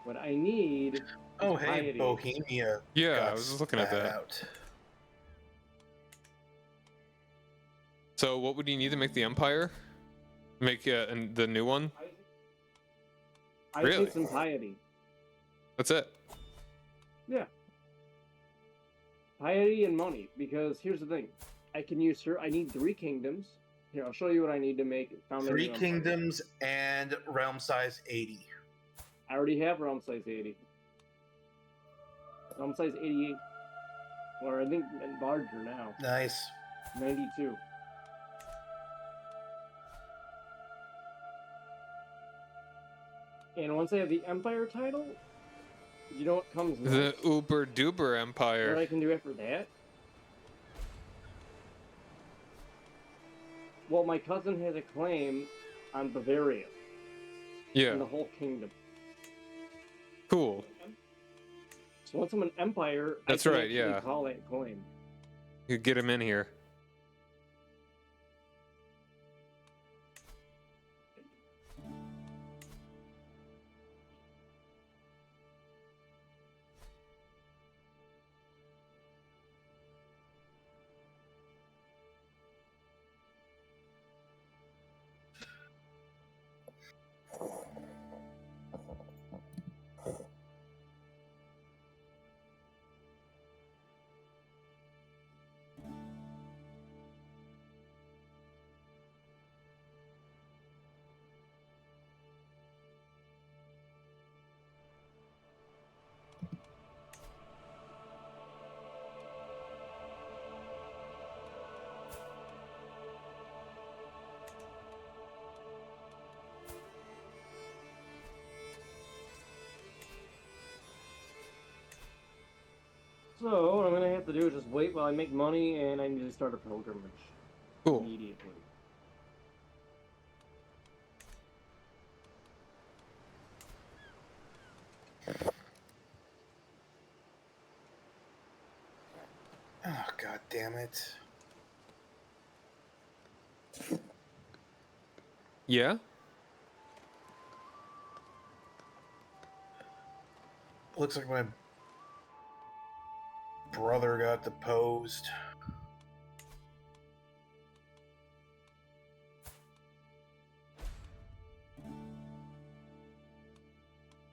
[SPEAKER 2] What I need.
[SPEAKER 3] Oh, hey,
[SPEAKER 2] piety.
[SPEAKER 3] Bohemia.
[SPEAKER 1] Yeah, I was just looking at that.
[SPEAKER 3] Out.
[SPEAKER 1] So, what would you need to make the Empire? Make and the new one?
[SPEAKER 2] I
[SPEAKER 1] Really?
[SPEAKER 2] need some piety.
[SPEAKER 1] That's it.
[SPEAKER 2] Yeah. Piety and money, because here's the thing. I can use her. I need 3 kingdoms. Here, I'll show you what I need to make.
[SPEAKER 3] 3 kingdoms and realm size 80.
[SPEAKER 2] I already have realm size 80. Realm size 88. Or I think larger now.
[SPEAKER 3] Nice.
[SPEAKER 2] 92. And once I have the Empire title, you know what comes next?
[SPEAKER 1] The Uber Duber Empire.
[SPEAKER 2] What I can do after that? Well, my cousin has a claim on Bavaria.
[SPEAKER 1] Yeah.
[SPEAKER 2] And the whole kingdom.
[SPEAKER 1] Cool.
[SPEAKER 2] So once I'm an empire,
[SPEAKER 1] That's
[SPEAKER 2] I can
[SPEAKER 1] right,
[SPEAKER 2] actually
[SPEAKER 1] yeah.
[SPEAKER 2] call that claim.
[SPEAKER 1] You get him in here.
[SPEAKER 2] So what I'm gonna have to do is just wait while I make money, and I need to start a pilgrimage
[SPEAKER 1] Cool.
[SPEAKER 2] immediately.
[SPEAKER 3] Oh, god damn it.
[SPEAKER 1] Yeah?
[SPEAKER 3] Looks like my brother got deposed.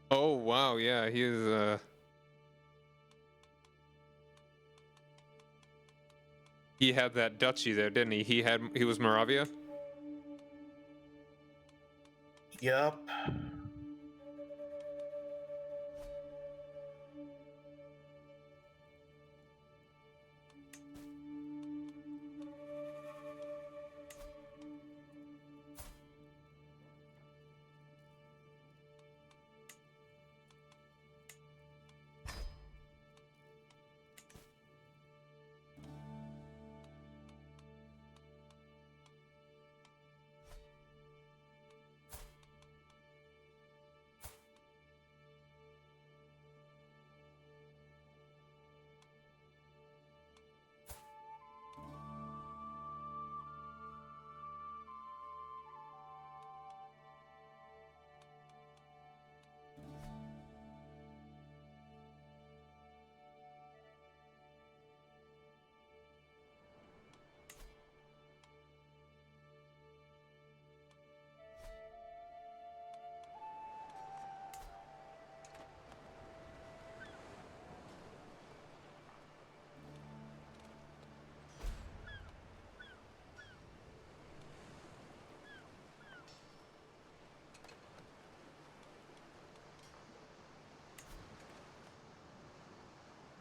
[SPEAKER 1] Oh, wow, yeah, he is, he had that duchy there, didn't he? He was Moravia?
[SPEAKER 3] Yup.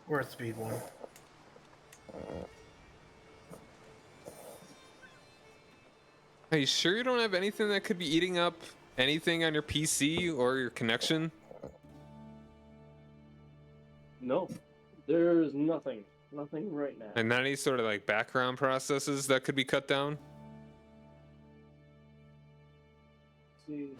[SPEAKER 3] We're at speed 1.
[SPEAKER 1] Are you sure you don't have anything that could be eating up anything on your PC or your connection?
[SPEAKER 2] No, there's nothing. Nothing right now.
[SPEAKER 1] And not any sort of like background processes that could be cut down?
[SPEAKER 2] Let's see.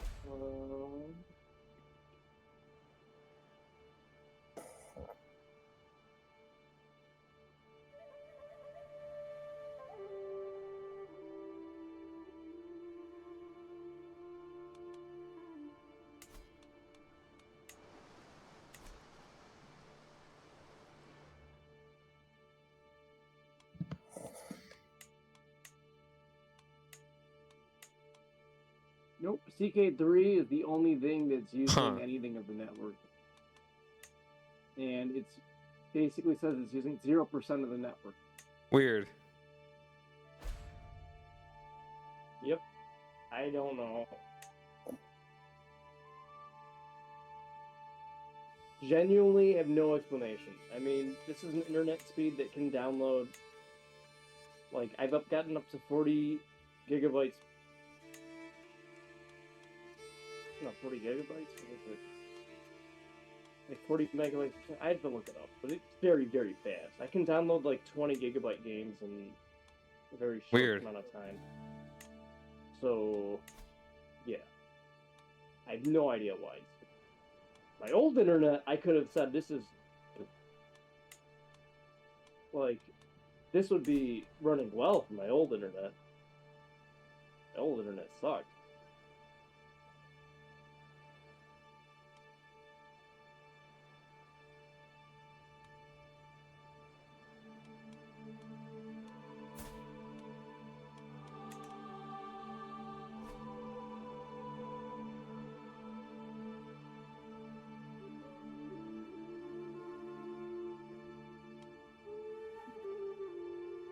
[SPEAKER 2] Nope. CK3 is the only thing that's using anything of the network. And it's basically says it's using 0% of the network.
[SPEAKER 1] Weird.
[SPEAKER 2] Yep. I don't know. Genuinely have no explanation. I mean, this is an internet speed that can download. Like, I've gotten up to 40 gigabytes. No, 40 gigabytes? What is it? Like 40 megabytes. I have to look it up, but it's very, very fast. I can download like 20 gigabyte games in a very short amount of time. So, yeah. I have no idea why. My old internet, I could have said this is like this would be running well for my old internet. My old internet sucked.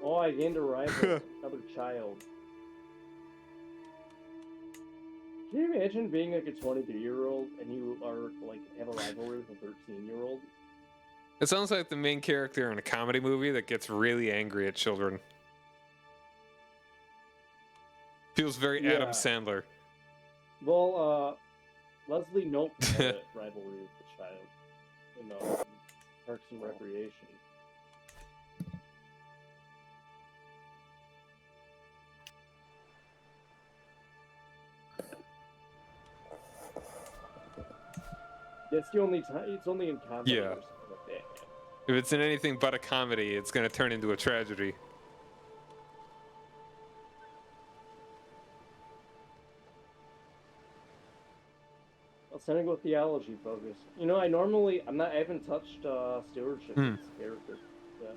[SPEAKER 2] Oh, I gained a rival, another child. Can you imagine being like a 23-year-old and you are like have a rivalry with a 13-year-old?
[SPEAKER 1] It sounds like the main character in a comedy movie that gets really angry at children. Feels very Adam Sandler.
[SPEAKER 2] Well, Leslie Knope had a rivalry with the child in Parks and Recreation. That's the only time. It's only in comedy.
[SPEAKER 1] Yeah.
[SPEAKER 2] Or something like that.
[SPEAKER 1] If it's in anything but a comedy, it's going to turn into a tragedy.
[SPEAKER 2] Well, Senegal theology focus. You know, I haven't touched stewardship with this character yet.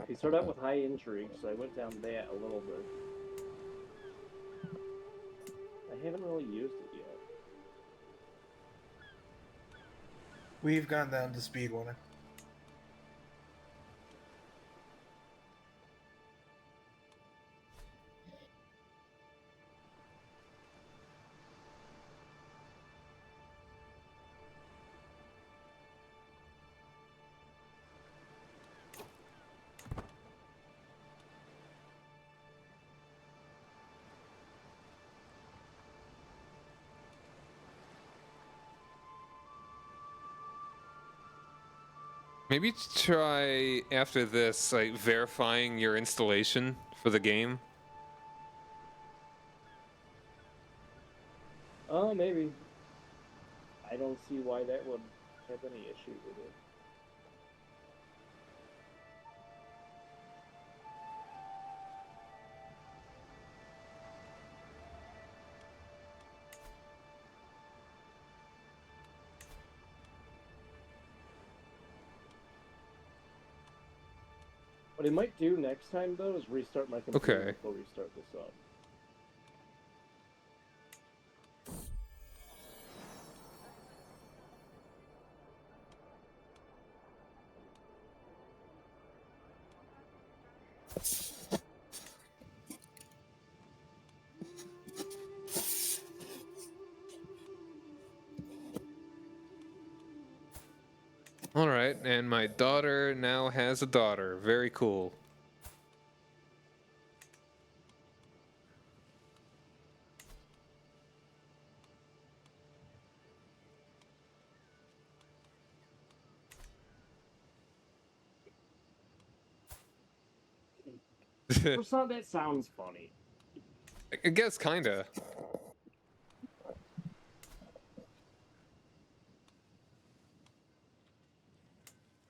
[SPEAKER 2] He started out with high intrigue, so I went down that a little bit. I haven't really used it yet.
[SPEAKER 3] We've gone down to speed 1.
[SPEAKER 1] Maybe try after this, like verifying your installation for the game.
[SPEAKER 2] Oh, maybe. I don't see why that would have any issue with it. What I might do next time, though, is restart my computer
[SPEAKER 1] Okay.
[SPEAKER 2] before we start this up.
[SPEAKER 1] All right, and my daughter now has a daughter. Very cool.
[SPEAKER 2] For some, that sounds funny.
[SPEAKER 1] I guess kinda.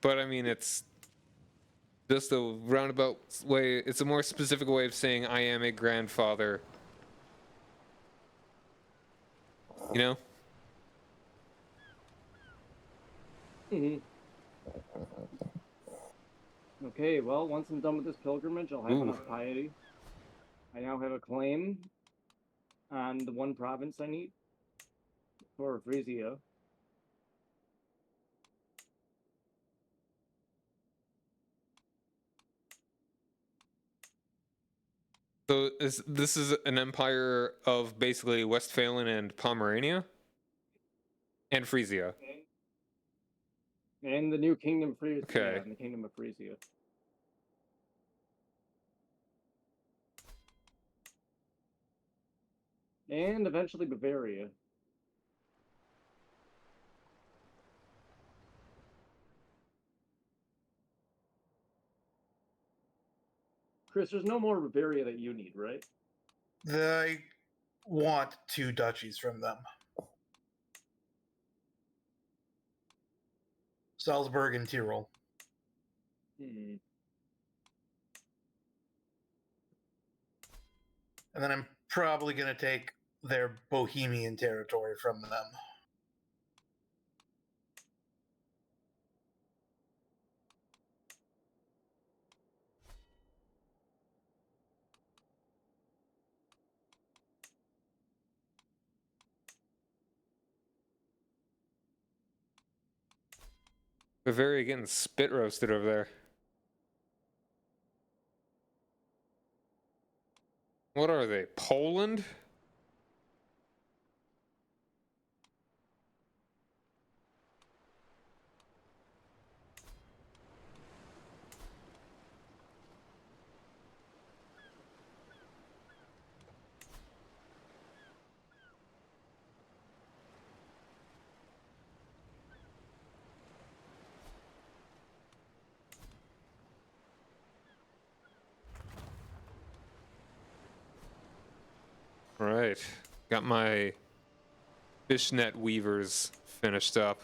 [SPEAKER 1] But I mean, it's just a roundabout way. It's a more specific way of saying I am a grandfather. You know?
[SPEAKER 2] Mm-hmm. Okay, well, once I'm done with this pilgrimage, I'll have
[SPEAKER 1] Ooh.
[SPEAKER 2] enough piety. I now have a claim on the one province I need for Frisia.
[SPEAKER 1] So this is an empire of basically Westphalen and Pomerania and Frisia.
[SPEAKER 2] And the new kingdom, Frisia.
[SPEAKER 1] Okay.
[SPEAKER 2] Yeah, and the kingdom of Frisia. And eventually Bavaria. Chris, there's no more Bavaria that you need, right?
[SPEAKER 3] I want 2 duchies from them. Salzburg and Tyrol.
[SPEAKER 2] Hmm.
[SPEAKER 3] And then I'm probably going to take their Bohemian territory from them.
[SPEAKER 1] Bavaria getting spit roasted over there. What are they? Poland? Right. Got my fishnet weavers finished up.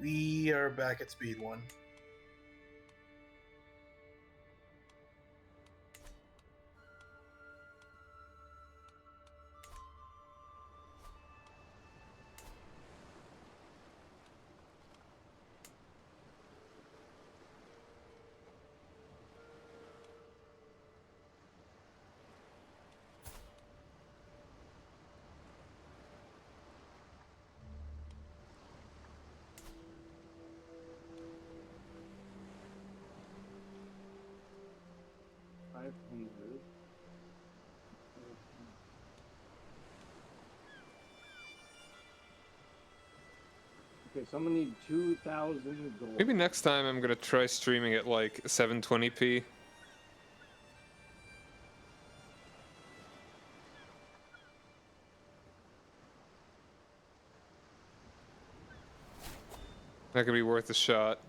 [SPEAKER 3] We are back at speed 1.
[SPEAKER 2] Okay, so I'm gonna need 2,000 gold.
[SPEAKER 1] Maybe next time I'm gonna try streaming at like 720p. That could be worth a shot.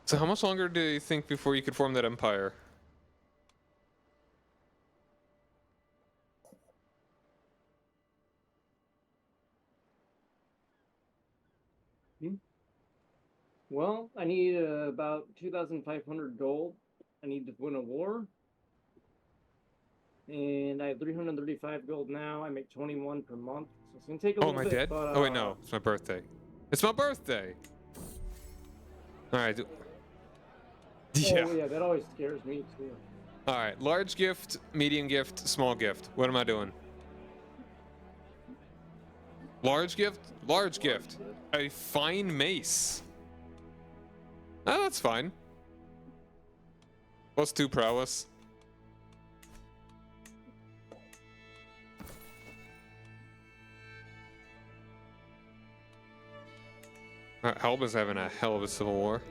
[SPEAKER 1] So how much longer do you think before you could form that empire?
[SPEAKER 2] Well, I need about 2,500 gold. I need to win a war. And I have 335 gold now. I make 21 per month. So it's going to take a
[SPEAKER 1] Oh,
[SPEAKER 2] little
[SPEAKER 1] am I
[SPEAKER 2] bit.
[SPEAKER 1] dead?
[SPEAKER 2] But,
[SPEAKER 1] Oh wait, no, it's my birthday. It's my birthday! Alright. Yeah.
[SPEAKER 2] Oh, yeah, that always scares me, too.
[SPEAKER 1] Alright, large gift, medium gift, small gift. What am I doing? Large gift? Large gift. A fine mace. Oh, that's fine. +2 prowess. Helba's having a hell of a civil war.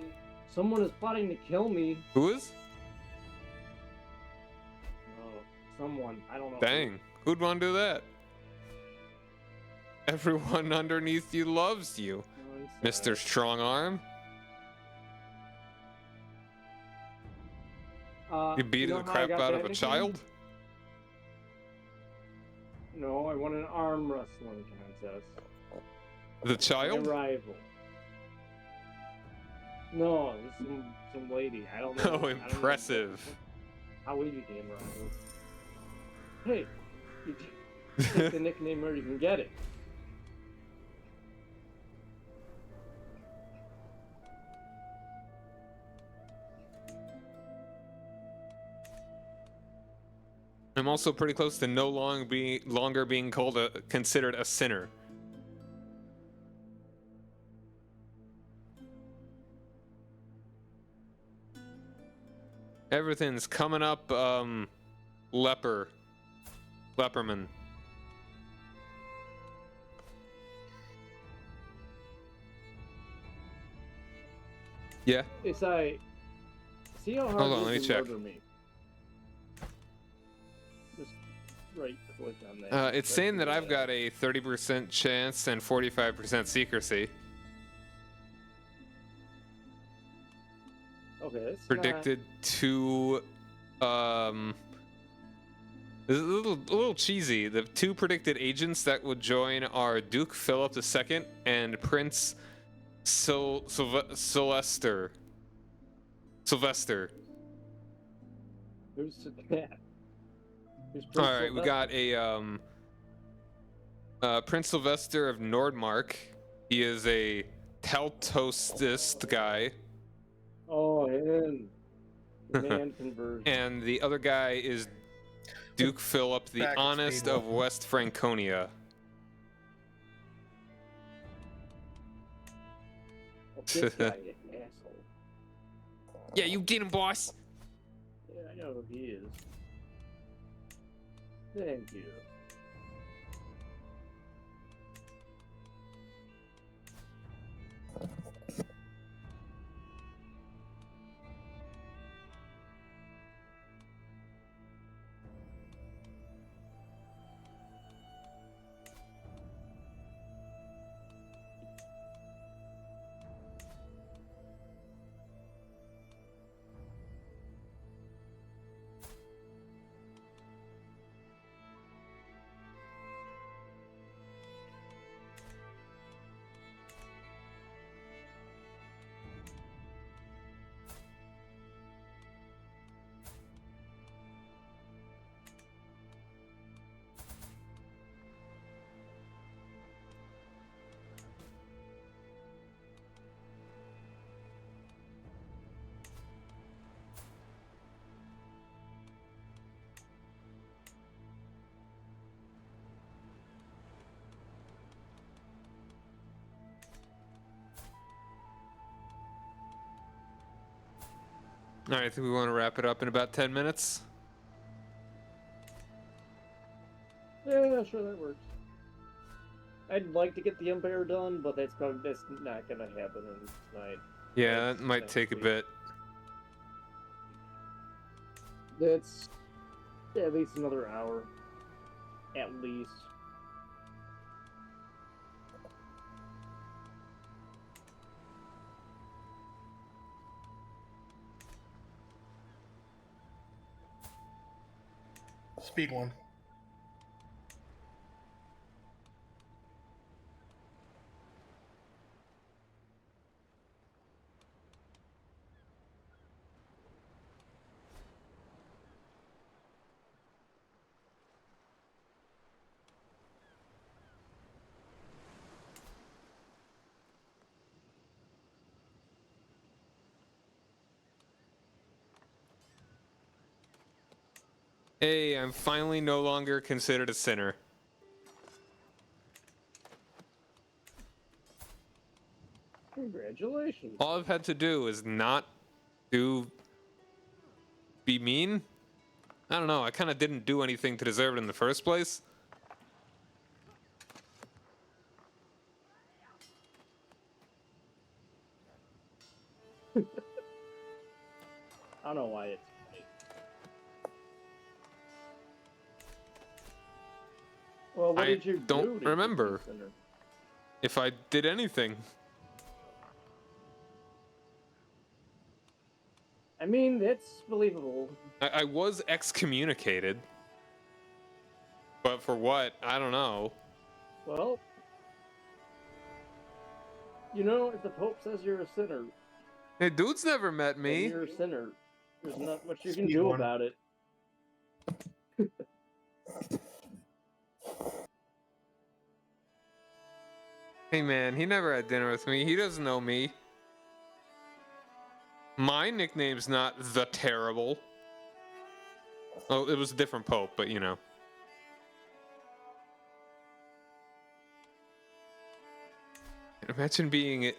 [SPEAKER 2] Someone is plotting to kill me.
[SPEAKER 1] Who is?
[SPEAKER 2] Oh, someone. I don't know.
[SPEAKER 1] Dang. Who'd want to do that? Everyone underneath you loves you, Mr. Strong Arm. You beat the crap out of a child?
[SPEAKER 2] No, I won an arm wrestling contest.
[SPEAKER 1] The child?
[SPEAKER 2] My rival. No, it was some lady. I don't know.
[SPEAKER 1] Oh, impressive.
[SPEAKER 2] How we became rivals. Hey, you take the nickname where you can get it.
[SPEAKER 1] I'm also pretty close to no longer being considered a sinner. Everything's coming up, Leperman. Yeah.
[SPEAKER 2] It's like, see how hard
[SPEAKER 1] Hold on,
[SPEAKER 2] you
[SPEAKER 1] let me
[SPEAKER 2] can
[SPEAKER 1] check.
[SPEAKER 2] murder me. Just right click on that.
[SPEAKER 1] It's saying that I've got a 30% chance and 45% secrecy.
[SPEAKER 2] Okay, that's
[SPEAKER 1] Predicted to This is a little cheesy. The two predicted agents that would join are Duke Philip II and Prince Sylvester. Sylvester.
[SPEAKER 2] Who's that? Who's
[SPEAKER 1] All
[SPEAKER 2] Prince
[SPEAKER 1] right, we got a Prince Sylvester of Nordmark. He is a Teltostist guy.
[SPEAKER 2] Oh, him. Man conversion.
[SPEAKER 1] And the other guy is Duke Philip the
[SPEAKER 3] Back at
[SPEAKER 1] Honest
[SPEAKER 3] Speedwell.
[SPEAKER 1] of West Franconia.
[SPEAKER 2] Oh, this guy, an asshole.
[SPEAKER 1] Yeah, you get him, boss.
[SPEAKER 2] Yeah, I know who he is. Thank you.
[SPEAKER 1] All right, I think we want to wrap it up in about 10 minutes.
[SPEAKER 2] Yeah, sure, that works. I'd like to get the Empire done, but that's not gonna happen tonight.
[SPEAKER 1] Yeah, that might take a bit.
[SPEAKER 2] That's at least another hour. At least.
[SPEAKER 3] Speed one.
[SPEAKER 1] Hey, I'm finally no longer considered a sinner.
[SPEAKER 2] Congratulations.
[SPEAKER 1] All I've had to do is not be mean. I don't know, I kind of didn't do anything to deserve it in the first place.
[SPEAKER 2] I don't know why it's funny. Well, what
[SPEAKER 1] I
[SPEAKER 2] did you
[SPEAKER 1] don't
[SPEAKER 2] do to get
[SPEAKER 1] remember.
[SPEAKER 2] the sinner?
[SPEAKER 1] If I did anything.
[SPEAKER 2] I mean, it's believable.
[SPEAKER 1] I was excommunicated. But for what? I don't know.
[SPEAKER 2] Well, you know, if the Pope says you're a sinner,
[SPEAKER 1] Hey, dude's never met
[SPEAKER 2] then
[SPEAKER 1] me.
[SPEAKER 2] you're a sinner. There's not much you can
[SPEAKER 3] Speed
[SPEAKER 2] do
[SPEAKER 3] one.
[SPEAKER 2] about it.
[SPEAKER 1] Hey man, he never had dinner with me. He doesn't know me. My nickname's not the Terrible. Oh, it was a different pope, but you know. Imagine being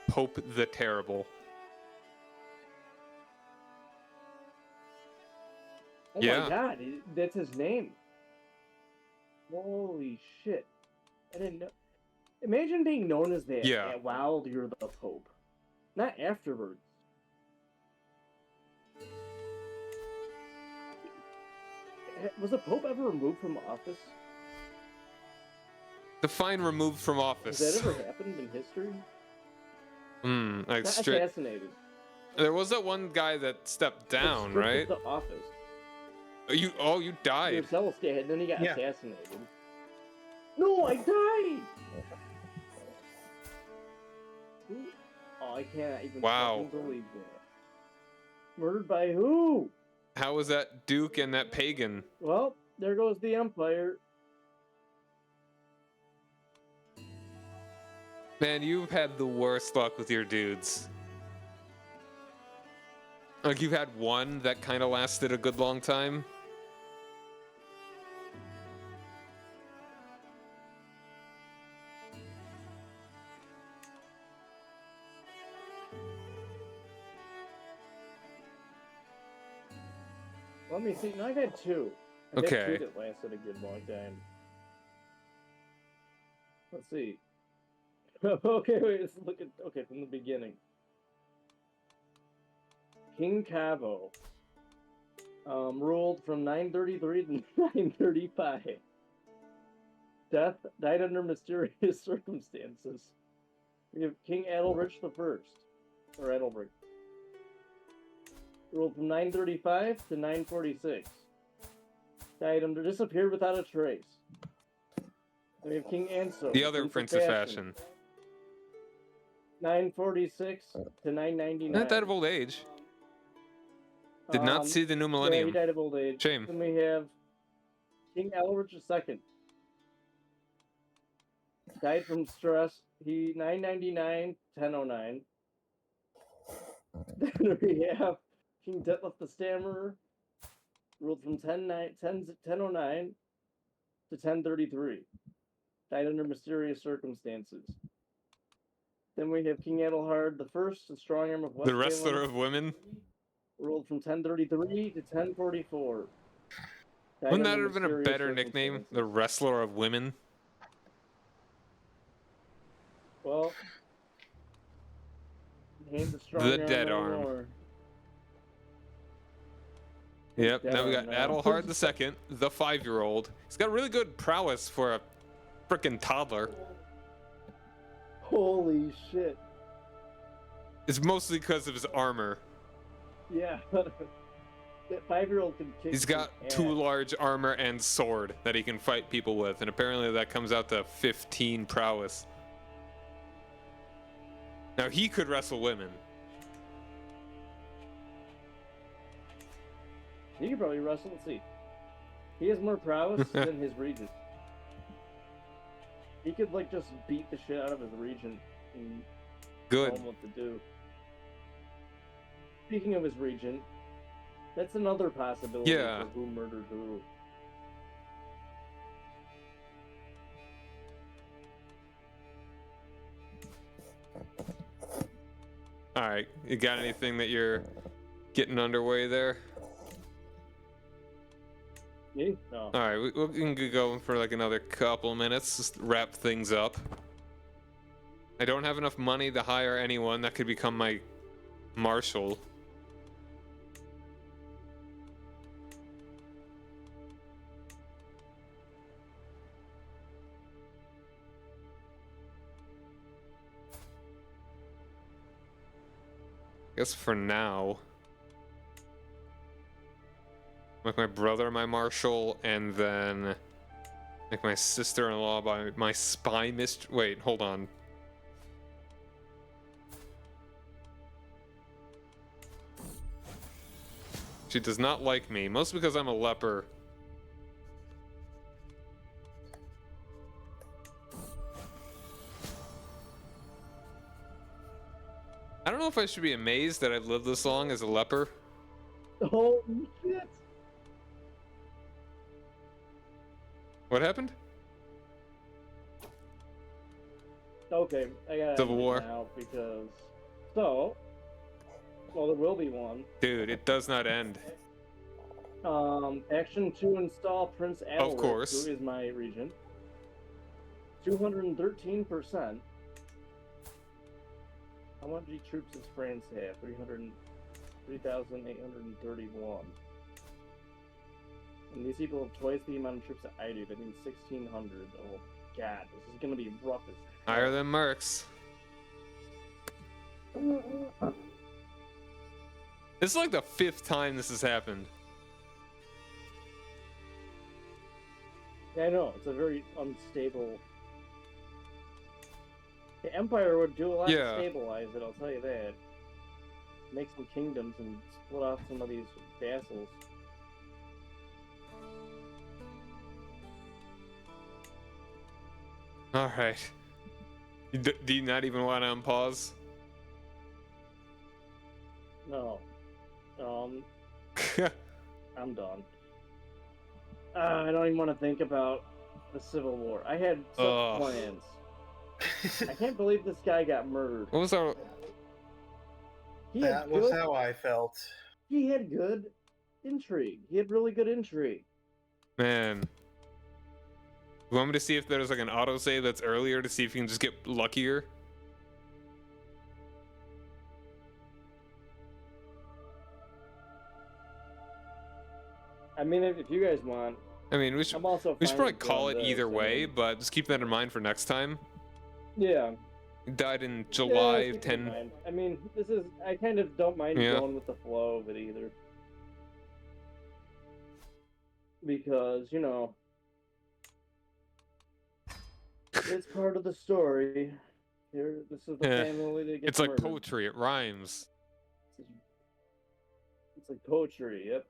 [SPEAKER 1] Pope the Terrible.
[SPEAKER 2] Oh
[SPEAKER 1] Yeah.
[SPEAKER 2] my god, that's his name. Holy shit. I didn't know. Imagine being known as that
[SPEAKER 1] Yeah.
[SPEAKER 2] while you're the Pope. Not afterwards. Was the Pope ever removed from office?
[SPEAKER 1] Define removed from office.
[SPEAKER 2] Has that ever happened in history?
[SPEAKER 1] Like
[SPEAKER 2] Not
[SPEAKER 1] straight.
[SPEAKER 2] assassinated.
[SPEAKER 1] There was that one guy that stepped down,
[SPEAKER 2] Stripped
[SPEAKER 1] right?
[SPEAKER 2] of the office.
[SPEAKER 1] You died.
[SPEAKER 2] Yourself dead, then he got
[SPEAKER 3] Yeah.
[SPEAKER 2] assassinated. No, I died! Oh, I can't even
[SPEAKER 1] Wow.
[SPEAKER 2] fucking believe that. Murdered by who?
[SPEAKER 1] How was that Duke and that pagan?
[SPEAKER 2] Well, there goes the Empire.
[SPEAKER 1] Man, you've had the worst luck with your dudes. Like, you've had one that kind of lasted a good long time.
[SPEAKER 2] Let me see. No, I've had two. I've
[SPEAKER 1] Okay.
[SPEAKER 2] had two that lasted a good long time. Let's see. Okay, wait, let's look at... Okay, from the beginning. King Cavo ruled from 933 to 935. Death died under mysterious circumstances. We have King Adelrich the First, or Adelbert. Ruled from 935 to 946. Died under disappeared without a trace. Then we have King Anso.
[SPEAKER 1] The other Prince of Fashion.
[SPEAKER 2] 946 to 999.
[SPEAKER 1] Not that of old age. Did not see the new
[SPEAKER 2] Yeah,
[SPEAKER 1] millennium.
[SPEAKER 2] he died of old age.
[SPEAKER 1] Shame.
[SPEAKER 2] Then we have King Adelrich II. Died from stress. He 999 1009. Then we have King Detlef the Stammerer. Ruled from 1009 to 1033. Died under mysterious circumstances. Then we have King Adelhard the First, the strong arm of West.
[SPEAKER 1] The wrestler of women.
[SPEAKER 2] Ruled from 1033 to 1044.
[SPEAKER 1] Wouldn't that have been a better nickname? The wrestler of women.
[SPEAKER 2] Well, he ain't the strong
[SPEAKER 1] The
[SPEAKER 2] arm
[SPEAKER 1] dead arm.
[SPEAKER 2] anymore.
[SPEAKER 1] Yep.
[SPEAKER 2] Dead
[SPEAKER 1] Now we
[SPEAKER 2] arm
[SPEAKER 1] got
[SPEAKER 2] now.
[SPEAKER 1] Adelhard II, the 5-year-old. He's got really good prowess for a frickin' toddler.
[SPEAKER 2] Holy shit.
[SPEAKER 1] It's mostly because of his armor.
[SPEAKER 2] Yeah. That 5-year-old can kick.
[SPEAKER 1] He's got
[SPEAKER 2] some
[SPEAKER 1] 2
[SPEAKER 2] ass.
[SPEAKER 1] large armor and sword that he can fight people with, and apparently that comes out to 15 prowess. Now he could wrestle women.
[SPEAKER 2] He could probably wrestle. Let's see. He has more prowess than his regent. He could like just beat the shit out of his regent and
[SPEAKER 1] Good.
[SPEAKER 2] tell him what to do. Speaking of his regent, that's another possibility
[SPEAKER 1] Yeah.
[SPEAKER 2] for who murdered who.
[SPEAKER 1] Alright, you got anything that you're getting underway there?
[SPEAKER 2] Me? No.
[SPEAKER 1] Alright, we can go for like another couple minutes, just wrap things up. I don't have enough money to hire anyone that could become my marshal. I guess for now, make my brother my marshal, and then make my sister-in-law by my spy mistress. Wait, hold on. She does not like me, mostly because I'm a leper. I don't know if I should be amazed that I've lived this long as a leper.
[SPEAKER 2] Holy shit!
[SPEAKER 1] What happened?
[SPEAKER 2] Okay, I got
[SPEAKER 1] Civil War.
[SPEAKER 2] now because well, there will be one.
[SPEAKER 1] Dude, it does not end.
[SPEAKER 2] Action to install Prince Adelric,
[SPEAKER 1] course.
[SPEAKER 2] who is my regent. 213%. How much troops does France have? 3,831. And these people have twice the amount of troops that I do. That means 1,600. Oh god, this is gonna be rough as hell.
[SPEAKER 1] Higher than Mercs. This is like the 5th time this has happened.
[SPEAKER 2] Yeah, I know, it's a very unstable... The Empire would do a lot to
[SPEAKER 1] Yeah.
[SPEAKER 2] stabilize it, I'll tell you that. Make some kingdoms and split off some of these vassals.
[SPEAKER 1] All right. Do you not even want to unpause?
[SPEAKER 2] No. I'm done. I don't even want to think about the Civil War. I had such
[SPEAKER 1] Ugh.
[SPEAKER 2] plans. I can't believe this guy got murdered.
[SPEAKER 1] What was our?
[SPEAKER 2] He had
[SPEAKER 3] That was
[SPEAKER 2] good,
[SPEAKER 3] how I felt.
[SPEAKER 2] he had good intrigue. He had really good intrigue.
[SPEAKER 1] Man. You want me to see if there's like an autosave that's earlier to see if you can just get luckier?
[SPEAKER 2] I mean, if you guys want,
[SPEAKER 1] I mean, we should
[SPEAKER 2] I'm also.
[SPEAKER 1] we should
[SPEAKER 2] fine
[SPEAKER 1] probably
[SPEAKER 2] with
[SPEAKER 1] call it
[SPEAKER 2] doing this.
[SPEAKER 1] either
[SPEAKER 2] I
[SPEAKER 1] way,
[SPEAKER 2] mean,
[SPEAKER 1] but just keep that in mind for next time.
[SPEAKER 2] yeah.
[SPEAKER 1] He died in
[SPEAKER 2] Yeah,
[SPEAKER 1] July
[SPEAKER 2] keep it in
[SPEAKER 1] 10.
[SPEAKER 2] mind. I mean, this is. I kind of don't mind
[SPEAKER 1] Yeah.
[SPEAKER 2] going with the flow of it either. Because, you know, it's part of the story. Here, this is the
[SPEAKER 1] Yeah.
[SPEAKER 2] family that gets
[SPEAKER 1] It's like
[SPEAKER 2] murdered.
[SPEAKER 1] poetry, it rhymes.
[SPEAKER 2] It's like poetry, yep.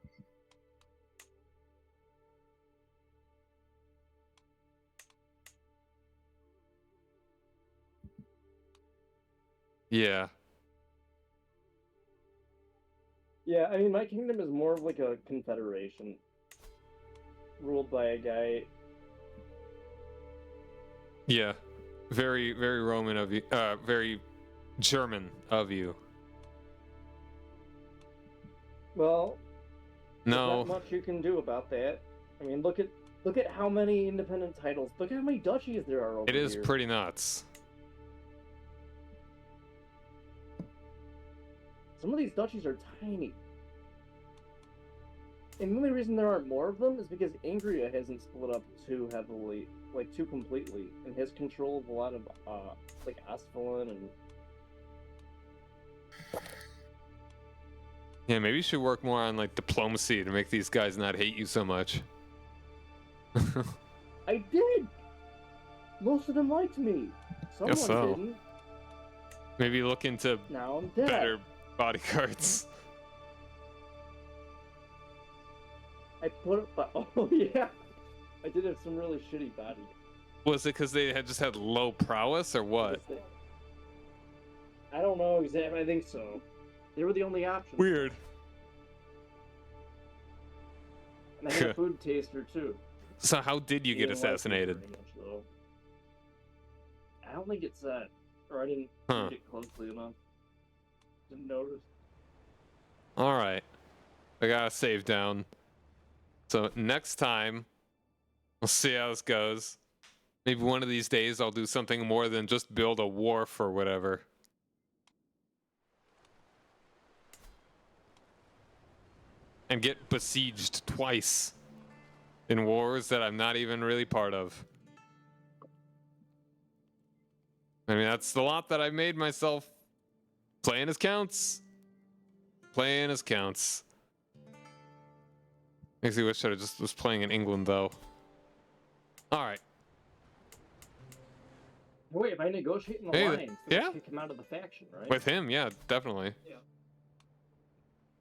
[SPEAKER 1] Yeah.
[SPEAKER 2] Yeah, I mean, my kingdom is more of like a confederation. Ruled by a guy.
[SPEAKER 1] Yeah. Very, very Roman of you. Very German of you.
[SPEAKER 2] Well, there's
[SPEAKER 1] No.
[SPEAKER 2] not much you can do about that. I mean, look at how many independent titles. Look at how many duchies there are over
[SPEAKER 1] It is
[SPEAKER 2] here.
[SPEAKER 1] pretty nuts.
[SPEAKER 2] Some of these duchies are tiny. And the only reason there aren't more of them is because Angria hasn't split up too heavily, like too completely, and has control of a lot of, like Astfalon and.
[SPEAKER 1] Yeah, maybe you should work more on like diplomacy to make these guys not hate you so much.
[SPEAKER 2] I did. Most of them liked me. Someone
[SPEAKER 1] so.
[SPEAKER 2] didn't.
[SPEAKER 1] Maybe look into
[SPEAKER 2] Now I'm dead.
[SPEAKER 1] better bodyguards.
[SPEAKER 2] I put up. Oh yeah, I did have some really shitty body.
[SPEAKER 1] Was it because they had just had low prowess or what?
[SPEAKER 2] I don't know exactly. I think so. They were the only option.
[SPEAKER 1] Weird.
[SPEAKER 2] And I had a food taster too.
[SPEAKER 1] So how did you
[SPEAKER 2] He
[SPEAKER 1] get
[SPEAKER 2] didn't like me
[SPEAKER 1] assassinated?
[SPEAKER 2] very much, though. I don't think it said, or I didn't
[SPEAKER 1] Huh.
[SPEAKER 2] read it closely enough. Didn't notice.
[SPEAKER 1] All right. I got to save down. So next time, we'll see how this goes. Maybe one of these days I'll do something more than just build a wharf or whatever. And get besieged twice in wars that I'm not even really part of. I mean, that's the lot that I've made myself. Playing as counts. Playing as counts. Makes me wish I just was playing in England, though. Alright.
[SPEAKER 2] Wait, if I negotiate in the
[SPEAKER 1] Hey,
[SPEAKER 2] alliance, then
[SPEAKER 1] yeah?
[SPEAKER 2] I kick him out of the faction, right?
[SPEAKER 1] With him, yeah, definitely.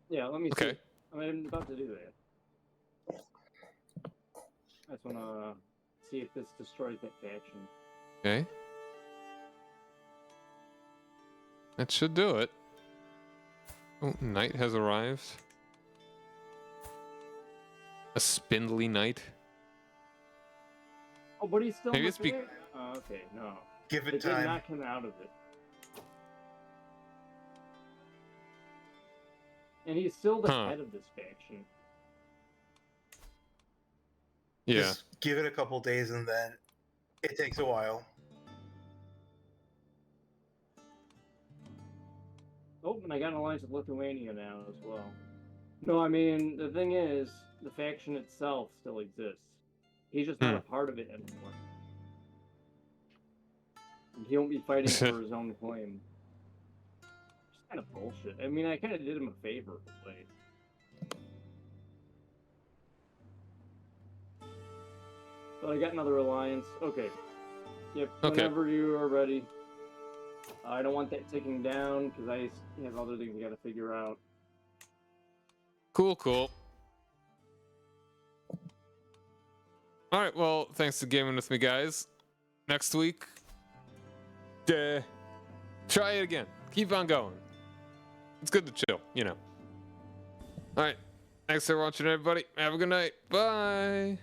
[SPEAKER 2] Yeah, let me see.
[SPEAKER 1] Okay.
[SPEAKER 2] I'm about to do that. I just want to see if this destroys that faction.
[SPEAKER 1] Okay. That should do it. Oh, knight has arrived. A spindly knight.
[SPEAKER 2] Oh, but he's still
[SPEAKER 1] Maybe
[SPEAKER 2] in
[SPEAKER 1] it's
[SPEAKER 2] the faction? Oh, okay, no.
[SPEAKER 3] Give
[SPEAKER 2] They
[SPEAKER 3] it
[SPEAKER 2] did
[SPEAKER 3] time.
[SPEAKER 2] knock him out of it. And he's still the
[SPEAKER 1] Huh.
[SPEAKER 2] head of this faction.
[SPEAKER 1] Yeah.
[SPEAKER 3] Just give it a couple days and then it takes a while.
[SPEAKER 2] Oh, and I got an alliance with Lithuania now as well. No, I mean, the thing is, the faction itself still exists. He's just not a part of it anymore. And he won't be fighting for his own claim. Just kind of bullshit. I mean, I kind of did him a favor, but But I got another alliance. Okay. Yep.
[SPEAKER 1] Okay.
[SPEAKER 2] Whenever you are ready. I don't want that ticking down because I have other things I got to figure out.
[SPEAKER 1] Cool, cool. All right, well, thanks for gaming with me, guys. Next week, try it again. Keep on going. It's good to chill, you know. All right. Thanks for watching, everybody. Have a good night. Bye.